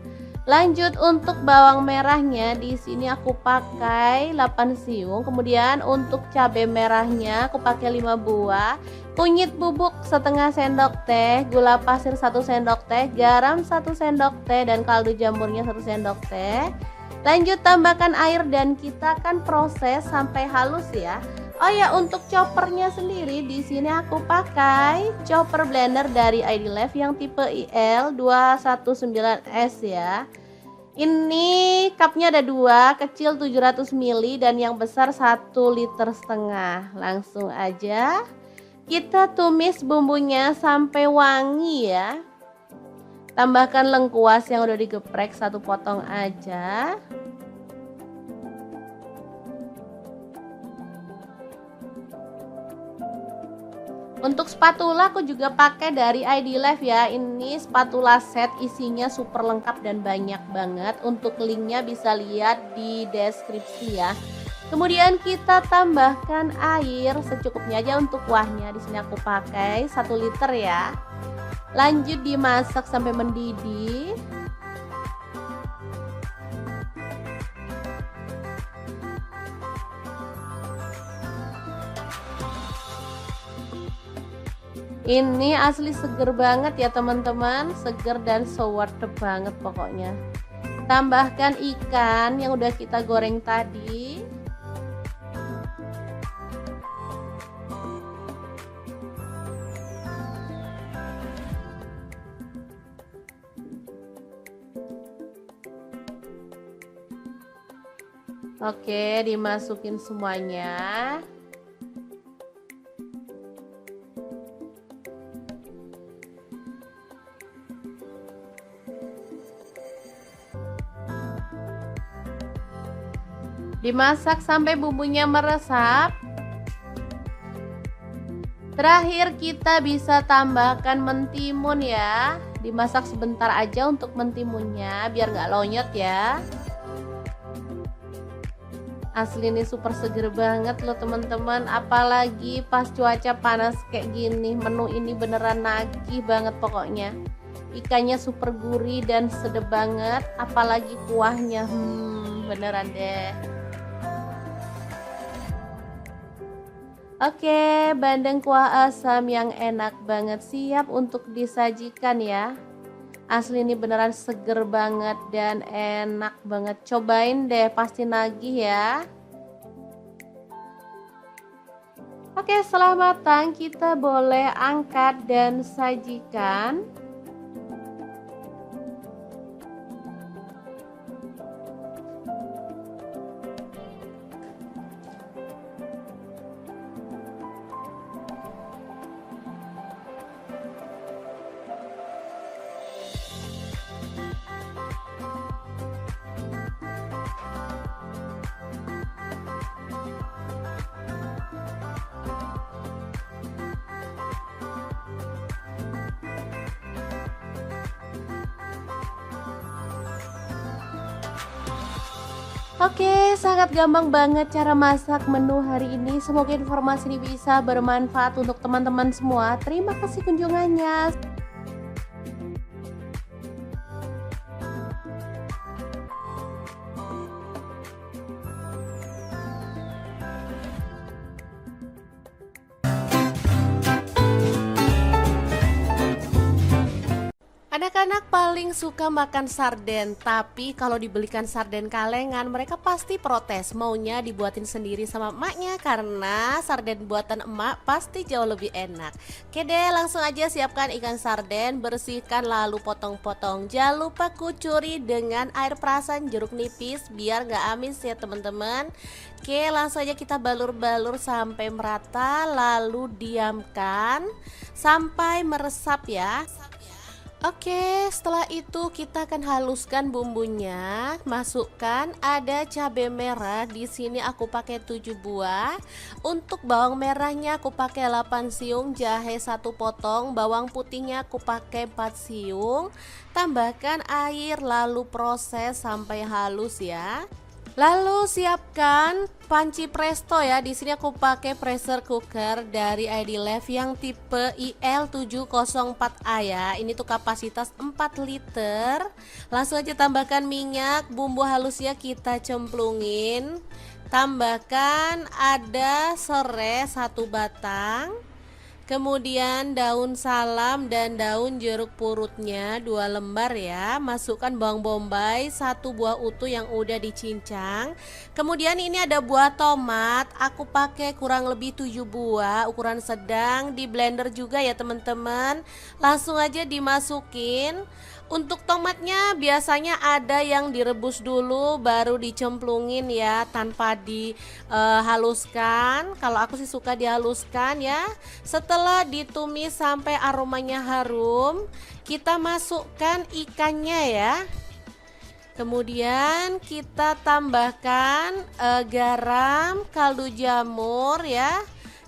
Lanjut untuk bawang merahnya di sini aku pakai 8 siung. Kemudian untuk cabai merahnya aku pakai 5 buah. Kunyit bubuk setengah sendok teh, gula pasir 1 sendok teh, garam 1 sendok teh, dan kaldu jamurnya 1 sendok teh. Lanjut tambahkan air dan kita akan proses sampai halus ya. Oh ya, untuk choppernya sendiri di sini aku pakai chopper blender dari ID Life yang tipe IL219S ya. Ini cupnya ada 2, kecil 700 ml dan yang besar 1,5 liter. Langsung aja kita tumis bumbunya sampai wangi ya. Tambahkan lengkuas yang udah digeprek 1 potong aja. Untuk spatula aku juga pakai dari ID Life ya. Ini spatula set, isinya super lengkap dan banyak banget. Untuk linknya bisa lihat di deskripsi ya. Kemudian kita tambahkan air secukupnya aja untuk kuahnya. Di sini aku pakai 1 liter ya. Lanjut dimasak sampai mendidih. Ini asli seger banget ya teman-teman, seger dan so worth it banget pokoknya. Tambahkan ikan yang udah kita goreng tadi. Oke, dimasukin semuanya. Dimasak sampai bumbunya meresap. Terakhir kita bisa tambahkan mentimun ya. Dimasak sebentar aja untuk mentimunnya biar nggak lonyot ya. Asli ini super seger banget loh teman-teman, apalagi pas cuaca panas kayak gini. Menu ini beneran nagih banget pokoknya. Ikannya super gurih dan sedap banget, apalagi kuahnya beneran deh. Oke, bandeng kuah asam yang enak banget siap untuk disajikan ya. Asli ini beneran seger banget dan enak banget. Cobain deh, pasti nagih ya. Oke, setelah matang kita boleh angkat dan sajikan. Oke, sangat gampang banget cara masak menu hari ini. Semoga informasi ini bisa bermanfaat untuk teman-teman semua. Terima kasih kunjungannya. Anak-anak paling suka makan sarden, tapi kalau dibelikan sarden kalengan mereka pasti protes, maunya dibuatin sendiri sama emaknya karena sarden buatan emak pasti jauh lebih enak. Oke deh, langsung aja siapkan ikan sarden, bersihkan lalu potong-potong. Jangan lupa kucuri dengan air perasan jeruk nipis biar gak amis ya teman-teman. Oke, langsung aja kita balur-balur sampai merata lalu diamkan sampai meresap ya. Oke, setelah itu kita akan haluskan bumbunya. Masukkan ada cabai merah. Di sini aku pakai 7 buah. Untuk bawang merahnya aku pakai 8 siung, jahe 1 potong, bawang putihnya aku pakai 4 siung. Tambahkan air lalu proses sampai halus ya. Lalu siapkan panci presto ya. Di sini aku pakai pressure cooker dari ID Life yang tipe IL704A ya. Ini tuh kapasitas 4 liter. Langsung aja tambahkan minyak, bumbu halusnya kita cemplungin. Tambahkan ada serai 1 batang. Kemudian daun salam dan daun jeruk purutnya 2 lembar ya. Masukkan bawang bombay 1 buah utuh yang udah dicincang. Kemudian ini ada buah tomat. Aku pakai kurang lebih 7 buah, ukuran sedang. Di blender juga ya teman-teman. Langsung aja dimasukin. Untuk tomatnya biasanya ada yang direbus dulu baru dicemplungin ya, tanpa dihaluskan. Kalau aku sih suka dihaluskan ya. Setelah ditumis sampai aromanya harum, kita masukkan ikannya ya. Kemudian kita tambahkan garam, kaldu jamur ya,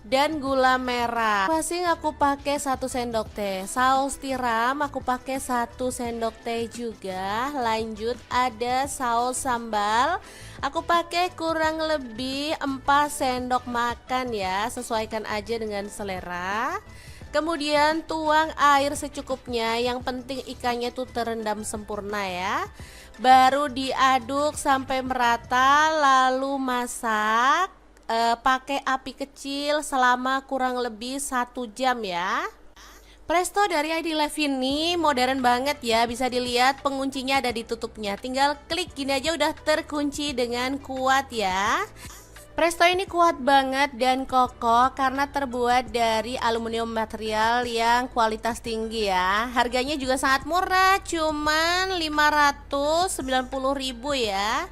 dan gula merah. Masing aku pakai 1 sendok teh. Saus tiram aku pakai 1 sendok teh juga. Lanjut ada saus sambal. Aku pakai kurang lebih 4 sendok makan ya. Sesuaikan aja dengan selera. Kemudian tuang air secukupnya. Yang penting ikannya tuh terendam sempurna ya. Baru diaduk sampai merata lalu masak. Pakai api kecil selama kurang lebih 1 jam ya. Presto dari ID Life ini modern banget ya. Bisa dilihat penguncinya ada di tutupnya. Tinggal klik gini aja udah terkunci dengan kuat ya. Presto ini kuat banget dan kokoh karena terbuat dari aluminium material yang kualitas tinggi ya. Harganya juga sangat murah, cuman 590.000 ya.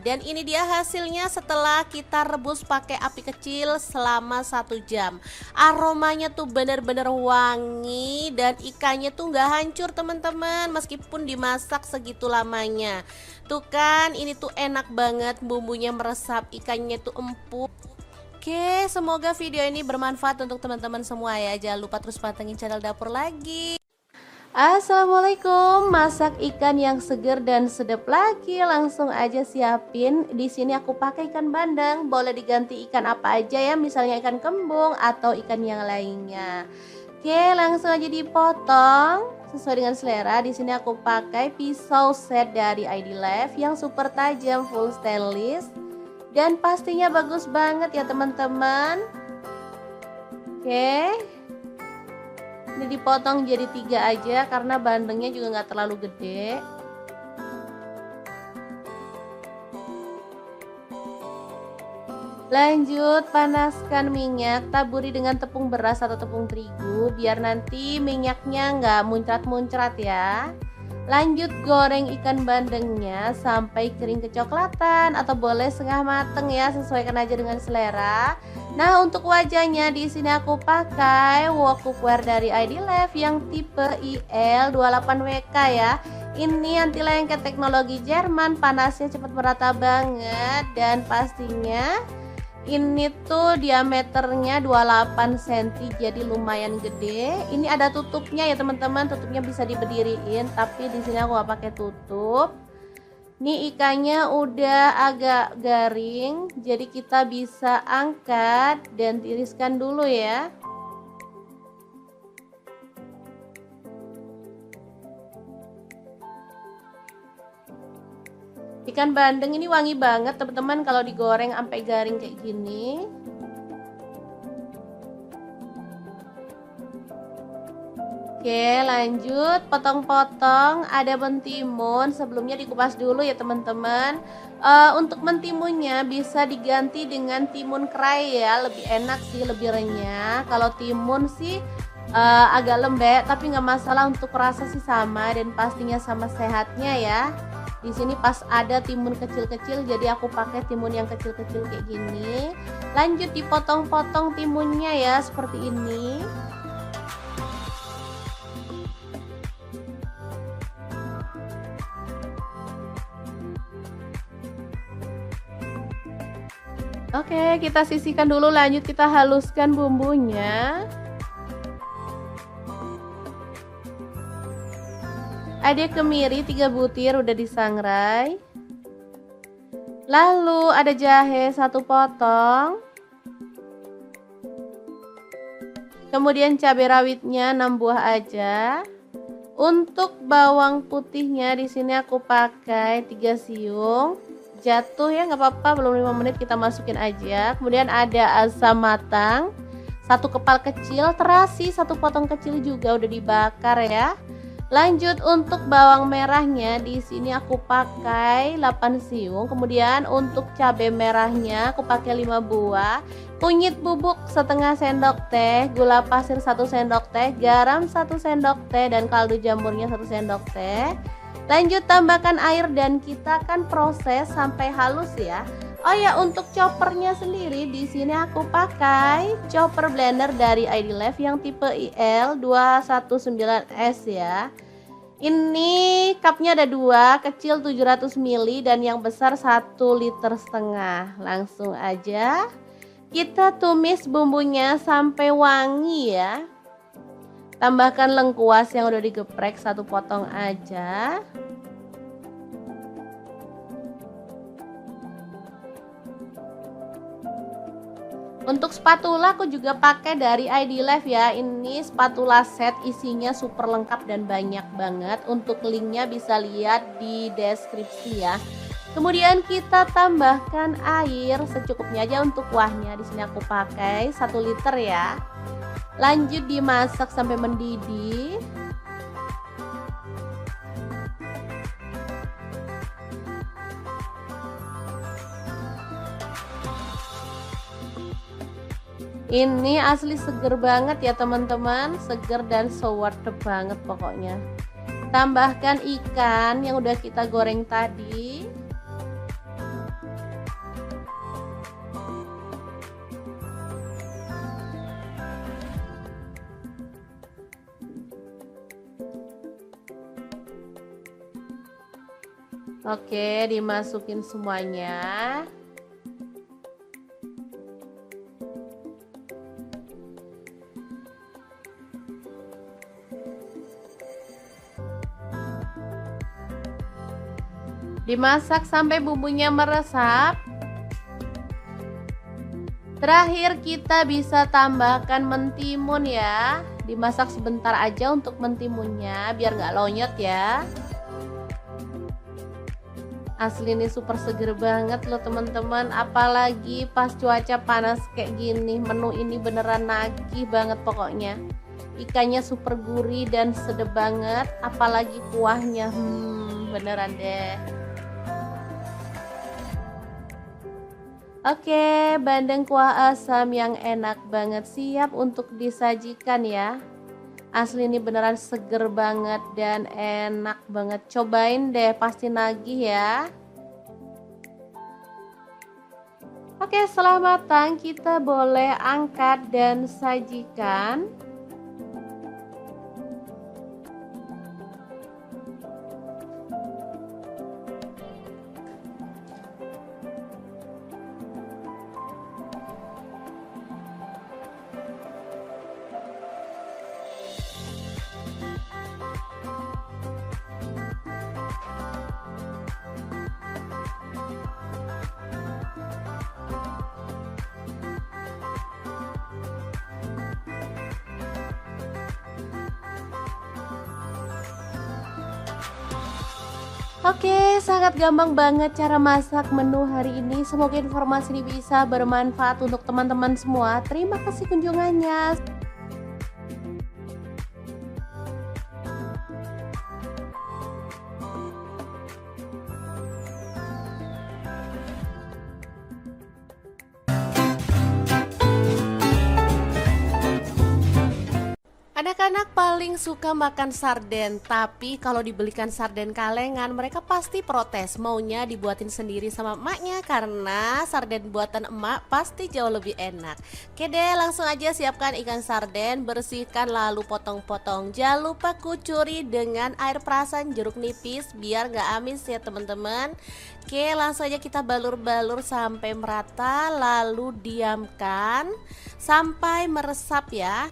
Dan ini dia hasilnya setelah kita rebus pakai api kecil selama 1 jam. Aromanya tuh bener-bener wangi dan ikannya tuh nggak hancur teman-teman, meskipun dimasak segitu lamanya. Tuh kan, ini tuh enak banget, bumbunya meresap, ikannya tuh empuk. Oke, semoga video ini bermanfaat untuk teman-teman semua ya. Jangan lupa terus pantengin channel Dapur Lagi. Assalamualaikum, masak ikan yang seger dan sedap lagi. Langsung aja siapin. Di sini aku pakai ikan bandeng. Boleh diganti ikan apa aja ya, misalnya ikan kembung atau ikan yang lainnya. Oke, langsung aja dipotong sesuai dengan selera. Di sini aku pakai pisau set dari ID Life yang super tajam, full stainless, dan pastinya bagus banget ya teman-teman. Oke. Ini dipotong jadi 3 aja karena bandengnya juga nggak terlalu gede. Lanjut, panaskan minyak, taburi dengan tepung beras atau tepung terigu biar nanti minyaknya nggak muncrat-muncrat ya. Lanjut, goreng ikan bandengnya sampai kering kecoklatan atau boleh setengah mateng ya, sesuaikan aja dengan selera. Nah, untuk wajahnya di sini aku pakai wok cookware dari ID Life yang tipe IL28WK ya. Ini anti lengket teknologi Jerman, panasnya cepat merata banget dan pastinya ini tuh diameternya 28 cm, jadi lumayan gede. Ini ada tutupnya ya teman-teman, tutupnya bisa diberdiriin, tapi di sini aku gak pakai tutup. Nih ikannya udah agak garing, jadi kita bisa angkat dan tiriskan dulu ya. Ikan bandeng ini wangi banget teman-teman kalau digoreng sampai garing kayak gini. Oke, lanjut potong-potong. Ada mentimun, sebelumnya dikupas dulu ya teman-teman. Untuk mentimunnya bisa diganti dengan timun kerai ya, lebih enak sih, lebih renyah. Kalau timun sih agak lembek, tapi nggak masalah, untuk rasa sih sama dan pastinya sama sehatnya ya. Di sini pas ada timun kecil-kecil, jadi aku pakai timun yang kecil-kecil kayak gini. Lanjut dipotong-potong timunnya ya, seperti ini. Oke, kita sisihkan dulu, lanjut kita haluskan bumbunya. Ada kemiri 3 butir udah disangrai. Lalu ada jahe 1 potong. Kemudian cabai rawitnya 6 buah aja. Untuk bawang putihnya di sini aku pakai 3 siung. Jatuh ya, nggak apa-apa, belum 5 menit kita masukin aja. Kemudian ada asam matang 1 kepal kecil, terasi 1 potong kecil juga udah dibakar ya. Lanjut untuk bawang merahnya di sini aku pakai 8 siung. Kemudian untuk cabai merahnya aku pakai 5 buah. Kunyit bubuk setengah sendok teh, gula pasir 1 sendok teh, garam 1 sendok teh, dan kaldu jamurnya 1 sendok teh. Lanjut tambahkan air dan kita akan proses sampai halus ya. Oh ya, untuk choppernya sendiri di sini aku pakai chopper blender dari ID Life yang tipe IL219S ya. Ini cupnya ada 2, kecil 700 ml dan yang besar 1,5 liter. Langsung aja kita tumis bumbunya sampai wangi ya. Tambahkan lengkuas yang udah digeprek 1 potong aja. Untuk spatula aku juga pakai dari ID Life ya. Ini spatula set, isinya super lengkap dan banyak banget. Untuk linknya bisa lihat di deskripsi ya. Kemudian kita tambahkan air secukupnya aja untuk kuahnya. Di sini aku pakai 1 liter ya. Lanjut dimasak sampai mendidih. Ini asli seger banget ya teman-teman, seger dan so worth it banget pokoknya. Tambahkan ikan yang udah kita goreng tadi. Oke, dimasukin semuanya. Dimasak sampai bumbunya meresap. Terakhir kita bisa tambahkan mentimun ya. Dimasak sebentar aja untuk mentimunnya biar nggak lonyot ya. Asli ini super seger banget loh teman-teman, apalagi pas cuaca panas kayak gini. Menu ini beneran nagih banget pokoknya. Ikannya super gurih dan sedap banget, apalagi kuahnya beneran deh. Oke, bandeng kuah asam yang enak banget siap untuk disajikan ya. Asli ini beneran seger banget dan enak banget. Cobain deh, pasti nagih ya. Oke, setelah matang kita boleh angkat dan sajikan. Oke, sangat gampang banget cara masak menu hari ini. Semoga informasi ini bisa bermanfaat untuk teman-teman semua. Terima kasih kunjungannya. Anak-anak paling suka makan sarden, tapi kalau dibelikan sarden kalengan mereka pasti protes, maunya dibuatin sendiri sama emaknya karena sarden buatan emak pasti jauh lebih enak. Oke deh, langsung aja siapkan ikan sarden, bersihkan lalu potong-potong. Jangan lupa kucuri dengan air perasan jeruk nipis biar gak amis ya teman-teman. Oke, langsung aja kita balur-balur sampai merata lalu diamkan sampai meresap ya.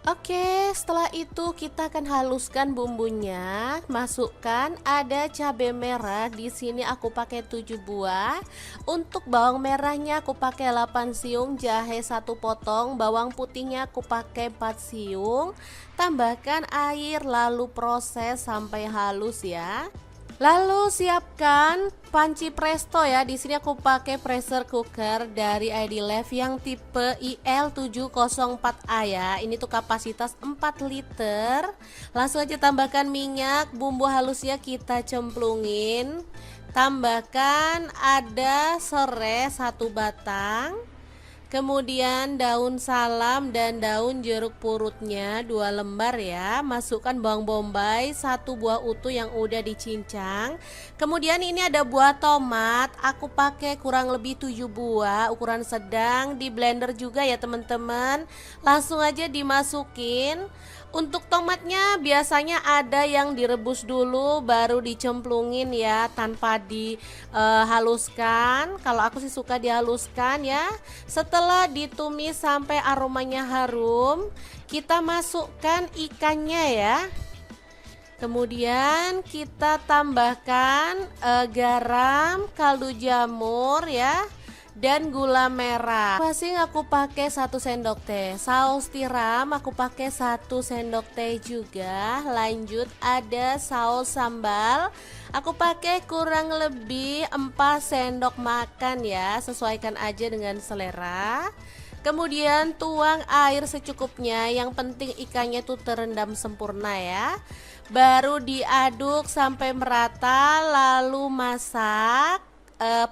Oke, setelah itu kita akan haluskan bumbunya. Masukkan ada cabai merah. Di sini aku pakai 7 buah. Untuk bawang merahnya aku pakai 8 siung, jahe 1 potong, bawang putihnya aku pakai 4 siung. Tambahkan air lalu proses sampai halus ya. Lalu siapkan panci presto ya. Di sini aku pakai pressure cooker dari ID Life yang tipe IL704A ya. Ini tuh kapasitas 4 liter. Langsung aja tambahkan minyak, bumbu halusnya kita cemplungin. Tambahkan ada serai 1 batang. Kemudian daun salam dan daun jeruk purutnya 2 lembar ya. Masukkan bawang bombay 1 buah utuh yang udah dicincang. Kemudian ini ada buah tomat, aku pakai kurang lebih 7 buah, ukuran sedang. Di blender juga ya teman-teman. Langsung aja dimasukin. Untuk tomatnya biasanya ada yang direbus dulu baru dicemplungin ya, tanpa dihaluskan. Kalau aku sih suka dihaluskan ya. Setelah ditumis sampai aromanya harum, kita masukkan ikannya ya. Kemudian kita tambahkan garam, kaldu jamur ya, dan gula merah. Masing aku pakai 1 sendok teh. Saus tiram aku pakai 1 sendok teh juga. Lanjut ada saus sambal. Aku pakai kurang lebih 4 sendok makan ya. Sesuaikan aja dengan selera. Kemudian tuang air secukupnya. Yang penting ikannya tuh terendam sempurna ya. Baru diaduk sampai merata lalu masak.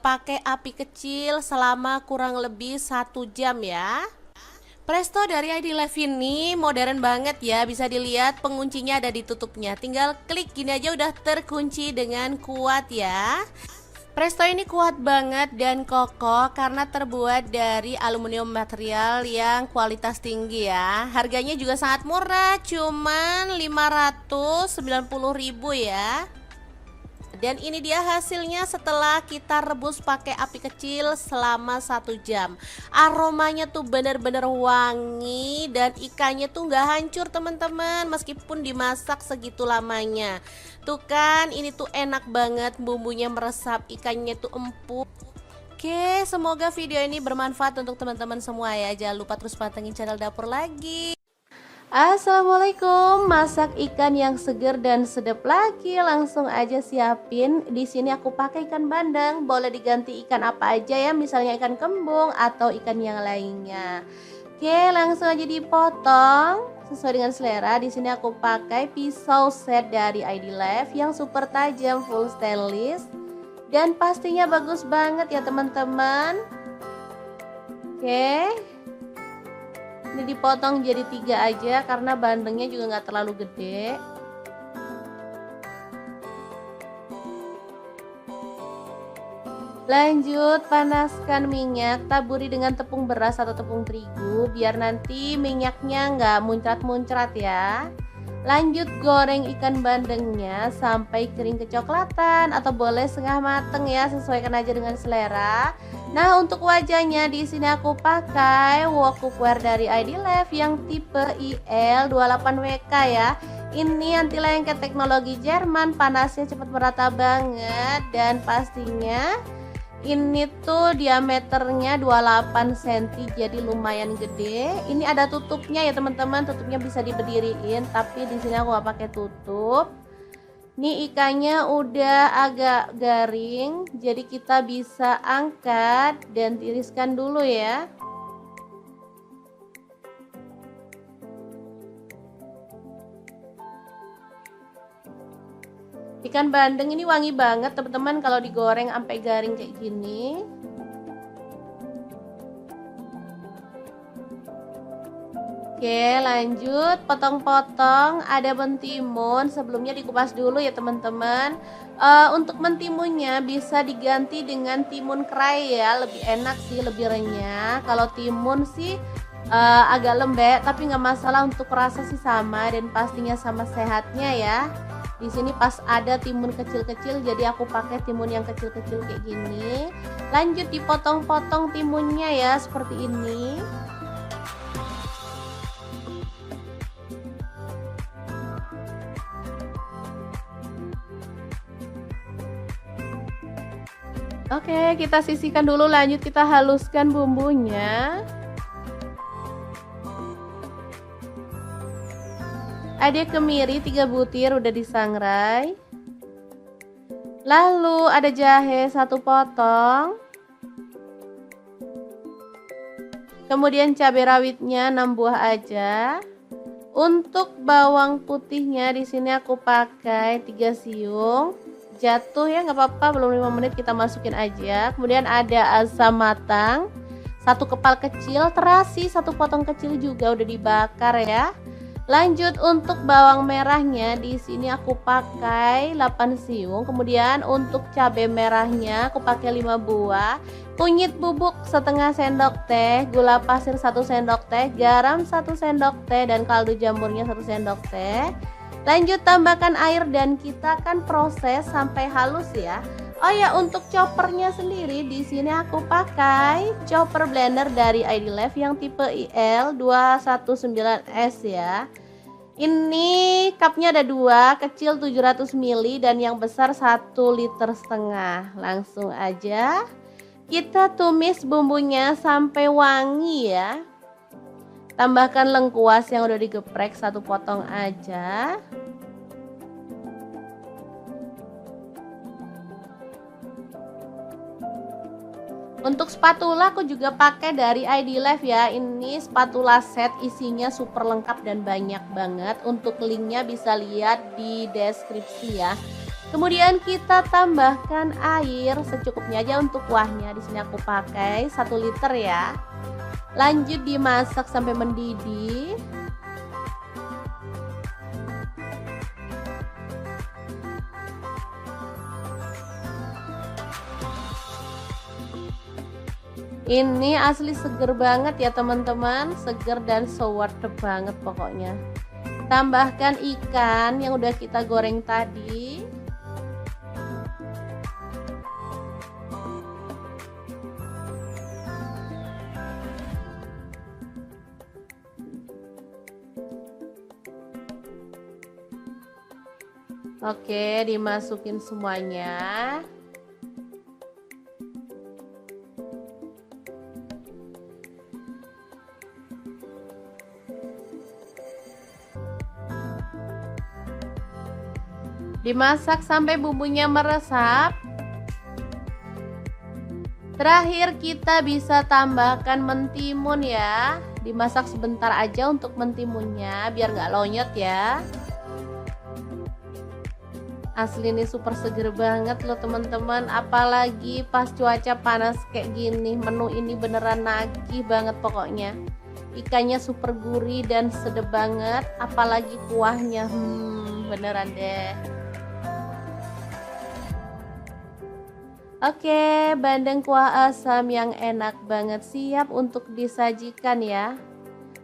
Pakai api kecil selama kurang lebih 1 jam ya. Presto dari ID Life ini modern banget ya. Bisa dilihat penguncinya ada di tutupnya. Tinggal klik gini aja udah terkunci dengan kuat ya. Presto ini kuat banget dan kokoh karena terbuat dari aluminium material yang kualitas tinggi ya. Harganya juga sangat murah, cuman 590.000 ya. Dan ini dia hasilnya setelah kita rebus pakai api kecil selama 1 jam. Aromanya tuh bener-bener wangi dan ikannya tuh nggak hancur teman-teman, meskipun dimasak segitu lamanya. Tuh kan, ini tuh enak banget, bumbunya meresap, ikannya tuh empuk. Oke, semoga video ini bermanfaat untuk teman-teman semua ya. Jangan lupa terus pantengin channel Dapur Lagi. Assalamualaikum, masak ikan yang seger dan sedap lagi. Langsung aja siapin. Di sini aku pakai ikan bandeng. Boleh diganti ikan apa aja ya, misalnya ikan kembung atau ikan yang lainnya. Oke, langsung aja dipotong sesuai dengan selera. Di sini aku pakai pisau set dari ID Life yang super tajam, full stainless, dan pastinya bagus banget ya teman-teman. Oke. Ini dipotong jadi 3 aja karena bandengnya juga nggak terlalu gede. Lanjut, panaskan minyak, taburi dengan tepung beras atau tepung terigu biar nanti minyaknya nggak muncrat-muncrat ya. Lanjut, goreng ikan bandengnya sampai kering kecoklatan atau boleh setengah mateng ya, sesuaikan aja dengan selera. Nah, untuk wajahnya di sini aku pakai wok cookware dari ID Life yang tipe IL28WK ya. Ini anti lengket teknologi Jerman, panasnya cepat merata banget dan pastinya ini tuh diameternya 28 cm, jadi lumayan gede. Ini ada tutupnya ya teman-teman, tutupnya bisa diberdiriin, tapi di sini aku nggak pakai tutup. Nih ikannya udah agak garing, jadi kita bisa angkat dan tiriskan dulu ya. Ikan bandeng ini wangi banget teman-teman kalau digoreng sampai garing kayak gini. Oke, lanjut potong-potong. Ada mentimun, sebelumnya dikupas dulu ya teman-teman. Untuk mentimunnya bisa diganti dengan timun kerai ya, lebih enak sih, lebih renyah. Kalau timun sih agak lembek, tapi nggak masalah, untuk rasa sih sama dan pastinya sama sehatnya ya. Di sini pas ada timun kecil-kecil, jadi aku pakai timun yang kecil-kecil kayak gini. Lanjut dipotong-potong timunnya ya, seperti ini. Oke, kita sisihkan dulu, lanjut kita haluskan bumbunya. Ada kemiri 3 butir udah disangrai. Lalu ada jahe 1 potong. Kemudian cabai rawitnya 6 buah aja. Untuk bawang putihnya di sini aku pakai 3 siung. Jatuh ya, nggak apa-apa, belum 5 menit kita masukin aja. Kemudian ada asam matang 1 kepal kecil, terasi 1 potong kecil juga udah dibakar ya. Lanjut untuk bawang merahnya di sini aku pakai 8 siung. Kemudian untuk cabai merahnya aku pakai 5 buah. Kunyit bubuk setengah sendok teh, gula pasir 1 sendok teh, garam 1 sendok teh, dan kaldu jamurnya 1 sendok teh. Lanjut tambahkan air dan kita akan proses sampai halus ya. Oh ya, untuk choppernya sendiri di sini aku pakai chopper blender dari ID Life yang tipe IL219S ya. Ini cupnya ada 2, kecil 700 ml dan yang besar 1,5 liter. Langsung aja kita tumis bumbunya sampai wangi ya. Tambahkan lengkuas yang udah digeprek 1 potong aja. Untuk spatula aku juga pakai dari ID Life ya. Ini spatula set, isinya super lengkap dan banyak banget. Untuk linknya bisa lihat di deskripsi ya. Kemudian kita tambahkan air secukupnya aja untuk kuahnya. Di sini aku pakai 1 liter ya. Lanjut dimasak sampai mendidih. Ini asli seger banget ya teman-teman, seger dan so worth it banget pokoknya. Tambahkan ikan yang udah kita goreng tadi. Oke, dimasukin semuanya. Dimasak sampai bumbunya meresap. Terakhir kita bisa tambahkan mentimun ya. Dimasak sebentar aja untuk mentimunnya biar nggak lonyot ya. Asli ini super seger banget loh teman-teman, apalagi pas cuaca panas kayak gini. Menu ini beneran nagih banget pokoknya. Ikannya super gurih dan sedap banget, apalagi kuahnya beneran deh. Oke, bandeng kuah asam yang enak banget siap untuk disajikan ya.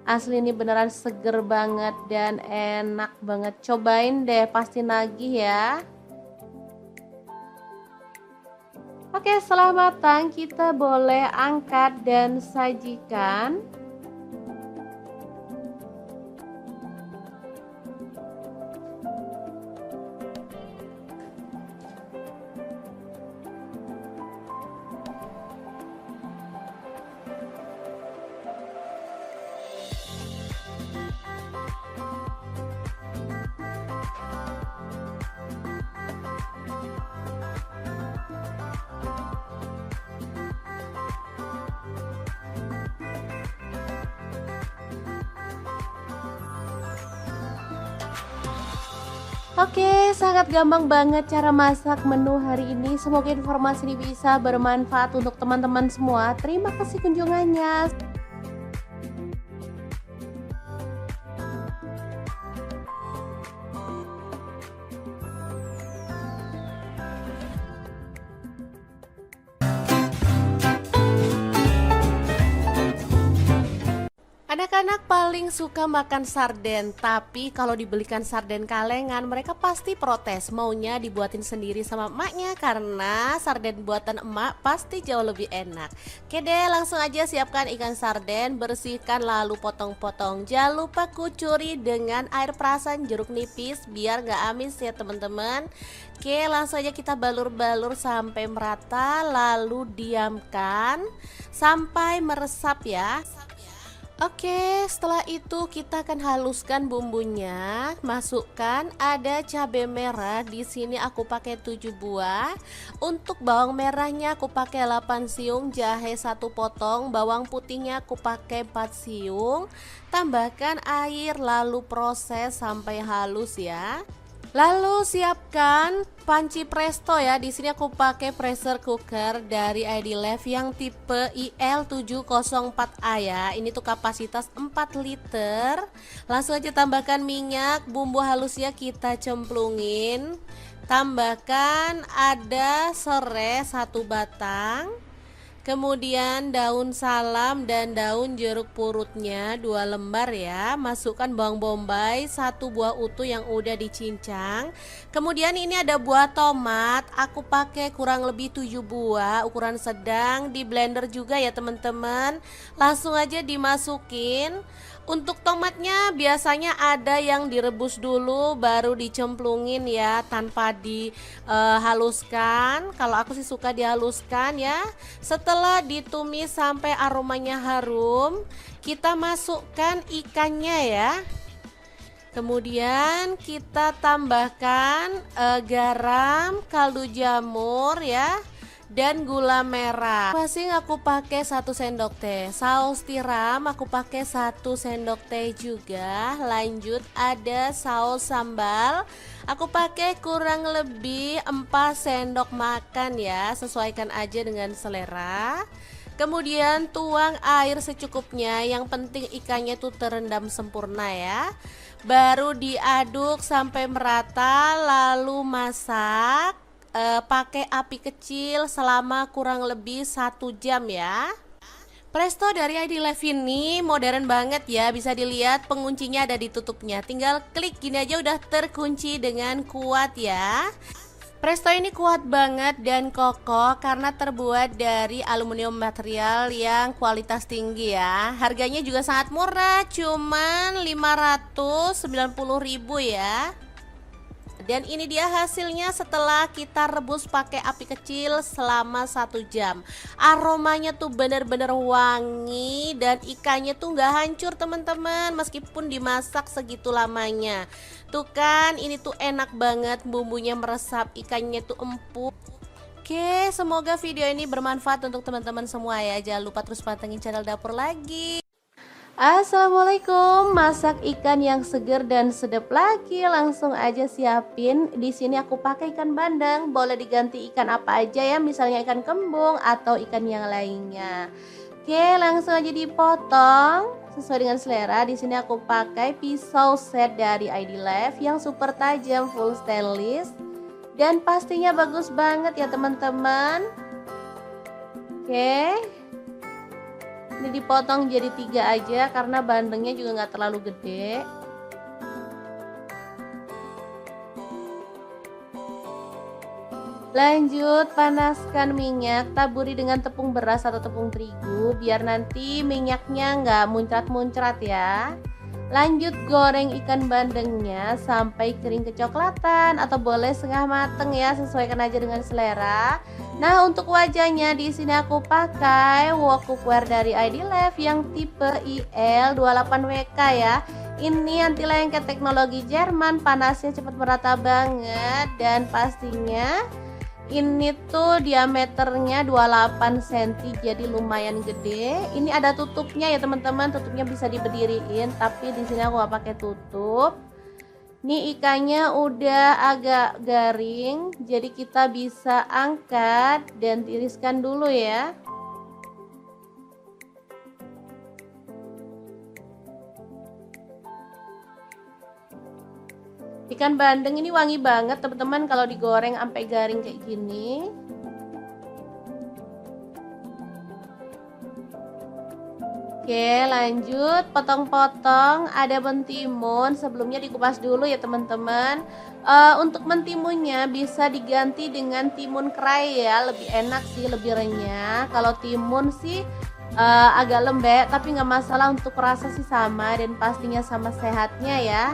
Asli ini beneran seger banget dan enak banget. Cobain deh, pasti nagih ya. Oke, setelah matang kita boleh angkat dan sajikan. Oke, sangat gampang banget cara masak menu hari ini. Semoga informasi ini bisa bermanfaat untuk teman-teman semua. Terima kasih kunjungannya. Anak-anak paling suka makan sarden, tapi kalau dibelikan sarden kalengan mereka pasti protes, maunya dibuatin sendiri sama emaknya karena sarden buatan emak pasti jauh lebih enak. Oke deh, langsung aja siapkan ikan sarden, bersihkan lalu potong-potong. Jangan lupa kucuri dengan air perasan jeruk nipis biar gak amis ya teman-teman. Oke, langsung aja kita balur-balur sampai merata lalu diamkan sampai meresap ya. Oke, setelah itu kita akan haluskan bumbunya. Masukkan ada cabai merah. Di sini aku pakai 7 buah. Untuk bawang merahnya aku pakai 8 siung, jahe 1 potong, bawang putihnya aku pakai 4 siung. Tambahkan air lalu proses sampai halus ya. Lalu siapkan panci presto ya. Di sini aku pakai pressure cooker dari ID Life yang tipe IL704A ya. Ini tuh kapasitas 4 liter. Langsung aja tambahkan minyak, bumbu halusnya kita cemplungin. Tambahkan ada serai 1 batang. Kemudian daun salam dan daun jeruk purutnya 2 lembar ya. Masukkan bawang bombay 1 buah utuh yang udah dicincang. Kemudian ini ada buah tomat. Aku pakai kurang lebih 7 buah, ukuran sedang. Di blender juga ya teman-teman. Langsung aja dimasukin. Untuk tomatnya biasanya ada yang direbus dulu baru dicemplungin ya, tanpa dihaluskan. Kalau aku sih suka dihaluskan ya. Setelah ditumis sampai aromanya harum, kita masukkan ikannya ya. Kemudian kita tambahkan garam, kaldu jamur ya, dan gula merah. Masing aku pakai 1 sendok teh. Saus tiram aku pakai 1 sendok teh juga. Lanjut ada saus sambal. Aku pakai kurang lebih 4 sendok makan ya. Sesuaikan aja dengan selera. Kemudian tuang air secukupnya. Yang penting ikannya tuh terendam sempurna ya. Baru diaduk sampai merata lalu masak. Pakai api kecil selama kurang lebih 1 jam ya. Presto dari ID Life ini modern banget ya. Bisa dilihat penguncinya ada di tutupnya. Tinggal klik gini aja udah terkunci dengan kuat ya. Presto ini kuat banget dan kokoh karena terbuat dari aluminium material yang kualitas tinggi ya. Harganya juga sangat murah, cuman 590.000 ya. Dan ini dia hasilnya setelah kita rebus pakai api kecil selama 1 jam. Aromanya tuh bener-bener wangi dan ikannya tuh nggak hancur teman-teman, meskipun dimasak segitu lamanya. Tuh kan, ini tuh enak banget, bumbunya meresap, ikannya tuh empuk. Oke, semoga video ini bermanfaat untuk teman-teman semua ya. Jangan lupa terus pantengin channel Dapur Lagi. Assalamualaikum, masak ikan yang seger dan sedap lagi. Langsung aja siapin. Di sini aku pakai ikan bandeng. Boleh diganti ikan apa aja ya, misalnya ikan kembung atau ikan yang lainnya. Oke, langsung aja dipotong sesuai dengan selera. Di sini aku pakai pisau set dari ID Life yang super tajam, full stainless, dan pastinya bagus banget ya teman-teman. Oke. Ini dipotong jadi 3 aja karena bandengnya juga nggak terlalu gede. Lanjut, panaskan minyak, taburi dengan tepung beras atau tepung terigu biar nanti minyaknya nggak muncrat-muncrat ya. Lanjut, goreng ikan bandengnya sampai kering kecoklatan atau boleh setengah mateng ya, sesuaikan aja dengan selera. Nah, untuk wajahnya di sini aku pakai wok cookware dari ID Life yang tipe IL28WK ya. Ini anti lengket teknologi Jerman, panasnya cepat merata banget dan pastinya ini tuh diameternya 28 cm, jadi lumayan gede. Ini ada tutupnya ya teman-teman, tutupnya bisa diberdiriin, tapi di sini aku nggak pakai tutup. Nih ikannya udah agak garing, jadi kita bisa angkat dan tiriskan dulu ya. Ikan bandeng ini wangi banget teman-teman kalau digoreng sampai garing kayak gini. Oke, lanjut potong-potong. Ada mentimun, sebelumnya dikupas dulu ya teman-teman. Untuk mentimunnya bisa diganti dengan timun kerai ya, lebih enak sih, lebih renyah. Kalau timun sih agak lembek, tapi nggak masalah, untuk rasa sih sama dan pastinya sama sehatnya ya.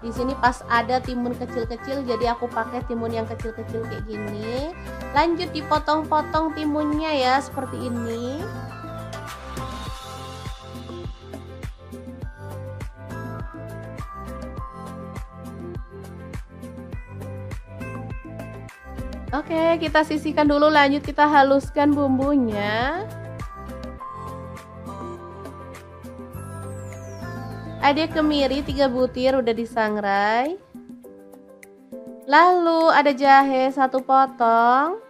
Di sini pas ada timun kecil-kecil, jadi aku pakai timun yang kecil-kecil kayak gini. Lanjut dipotong-potong timunnya ya, seperti ini. Oke, kita sisihkan dulu, lanjut kita haluskan bumbunya. Ada kemiri 3 butir udah disangrai. Lalu ada jahe 1 potong.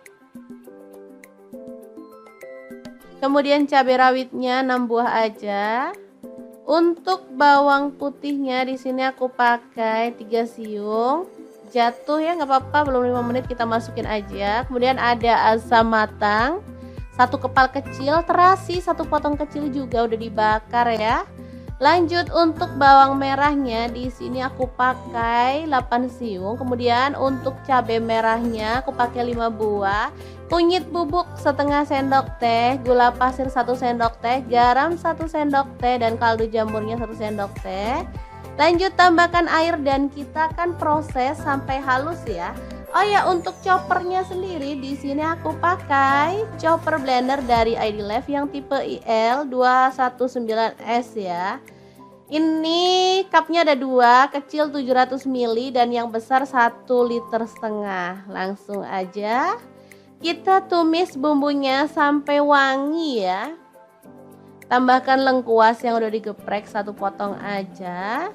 Kemudian cabai rawitnya 6 buah aja. Untuk bawang putihnya di sini aku pakai 3 siung. Jatuh ya, nggak apa-apa, belum 5 menit kita masukin aja. Kemudian ada asam matang 1 kepal kecil, terasi 1 potong kecil juga udah dibakar ya. Lanjut, untuk bawang merahnya di sini aku pakai 8 siung. Kemudian untuk cabai merahnya aku pakai 5 buah. Kunyit bubuk setengah sendok teh, gula pasir 1 sendok teh, garam 1 sendok teh, dan kaldu jamurnya 1 sendok teh. Lanjut tambahkan air dan kita akan proses sampai halus ya. Oh ya, untuk choppernya sendiri di sini aku pakai chopper blender dari ID Life yang tipe IL219S ya. Ini cupnya ada 2, kecil 700 ml dan yang besar 1,5 liter. Langsung aja kita tumis bumbunya sampai wangi ya. Tambahkan lengkuas yang udah digeprek 1 potong aja.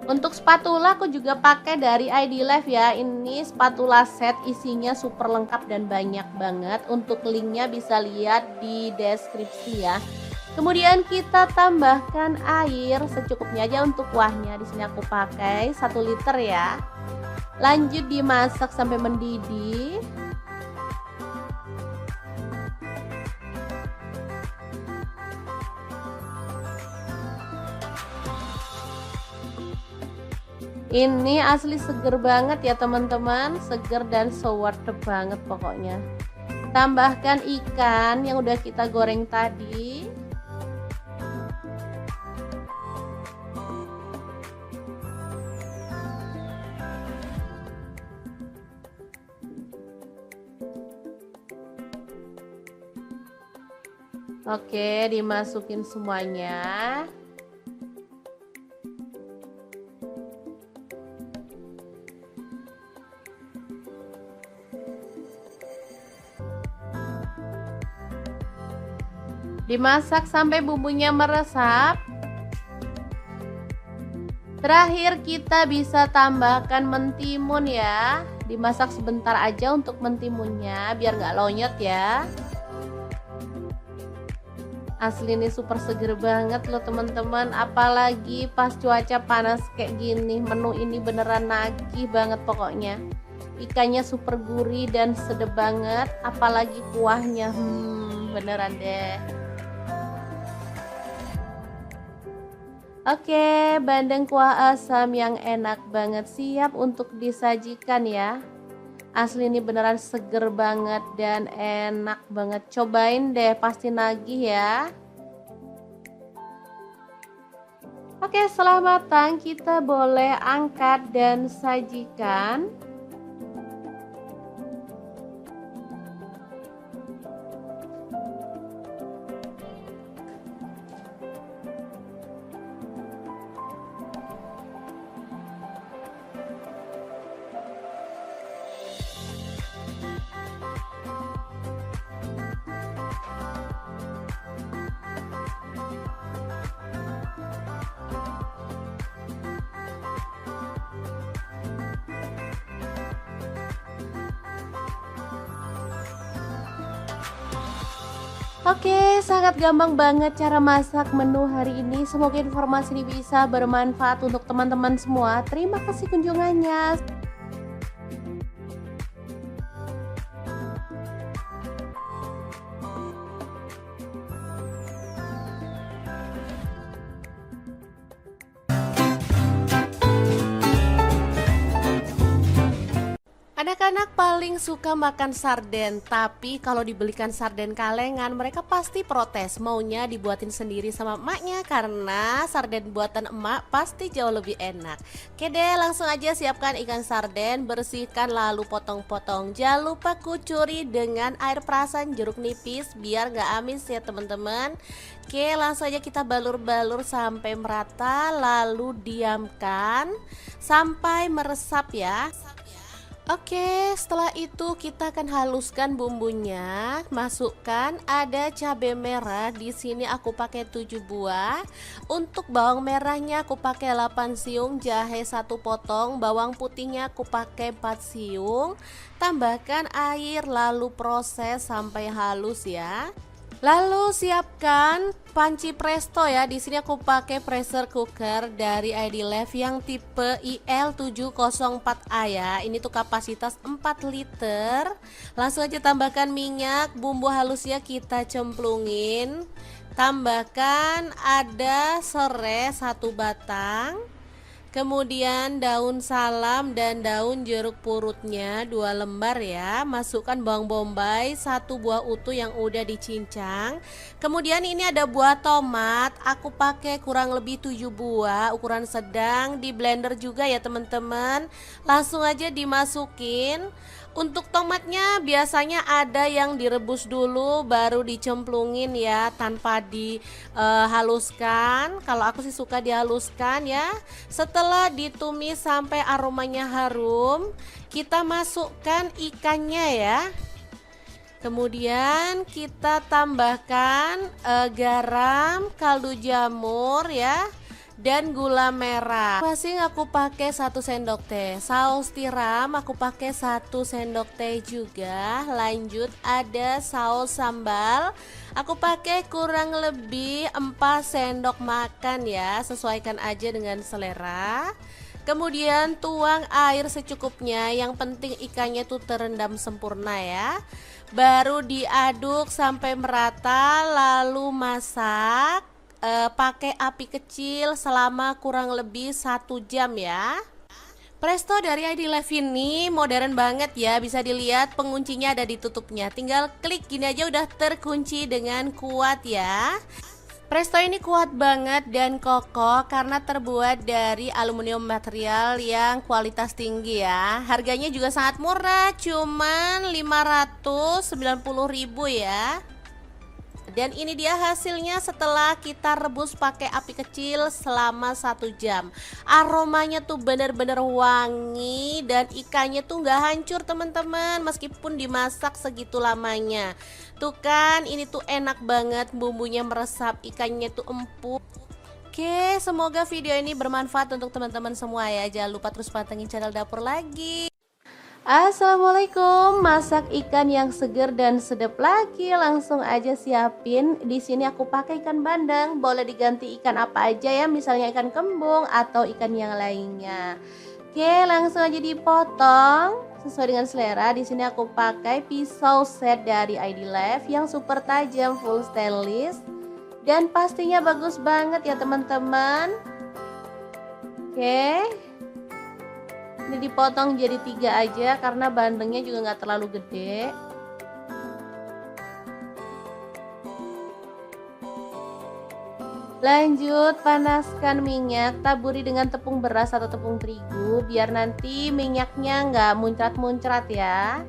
Untuk spatula aku juga pakai dari ID Life ya. Ini spatula set, isinya super lengkap dan banyak banget. Untuk linknya bisa lihat di deskripsi ya. Kemudian kita tambahkan air secukupnya aja untuk kuahnya. Di sini aku pakai 1 liter ya. Lanjut dimasak sampai mendidih. Ini asli seger banget ya teman-teman, seger dan so worth it banget pokoknya. Tambahkan ikan yang udah kita goreng tadi. Oke, dimasukin semuanya. Dimasak sampai bumbunya meresap. Terakhir kita bisa tambahkan mentimun ya. Dimasak sebentar aja untuk mentimunnya biar nggak lonyot ya. Asli ini super seger banget loh teman-teman, apalagi pas cuaca panas kayak gini. Menu ini beneran nagih banget pokoknya. Ikannya super gurih dan sedap banget, apalagi kuahnya beneran deh. Oke, bandeng kuah asam yang enak banget siap untuk disajikan ya. Asli ini beneran seger banget dan enak banget. Cobain deh, pasti nagih ya. Oke, setelah matang kita boleh angkat dan sajikan. Oke, sangat gampang banget cara masak menu hari ini. Semoga informasi ini bisa bermanfaat untuk teman-teman semua. Terima kasih kunjungannya. Anak-anak paling suka makan sarden, tapi kalau dibelikan sarden kalengan mereka pasti protes, maunya dibuatin sendiri sama emaknya karena sarden buatan emak pasti jauh lebih enak. Oke deh, langsung aja siapkan ikan sarden, bersihkan lalu potong-potong. Jangan lupa kucuri dengan air perasan jeruk nipis biar gak amis ya teman-teman. Oke, langsung aja kita balur-balur sampai merata lalu diamkan sampai meresap ya. Oke, setelah itu kita akan haluskan bumbunya. Masukkan ada cabai merah. Di sini aku pakai 7 buah. Untuk bawang merahnya aku pakai 8 siung, jahe 1 potong, bawang putihnya aku pakai 4 siung. Tambahkan air lalu proses sampai halus ya. Lalu siapkan panci presto ya. Di sini aku pakai pressure cooker dari ID Life yang tipe IL704A ya. Ini tuh kapasitas 4 liter. Langsung aja tambahkan minyak, bumbu halusnya kita cemplungin. Tambahkan ada serai 1 batang. Kemudian daun salam dan daun jeruk purutnya 2 lembar ya. Masukkan bawang bombay 1 buah utuh yang udah dicincang. Kemudian ini ada buah tomat, aku pakai kurang lebih 7 buah, ukuran sedang, di blender juga ya teman-teman. Langsung aja dimasukin. Untuk tomatnya biasanya ada yang direbus dulu baru dicemplungin ya, tanpa dihaluskan. Kalau aku sih suka dihaluskan ya. Setelah ditumis sampai aromanya harum, kita masukkan ikannya ya. Kemudian kita tambahkan garam, kaldu jamur ya, dan gula merah. Masing aku pakai 1 sendok teh. Saus tiram aku pakai 1 sendok teh juga. Lanjut ada saus sambal. Aku pakai kurang lebih 4 sendok makan ya. Sesuaikan aja dengan selera. Kemudian tuang air secukupnya. Yang penting ikannya tuh terendam sempurna ya. Baru diaduk sampai merata lalu masak. Pakai api kecil selama kurang lebih 1 jam ya. Presto dari ID Life ini modern banget ya. Bisa dilihat penguncinya ada di tutupnya. Tinggal klik gini aja udah terkunci dengan kuat ya. Presto ini kuat banget dan kokoh karena terbuat dari aluminium material yang kualitas tinggi ya. Harganya juga sangat murah, cuman 590.000 ya. Dan ini dia hasilnya setelah kita rebus pakai api kecil selama 1 jam. Aromanya tuh bener-bener wangi dan ikannya tuh nggak hancur teman-teman, meskipun dimasak segitu lamanya. Tuh kan, ini tuh enak banget, bumbunya meresap, ikannya tuh empuk. Oke, semoga video ini bermanfaat untuk teman-teman semua ya. Jangan lupa terus pantengin channel Dapur Lagi. Assalamualaikum, masak ikan yang seger dan sedap lagi. Langsung aja siapin. Di sini aku pakai ikan bandeng. Boleh diganti ikan apa aja ya, misalnya ikan kembung atau ikan yang lainnya. Oke, langsung aja dipotong sesuai dengan selera. Di sini aku pakai pisau set dari ID Life yang super tajam, full stainless, dan pastinya bagus banget ya teman-teman. Oke. Ini dipotong jadi 3 aja karena bandengnya juga nggak terlalu gede. Lanjut, panaskan minyak, taburi dengan tepung beras atau tepung terigu biar nanti minyaknya nggak muncrat-muncrat ya.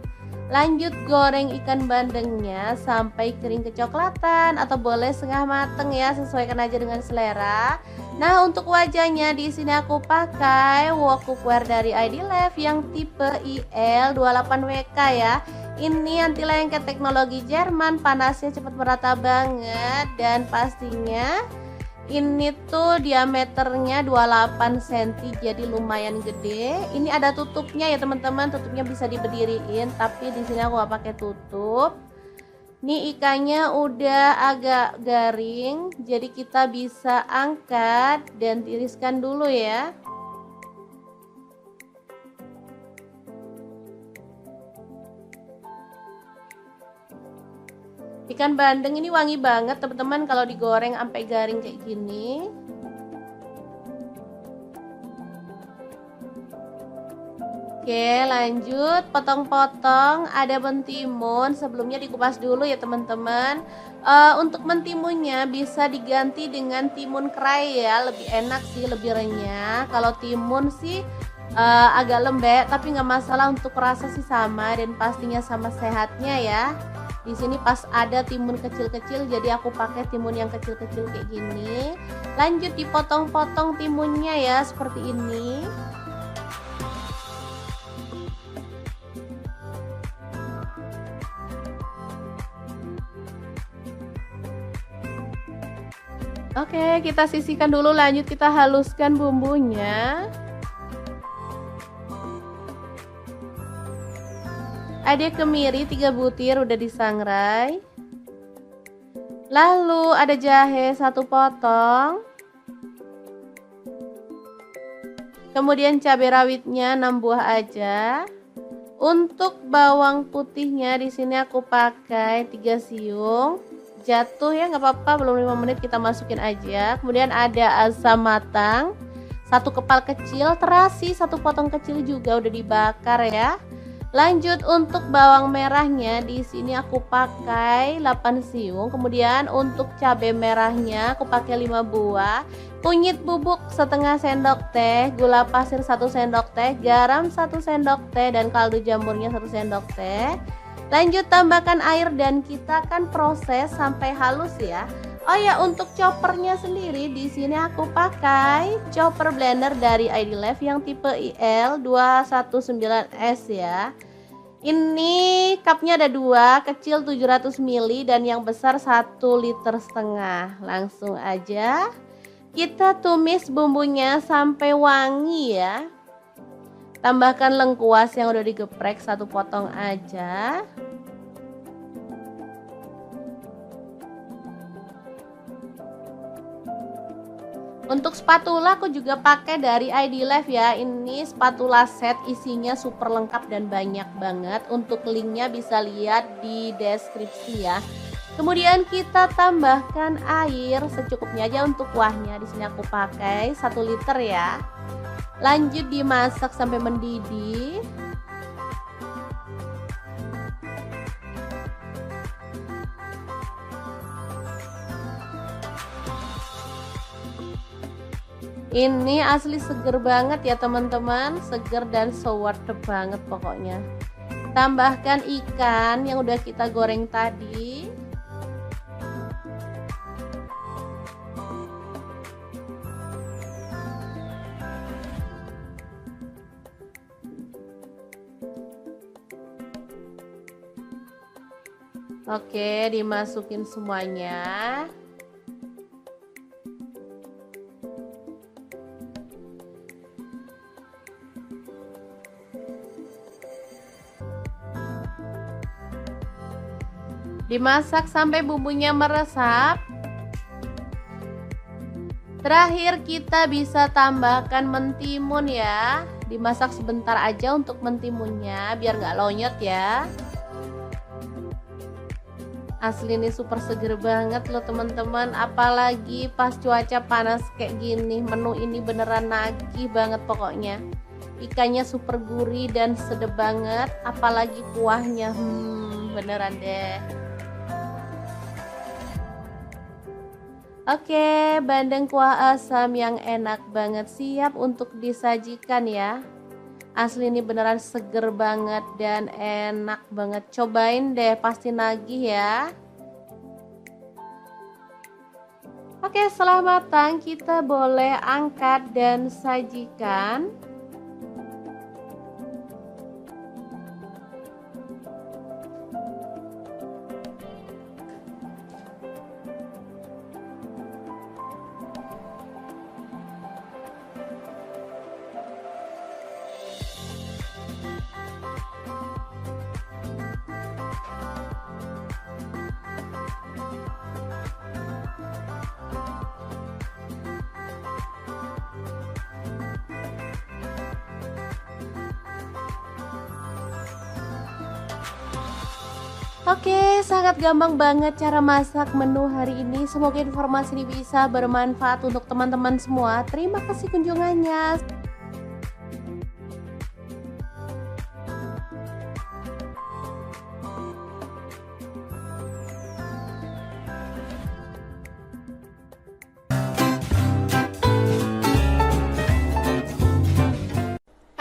Lanjut, goreng ikan bandengnya sampai kering kecoklatan atau boleh setengah mateng ya, sesuaikan aja dengan selera. Nah, untuk wajahnya di sini aku pakai wok cookware dari ID Life yang tipe IL28WK ya. Ini anti lengket teknologi Jerman, panasnya cepat merata banget dan pastinya ini tuh diameternya 28 cm, jadi lumayan gede. Ini ada tutupnya ya teman-teman, tutupnya bisa diberdiriin, tapi di sini aku gak pakai tutup. Nih ikannya udah agak garing, jadi kita bisa angkat dan tiriskan dulu ya. Ikan bandeng ini wangi banget teman-teman kalau digoreng sampai garing kayak gini. Oke, lanjut potong-potong. Ada mentimun, sebelumnya dikupas dulu ya teman-teman. Untuk mentimunnya bisa diganti dengan timun kerai ya, lebih enak sih, lebih renyah. Kalau timun sih agak lembek, tapi nggak masalah, untuk rasa sih sama dan pastinya sama sehatnya ya. Di sini pas ada timun kecil-kecil, jadi aku pakai timun yang kecil-kecil kayak gini. Lanjut dipotong-potong timunnya ya, seperti ini. Oke, kita sisihkan dulu, lanjut kita haluskan bumbunya. Ada kemiri 3 butir udah disangrai. Lalu ada jahe 1 potong. Kemudian cabai rawitnya 6 buah aja. Untuk bawang putihnya di sini aku pakai 3 siung. Jatuh ya, nggak apa-apa, belum 5 menit kita masukin aja. Kemudian ada asam matang 1 kepal kecil, terasi 1 potong kecil juga udah dibakar ya. Lanjut, untuk bawang merahnya di sini aku pakai 8 siung. Kemudian untuk cabai merahnya aku pakai 5 buah. Kunyit bubuk setengah sendok teh, gula pasir 1 sendok teh, garam 1 sendok teh, dan kaldu jamurnya 1 sendok teh. Lanjut tambahkan air dan kita akan proses sampai halus ya. Oh ya, untuk choppernya sendiri di sini aku pakai chopper blender dari ID Life yang tipe IL219S ya. Ini cupnya ada 2, kecil 700 ml dan yang besar 1,5 liter. Langsung aja kita tumis bumbunya sampai wangi ya. Tambahkan lengkuas yang udah digeprek 1 potong aja. Untuk spatula aku juga pakai dari ID Life ya. Ini spatula set, isinya super lengkap dan banyak banget. Untuk linknya bisa lihat di deskripsi ya. Kemudian kita tambahkan air secukupnya aja untuk kuahnya. Di sini aku pakai 1 liter ya. Lanjut dimasak sampai mendidih. Ini asli seger banget ya teman-teman, seger dan so worth it banget pokoknya. Tambahkan ikan yang udah kita goreng tadi. Oke, dimasukin semuanya. Dimasak sampai bumbunya meresap. Terakhir kita bisa tambahkan mentimun ya. Dimasak sebentar aja untuk mentimunnya biar nggak lonyot ya. Asli ini super seger banget loh teman-teman, apalagi pas cuaca panas kayak gini. Menu ini beneran nagih banget pokoknya. Ikannya super gurih dan sedap banget, apalagi kuahnya beneran deh. Oke, bandeng kuah asam yang enak banget siap untuk disajikan ya. Asli ini beneran seger banget dan enak banget. Cobain deh, pasti nagih ya. Oke, setelah matang kita boleh angkat dan sajikan. Oke, sangat gampang banget cara masak menu hari ini. Semoga informasi ini bisa bermanfaat untuk teman-teman semua. Terima kasih kunjungannya.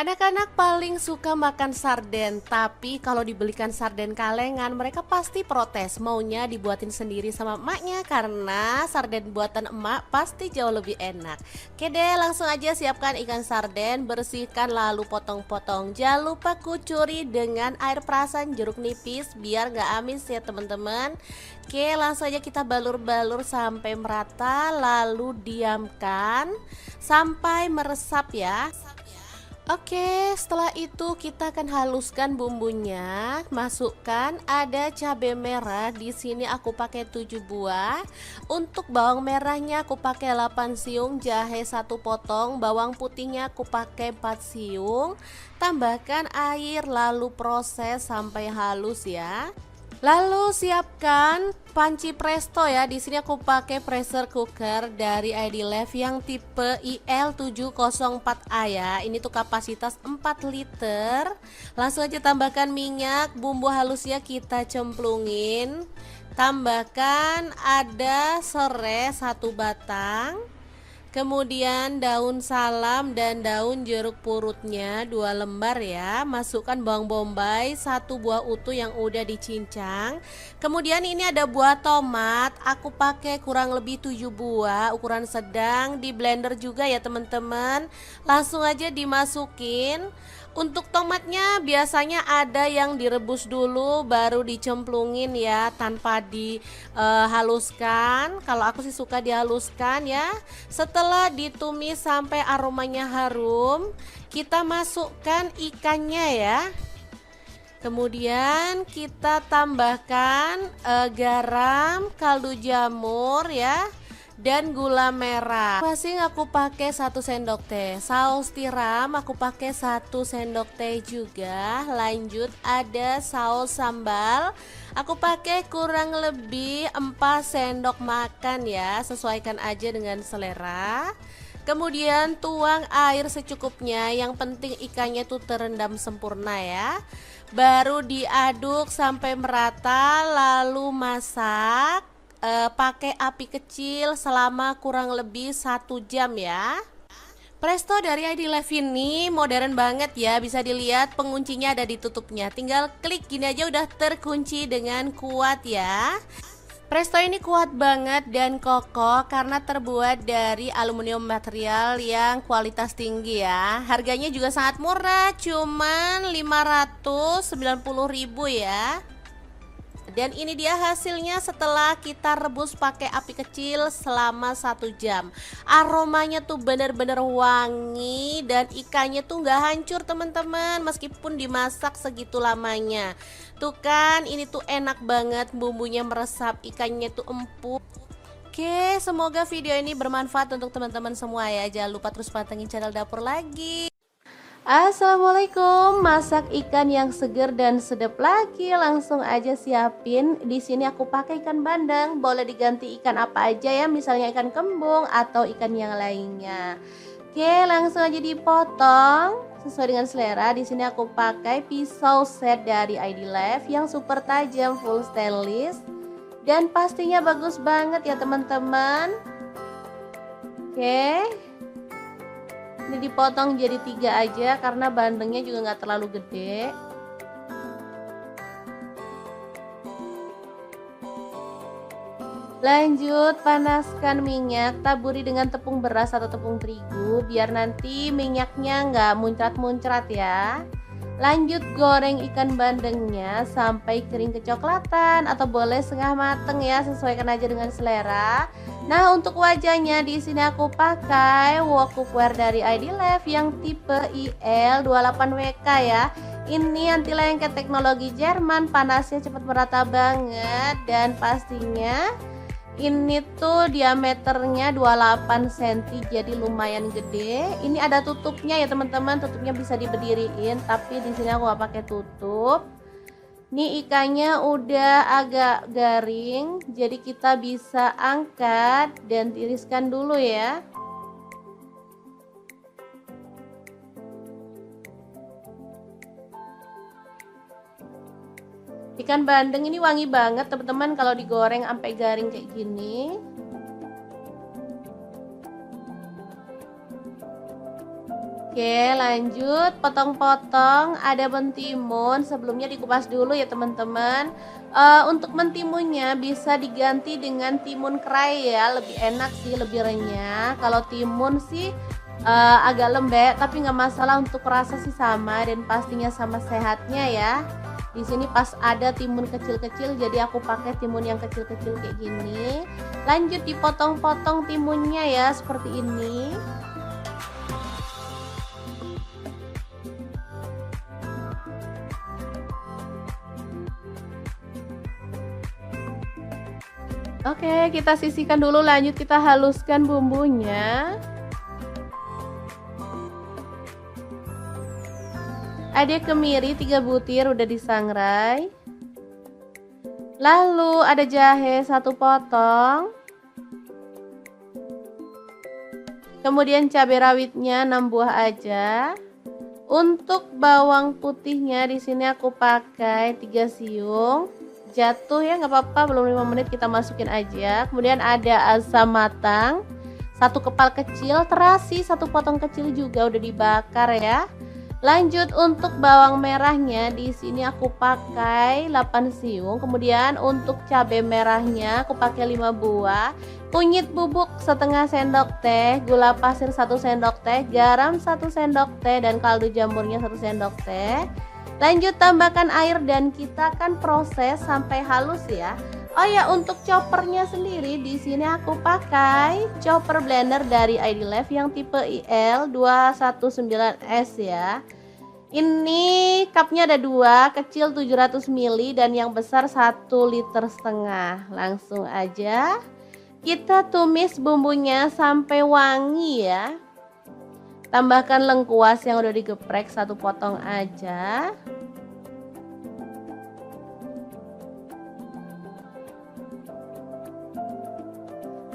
Anak-anak paling suka makan sarden, tapi kalau dibelikan sarden kalengan mereka pasti protes, maunya dibuatin sendiri sama emaknya karena sarden buatan emak pasti jauh lebih enak. Oke deh, langsung aja siapkan ikan sarden, bersihkan lalu potong-potong. Jangan lupa kucuri dengan air perasan jeruk nipis biar gak amis ya teman-teman. Oke, langsung aja kita balur-balur sampai merata lalu diamkan sampai meresap ya. Oke, setelah itu kita akan haluskan bumbunya. Masukkan ada cabai merah. Di sini aku pakai 7 buah. Untuk bawang merahnya aku pakai 8 siung, jahe 1 potong, bawang putihnya aku pakai 4 siung. Tambahkan air lalu proses sampai halus ya. Lalu siapkan panci presto ya. Di sini aku pakai pressure cooker dari ID Life yang tipe IL704A ya. Ini tuh kapasitas 4 liter. Langsung aja tambahkan minyak, bumbu halusnya kita cemplungin. Tambahkan ada serai 1 batang. Kemudian daun salam dan daun jeruk purutnya 2 lembar ya. Masukkan bawang bombay 1 buah utuh yang udah dicincang. Kemudian ini ada buah tomat. Aku pakai kurang lebih 7 buah, ukuran sedang. Di blender juga ya teman-teman. Langsung aja dimasukin. Untuk tomatnya biasanya ada yang direbus dulu baru dicemplungin ya, tanpa dihaluskan. Kalau aku sih suka dihaluskan ya. Setelah ditumis sampai aromanya harum, kita masukkan ikannya ya. Kemudian kita tambahkan garam, kaldu jamur ya, dan gula merah. Masing aku pakai 1 sendok teh. Saus tiram aku pakai 1 sendok teh juga. Lanjut ada saus sambal. Aku pakai kurang lebih 4 sendok makan ya. Sesuaikan aja dengan selera. Kemudian tuang air secukupnya. Yang penting ikannya tuh terendam sempurna ya. Baru diaduk sampai merata lalu masak. Pakai api kecil selama kurang lebih 1 jam ya. Presto dari ID Life ini modern banget ya. Bisa dilihat penguncinya ada di tutupnya. Tinggal klik gini aja udah terkunci dengan kuat ya. Presto ini kuat banget dan kokoh karena terbuat dari aluminium material yang kualitas tinggi ya. Harganya juga sangat murah, cuman 590.000 ya. Dan ini dia hasilnya setelah kita rebus pakai api kecil selama 1 jam. Aromanya tuh bener-bener wangi dan ikannya tuh nggak hancur teman-teman, meskipun dimasak segitu lamanya. Tuh kan, ini tuh enak banget, bumbunya meresap, ikannya tuh empuk. Oke, semoga video ini bermanfaat untuk teman-teman semua ya. Jangan lupa terus pantengin channel Dapur Lagi. Assalamualaikum, masak ikan yang seger dan sedap lagi. Langsung aja siapin. Di sini aku pakai ikan bandeng. Boleh diganti ikan apa aja ya, misalnya ikan kembung atau ikan yang lainnya. Oke, langsung aja dipotong sesuai dengan selera. Di sini aku pakai pisau set dari ID Life yang super tajam, full stainless, dan pastinya bagus banget ya teman-teman. Oke. Ini dipotong jadi 3 aja karena bandengnya juga nggak terlalu gede. Lanjut, panaskan minyak, taburi dengan tepung beras atau tepung terigu biar nanti minyaknya nggak muncrat-muncrat ya. Lanjut, goreng ikan bandengnya sampai kering kecoklatan atau boleh setengah mateng ya, sesuaikan aja dengan selera. Nah, untuk wajahnya di sini aku pakai wok cookware dari ID Life yang tipe IL28WK ya. Ini anti lengket teknologi Jerman, panasnya cepat merata banget dan pastinya ini tuh diameternya 28 cm, jadi lumayan gede. Ini ada tutupnya ya teman-teman, tutupnya bisa diberdiriin, tapi di sini aku gak pakai tutup. Nih ikannya udah agak garing, jadi kita bisa angkat dan tiriskan dulu ya. Ikan bandeng ini wangi banget teman-teman kalau digoreng sampai garing kayak gini. Oke, lanjut potong-potong. Ada mentimun, sebelumnya dikupas dulu ya teman-teman. Untuk mentimunnya bisa diganti dengan timun kerai ya, lebih enak sih, lebih renyah. Kalau timun sih agak lembek, tapi nggak masalah, untuk rasa sih sama dan pastinya sama sehatnya ya. Di sini pas ada timun kecil-kecil, jadi aku pakai timun yang kecil-kecil kayak gini. Lanjut dipotong-potong timunnya ya, seperti ini. Oke, kita sisihkan dulu, lanjut kita haluskan bumbunya. Ada kemiri 3 butir udah disangrai. Lalu ada jahe 1 potong. Kemudian cabai rawitnya 6 buah aja. Untuk bawang putihnya di sini aku pakai 3 siung. Jatuh ya, nggak apa-apa, belum 5 menit kita masukin aja. Kemudian ada asam matang 1 kepal kecil, terasi 1 potong kecil juga udah dibakar ya. Lanjut, untuk bawang merahnya di sini aku pakai 8 siung. Kemudian untuk cabai merahnya aku pakai 5 buah. Kunyit bubuk setengah sendok teh, gula pasir 1 sendok teh, garam 1 sendok teh, dan kaldu jamurnya 1 sendok teh. Lanjut tambahkan air dan kita akan proses sampai halus ya. Oh ya, untuk choppernya sendiri di sini aku pakai chopper blender dari ID Life yang tipe IL219S ya. Ini cupnya ada 2, kecil 700 ml dan yang besar 1,5 liter. Langsung aja kita tumis bumbunya sampai wangi ya. Tambahkan lengkuas yang udah digeprek 1 potong aja.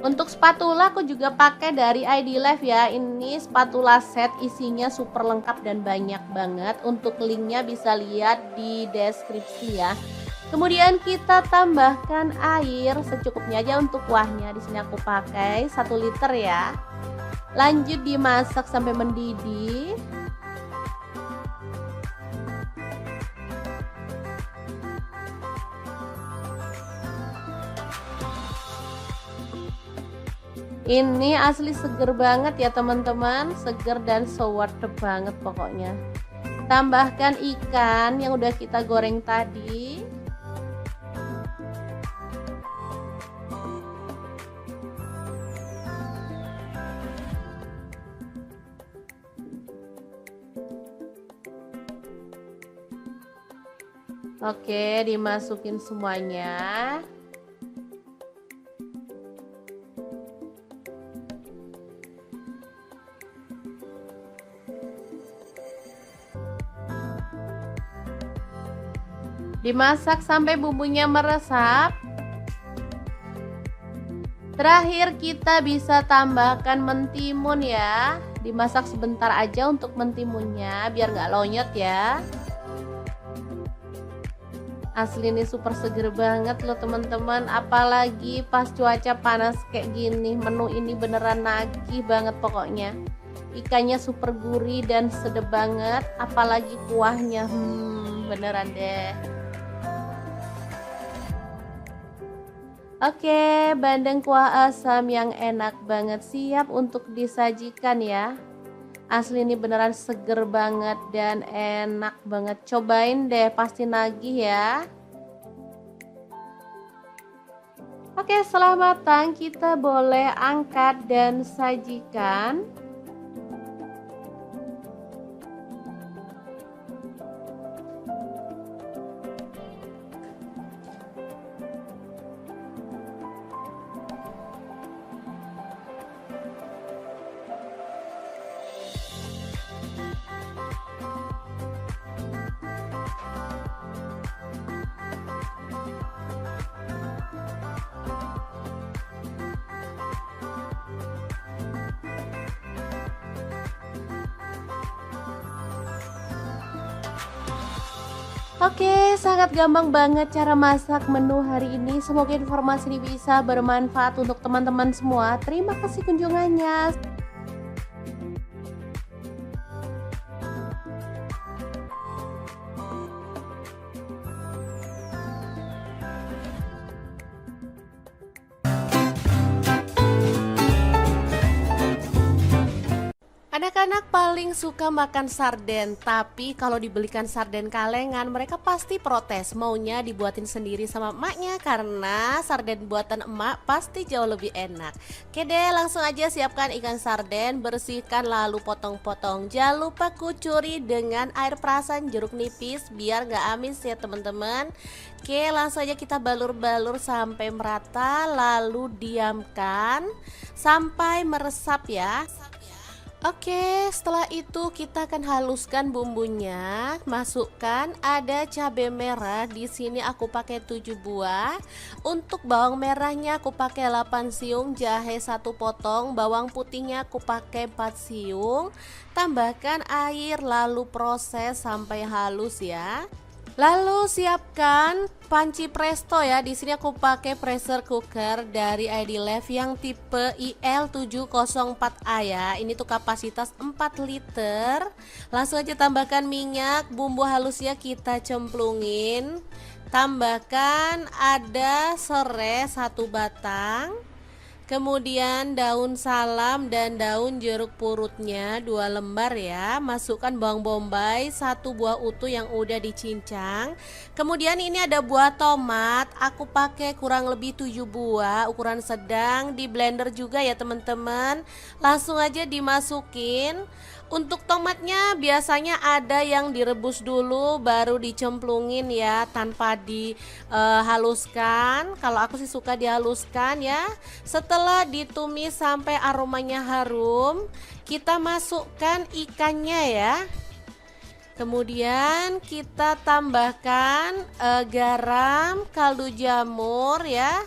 Untuk spatula aku juga pakai dari ID Life ya. Ini spatula set, isinya super lengkap dan banyak banget. Untuk linknya bisa lihat di deskripsi ya. Kemudian kita tambahkan air secukupnya aja untuk kuahnya. Di sini aku pakai 1 liter ya. Lanjut dimasak sampai mendidih. Ini asli seger banget ya teman-teman, seger dan so worth it banget pokoknya. Tambahkan ikan yang udah kita goreng tadi. Oke, dimasukin semuanya. Dimasak sampai bumbunya meresap. Terakhir kita bisa tambahkan mentimun ya. Dimasak sebentar aja untuk mentimunnya biar nggak lonyot ya. Asli ini super seger banget loh teman-teman, apalagi pas cuaca panas kayak gini. Menu ini beneran nagih banget pokoknya. Ikannya super gurih dan sedap banget, apalagi kuahnya beneran deh. Oke, bandeng kuah asam yang enak banget siap untuk disajikan ya. Asli ini beneran seger banget dan enak banget. Cobain deh, pasti nagih ya. Oke, setelah matang kita boleh angkat dan sajikan. Oke, sangat gampang banget cara masak menu hari ini. Semoga informasi ini bisa bermanfaat untuk teman-teman semua. Terima kasih kunjungannya. Anak-anak paling suka makan sarden, tapi kalau dibelikan sarden kalengan mereka pasti protes, maunya dibuatin sendiri sama emaknya karena sarden buatan emak pasti jauh lebih enak. Oke deh, langsung aja siapkan ikan sarden, bersihkan lalu potong-potong. Jangan lupa kucuri dengan air perasan jeruk nipis biar gak amis ya teman-teman. Oke, langsung aja kita balur-balur sampai merata lalu diamkan sampai meresap ya. Oke, setelah itu kita akan haluskan bumbunya. Masukkan ada cabai merah. Di sini aku pakai 7 buah. Untuk bawang merahnya aku pakai 8 siung, jahe 1 potong, bawang putihnya aku pakai 4 siung. Tambahkan air lalu proses sampai halus ya. Lalu siapkan panci presto ya. Di sini aku pakai pressure cooker dari ID Life yang tipe IL704A ya. Ini tuh kapasitas 4 liter. Langsung aja tambahkan minyak, bumbu halusnya kita cemplungin. Tambahkan ada serai 1 batang. Kemudian daun salam dan daun jeruk purutnya 2 lembar ya. Masukkan bawang bombay 1 buah utuh yang udah dicincang. Kemudian ini ada buah tomat. Aku pakai kurang lebih 7 buah, ukuran sedang. Di blender juga ya teman-teman. Langsung aja dimasukin. Untuk tomatnya biasanya ada yang direbus dulu baru dicemplungin ya, tanpa dihaluskan. Kalau aku sih suka dihaluskan ya. Setelah ditumis sampai aromanya harum, kita masukkan ikannya ya. Kemudian kita tambahkan garam, kaldu jamur ya,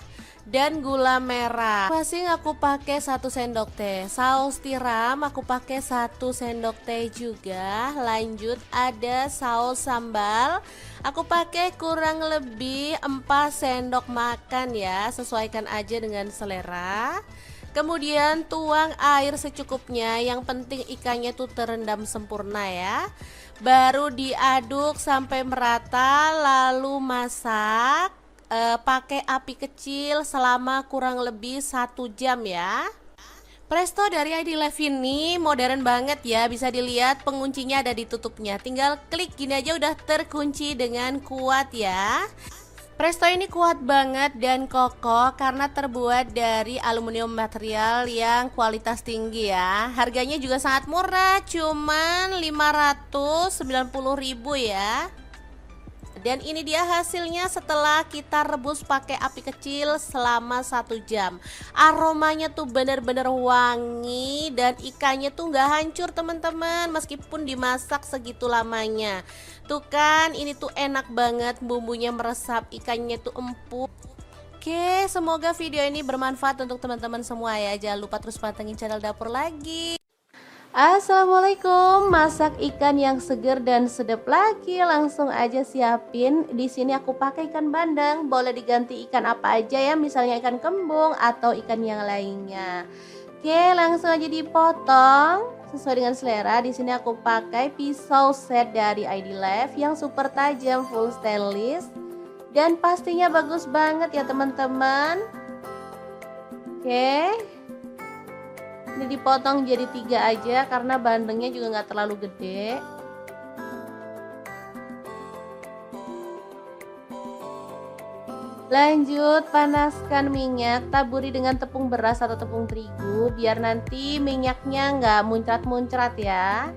dan gula merah. Masing aku pakai 1 sendok teh. Saus tiram aku pakai 1 sendok teh juga. Lanjut ada saus sambal. Aku pakai kurang lebih 4 sendok makan ya. Sesuaikan aja dengan selera. Kemudian tuang air secukupnya. Yang penting ikannya tuh terendam sempurna ya. Baru diaduk sampai merata lalu masak. Pakai api kecil selama kurang lebih 1 jam ya. Presto dari ID Life ini modern banget ya. Bisa dilihat penguncinya ada di tutupnya. Tinggal klik gini aja udah terkunci dengan kuat ya. Presto ini kuat banget dan kokoh karena terbuat dari aluminium material yang kualitas tinggi ya. Harganya juga sangat murah, cuman 590.000 ya. Dan ini dia hasilnya setelah kita rebus pakai api kecil selama 1 jam. Aromanya tuh bener-bener wangi dan ikannya tuh nggak hancur teman-teman, meskipun dimasak segitu lamanya. Tuh kan, ini tuh enak banget, bumbunya meresap, ikannya tuh empuk. Oke, semoga video ini bermanfaat untuk teman-teman semua ya. Jangan lupa terus pantengin channel Dapur Lagi. Assalamualaikum, masak ikan yang seger dan sedap lagi. Langsung aja siapin. Di sini aku pakai ikan bandeng. Boleh diganti ikan apa aja ya, misalnya ikan kembung atau ikan yang lainnya. Oke, langsung aja dipotong sesuai dengan selera. Di sini aku pakai pisau set dari ID Life yang super tajam, full stainless, dan pastinya bagus banget ya teman-teman. Oke. Ini dipotong jadi 3 aja karena bandengnya juga nggak terlalu gede. Lanjut, panaskan minyak, taburi dengan tepung beras atau tepung terigu biar nanti minyaknya nggak muncrat-muncrat ya.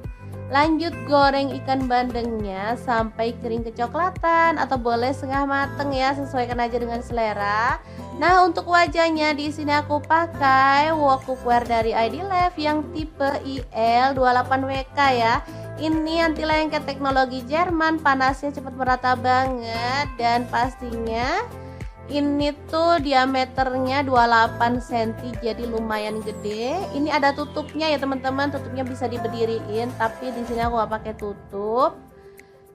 Lanjut, goreng ikan bandengnya sampai kering kecoklatan atau boleh setengah mateng ya, sesuaikan aja dengan selera. Nah, untuk wajahnya di sini aku pakai wok cookware dari ID Life yang tipe IL28WK ya. Ini anti lengket teknologi Jerman, panasnya cepat merata banget dan pastinya ini tuh diameternya 28 cm, jadi lumayan gede. Ini ada tutupnya ya teman-teman, tutupnya bisa diberdiriin, tapi di sini aku gak pakai tutup.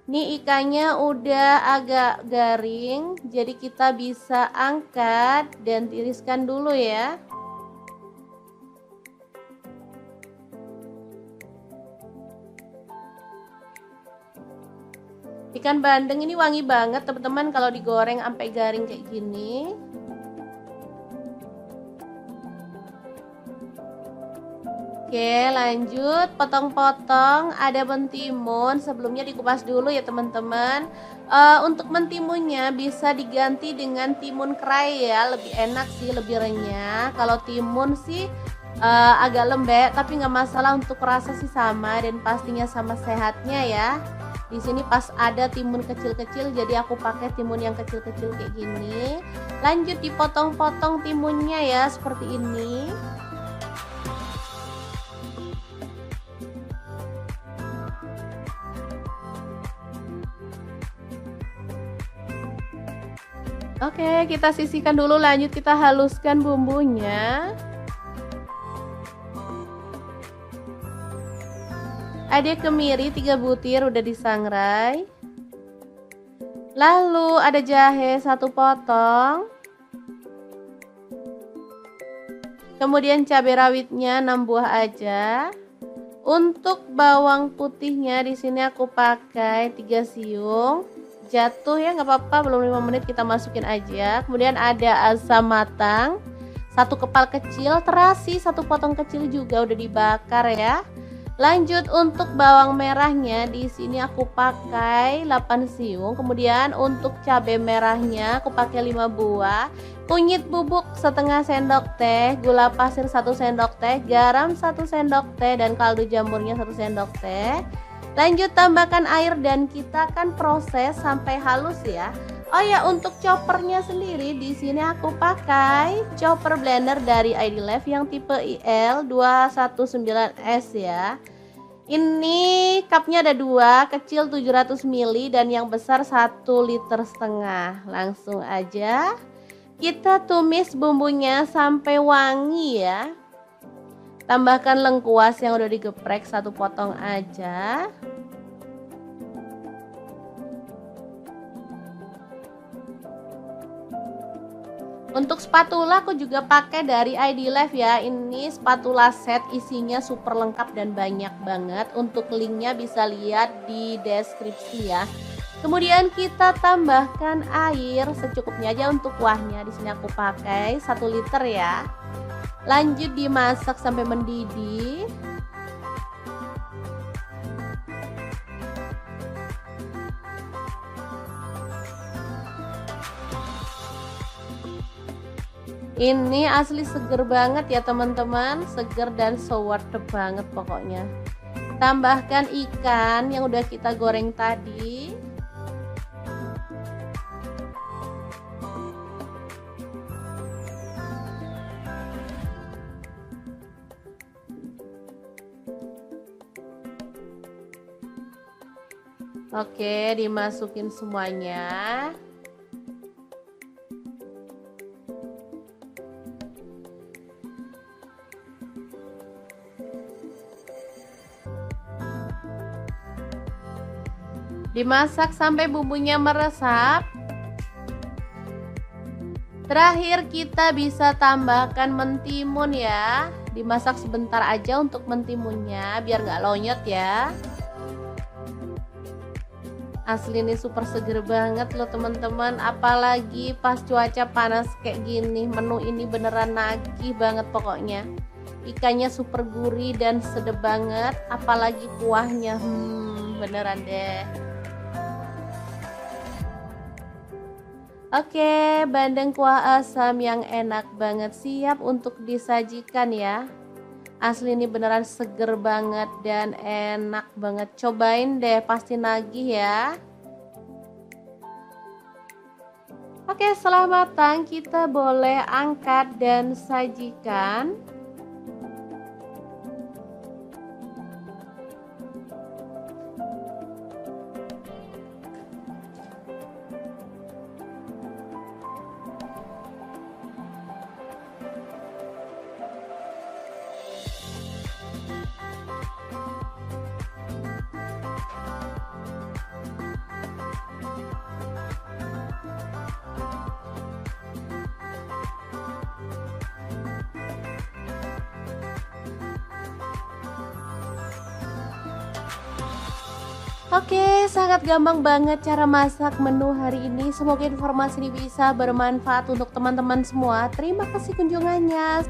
Nih ikannya udah agak garing, jadi kita bisa angkat dan tiriskan dulu ya. Ikan bandeng ini wangi banget teman-teman kalau digoreng sampai garing kayak gini. Oke, lanjut potong-potong. Ada mentimun, sebelumnya dikupas dulu ya teman-teman. Untuk mentimunnya bisa diganti dengan timun kerai ya, lebih enak sih, lebih renyah. Kalau timun sih agak lembek, tapi nggak masalah, untuk rasa sih sama dan pastinya sama sehatnya ya. Di sini pas ada timun kecil-kecil, jadi aku pakai timun yang kecil-kecil kayak gini. Lanjut dipotong-potong timunnya ya, seperti ini. Oke, kita sisihkan dulu, lanjut kita haluskan bumbunya. Ada kemiri 3 butir udah disangrai. Lalu ada jahe 1 potong. Kemudian cabai rawitnya 6 buah aja. Untuk bawang putihnya di sini aku pakai 3 siung. Jatuh ya, nggak apa-apa, belum 5 menit kita masukin aja. Kemudian ada asam matang 1 kepal kecil, terasi 1 potong kecil juga udah dibakar ya. Lanjut, untuk bawang merahnya di sini aku pakai 8 siung. Kemudian untuk cabai merahnya aku pakai 5 buah. Kunyit bubuk setengah sendok teh, gula pasir 1 sendok teh, garam 1 sendok teh, dan kaldu jamurnya 1 sendok teh. Lanjut tambahkan air dan kita akan proses sampai halus ya. Oh ya, untuk choppernya sendiri di sini aku pakai chopper blender dari ID Life yang tipe IL219S ya. Ini cupnya ada 2, kecil 700 ml dan yang besar 1,5 liter. Langsung aja kita tumis bumbunya sampai wangi ya. Tambahkan lengkuas yang udah digeprek 1 potong aja. Untuk spatula aku juga pakai dari ID Life ya. Ini spatula set, isinya super lengkap dan banyak banget. Untuk linknya bisa lihat di deskripsi ya. Kemudian kita tambahkan air secukupnya aja untuk kuahnya. Di sini aku pakai 1 liter ya. Lanjut dimasak sampai mendidih. Ini asli seger banget ya teman-teman, seger dan so worth it banget pokoknya. Tambahkan ikan yang udah kita goreng tadi. Oke, dimasukin semuanya. Dimasak sampai bumbunya meresap. Terakhir kita bisa tambahkan mentimun ya. Dimasak sebentar aja untuk mentimunnya biar nggak lonyot ya. Asli ini super seger banget loh teman-teman, apalagi pas cuaca panas kayak gini. Menu ini beneran nagih banget pokoknya. Ikannya super gurih dan sedap banget, apalagi kuahnya beneran deh. Oke, bandeng kuah asam yang enak banget siap untuk disajikan ya. Asli ini beneran seger banget dan enak banget. Cobain deh, pasti nagih ya. Oke, setelah matang kita boleh angkat dan sajikan. Oke, sangat gampang banget cara masak menu hari ini. Semoga informasi ini bisa bermanfaat untuk teman-teman semua. Terima kasih kunjungannya.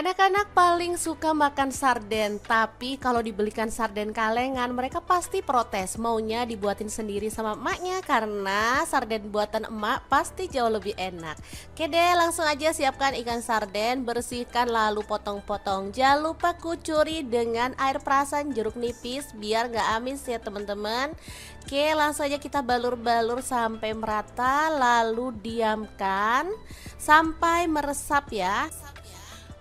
Anak-anak paling suka makan sarden, tapi kalau dibelikan sarden kalengan mereka pasti protes, maunya dibuatin sendiri sama emaknya karena sarden buatan emak pasti jauh lebih enak. Oke deh, langsung aja siapkan ikan sarden, bersihkan lalu potong-potong. Jangan lupa kucuri dengan air perasan jeruk nipis biar gak amis ya teman-teman. Oke, langsung aja kita balur-balur sampai merata lalu diamkan sampai meresap ya.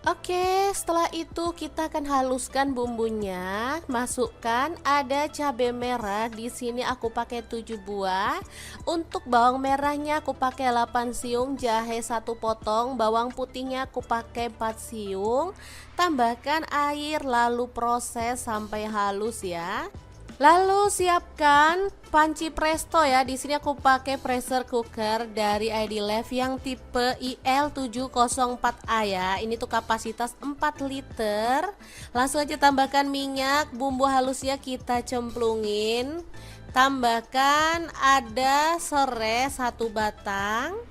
Oke, setelah itu kita akan haluskan bumbunya. Masukkan ada cabai merah. Di sini aku pakai 7 buah. Untuk bawang merahnya aku pakai 8 siung, jahe 1 potong, bawang putihnya aku pakai 4 siung. Tambahkan air lalu proses sampai halus ya. Lalu siapkan panci presto ya. Di sini aku pakai pressure cooker dari ID Life yang tipe IL704A ya. Ini tuh kapasitas 4 liter. Langsung aja tambahkan minyak, bumbu halusnya kita cemplungin. Tambahkan ada serai 1 batang.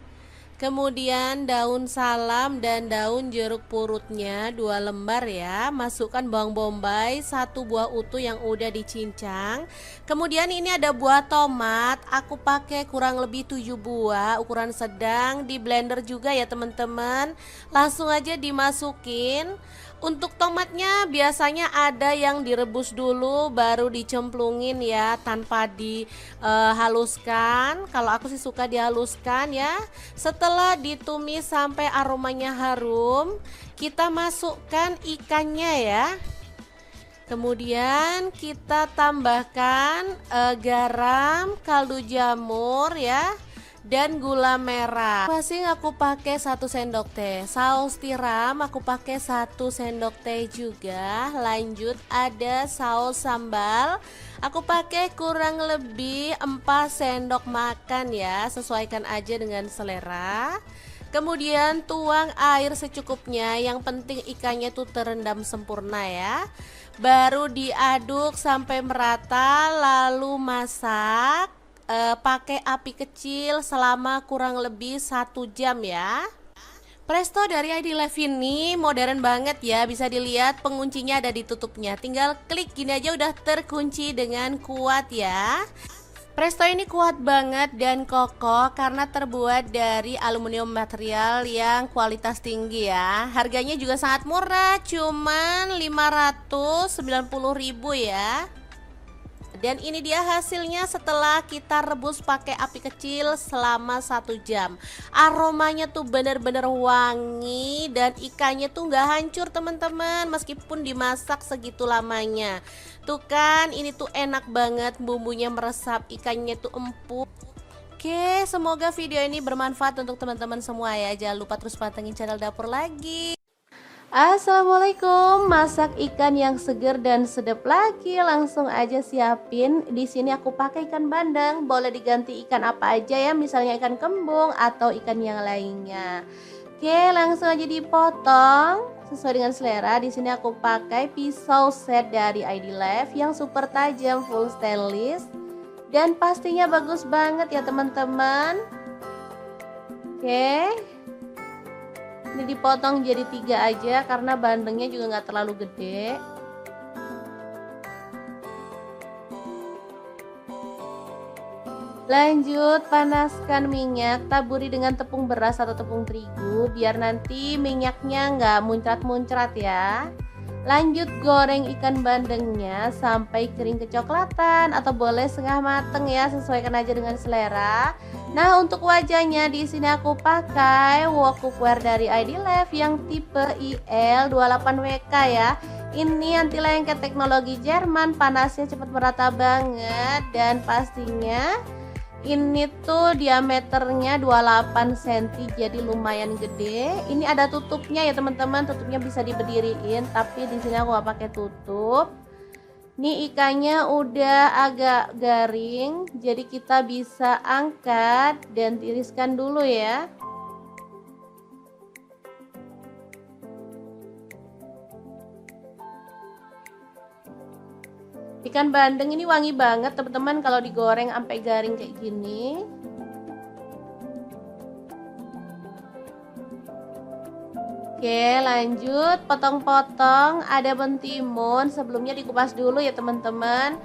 Kemudian daun salam dan daun jeruk purutnya 2 lembar ya. Masukkan bawang bombay 1 buah utuh yang udah dicincang. Kemudian ini ada buah tomat. Aku pakai kurang lebih 7 buah, ukuran sedang. Di blender juga ya teman-teman. Langsung aja dimasukin. Untuk tomatnya biasanya ada yang direbus dulu baru dicemplungin ya, tanpa dihaluskan. Kalau aku sih suka dihaluskan ya. Setelah ditumis sampai aromanya harum, kita masukkan ikannya ya. Kemudian kita tambahkan garam, kaldu jamur ya, dan gula merah. Masing aku pakai 1 sendok teh. Saus tiram aku pakai 1 sendok teh juga. Lanjut ada saus sambal. Aku pakai kurang lebih 4 sendok makan ya. Sesuaikan aja dengan selera. Kemudian tuang air secukupnya. Yang penting ikannya tuh terendam sempurna ya. Baru diaduk sampai merata lalu masak. Pakai api kecil selama kurang lebih 1 jam ya. Presto dari ID Life ini modern banget ya. Bisa dilihat penguncinya ada di tutupnya. Tinggal klik gini aja udah terkunci dengan kuat ya. Presto ini kuat banget dan kokoh karena terbuat dari aluminium material yang kualitas tinggi ya. Harganya juga sangat murah, cuman 590.000 ya. Dan ini dia hasilnya setelah kita rebus pakai api kecil selama 1 jam. Aromanya tuh bener-bener wangi dan ikannya tuh nggak hancur teman-teman, meskipun dimasak segitu lamanya. Tuh kan, ini tuh enak banget, bumbunya meresap, ikannya tuh empuk. Oke, semoga video ini bermanfaat untuk teman-teman semua ya. Jangan lupa terus pantengin channel Dapur Lagi. Assalamualaikum, masak ikan yang seger dan sedap lagi. Langsung aja siapin. Di sini aku pakai ikan bandeng. Boleh diganti ikan apa aja ya, misalnya ikan kembung atau ikan yang lainnya. Oke, langsung aja dipotong sesuai dengan selera. Di sini aku pakai pisau set dari ID Life yang super tajam, full stainless, dan pastinya bagus banget ya teman-teman. Oke. Ini dipotong jadi 3 aja karena bandengnya juga nggak terlalu gede. Lanjut, panaskan minyak, taburi dengan tepung beras atau tepung terigu biar nanti minyaknya nggak muncrat-muncrat ya. Lanjut, goreng ikan bandengnya sampai kering kecoklatan atau boleh setengah mateng ya, sesuaikan aja dengan selera. Nah, untuk wajahnya di sini aku pakai wok cookware dari ID Life yang tipe IL28WK ya. Ini anti lengket teknologi Jerman, panasnya cepat merata banget dan pastinya ini tuh diameternya 28 cm, jadi lumayan gede. Ini ada tutupnya ya teman-teman, tutupnya bisa diberdiriin, tapi di sini aku gak pakai tutup. Nih ikannya udah agak garing, jadi kita bisa angkat dan tiriskan dulu ya. Ikan bandeng ini wangi banget teman-teman kalau digoreng sampai garing kayak gini. Oke, lanjut potong-potong. Ada mentimun, sebelumnya dikupas dulu ya teman-teman.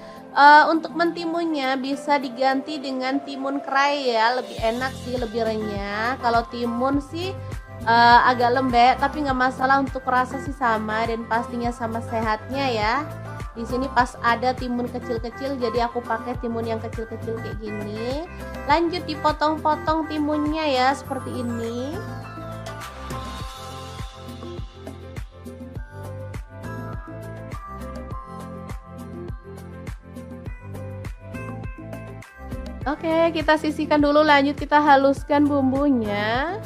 Untuk mentimunnya bisa diganti dengan timun kerai ya, lebih enak sih, lebih renyah. Kalau timun sih agak lembek, tapi nggak masalah, untuk rasa sih sama dan pastinya sama sehatnya ya. Di sini pas ada timun kecil-kecil, jadi aku pakai timun yang kecil-kecil kayak gini. Lanjut dipotong-potong timunnya ya, seperti ini. Oke, kita sisihkan dulu, lanjut kita haluskan bumbunya.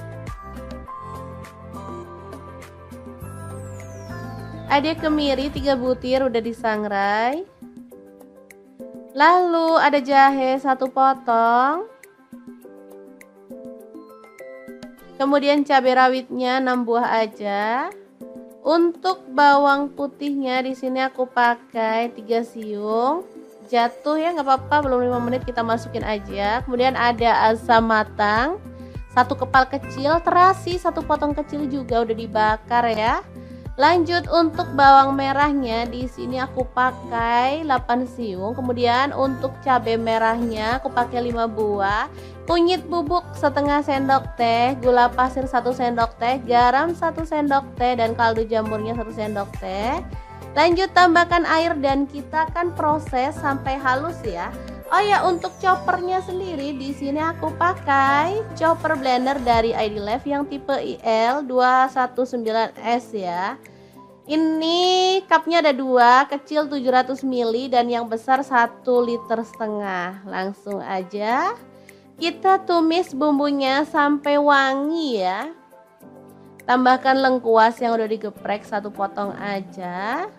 Ada kemiri 3 butir udah disangrai. Lalu ada jahe 1 potong. Kemudian cabai rawitnya 6 buah aja. Untuk bawang putihnya di sini aku pakai 3 siung. Jatuh ya, nggak apa-apa, belum 5 menit kita masukin aja. Kemudian ada asam matang 1 kepal kecil, terasi 1 potong kecil juga udah dibakar ya. Lanjut, untuk bawang merahnya di sini aku pakai 8 siung. Kemudian untuk cabai merahnya aku pakai 5 buah. Kunyit bubuk setengah sendok teh, gula pasir 1 sendok teh, garam 1 sendok teh, dan kaldu jamurnya 1 sendok teh. Lanjut tambahkan air dan kita akan proses sampai halus ya. Oh ya, untuk choppernya sendiri di sini aku pakai chopper blender dari ID Life yang tipe IL219S ya. Ini cupnya ada 2, kecil 700 ml dan yang besar 1,5 liter. Langsung aja kita tumis bumbunya sampai wangi ya. Tambahkan lengkuas yang udah digeprek 1 potong aja.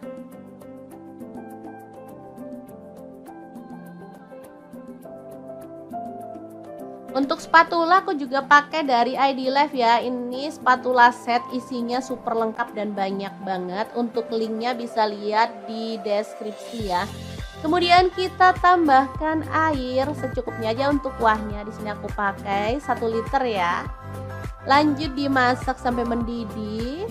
Untuk spatula aku juga pakai dari ID Life ya. Ini spatula set, isinya super lengkap dan banyak banget. Untuk linknya bisa lihat di deskripsi ya. Kemudian kita tambahkan air secukupnya aja untuk kuahnya. Di sini aku pakai 1 liter ya. Lanjut dimasak sampai mendidih.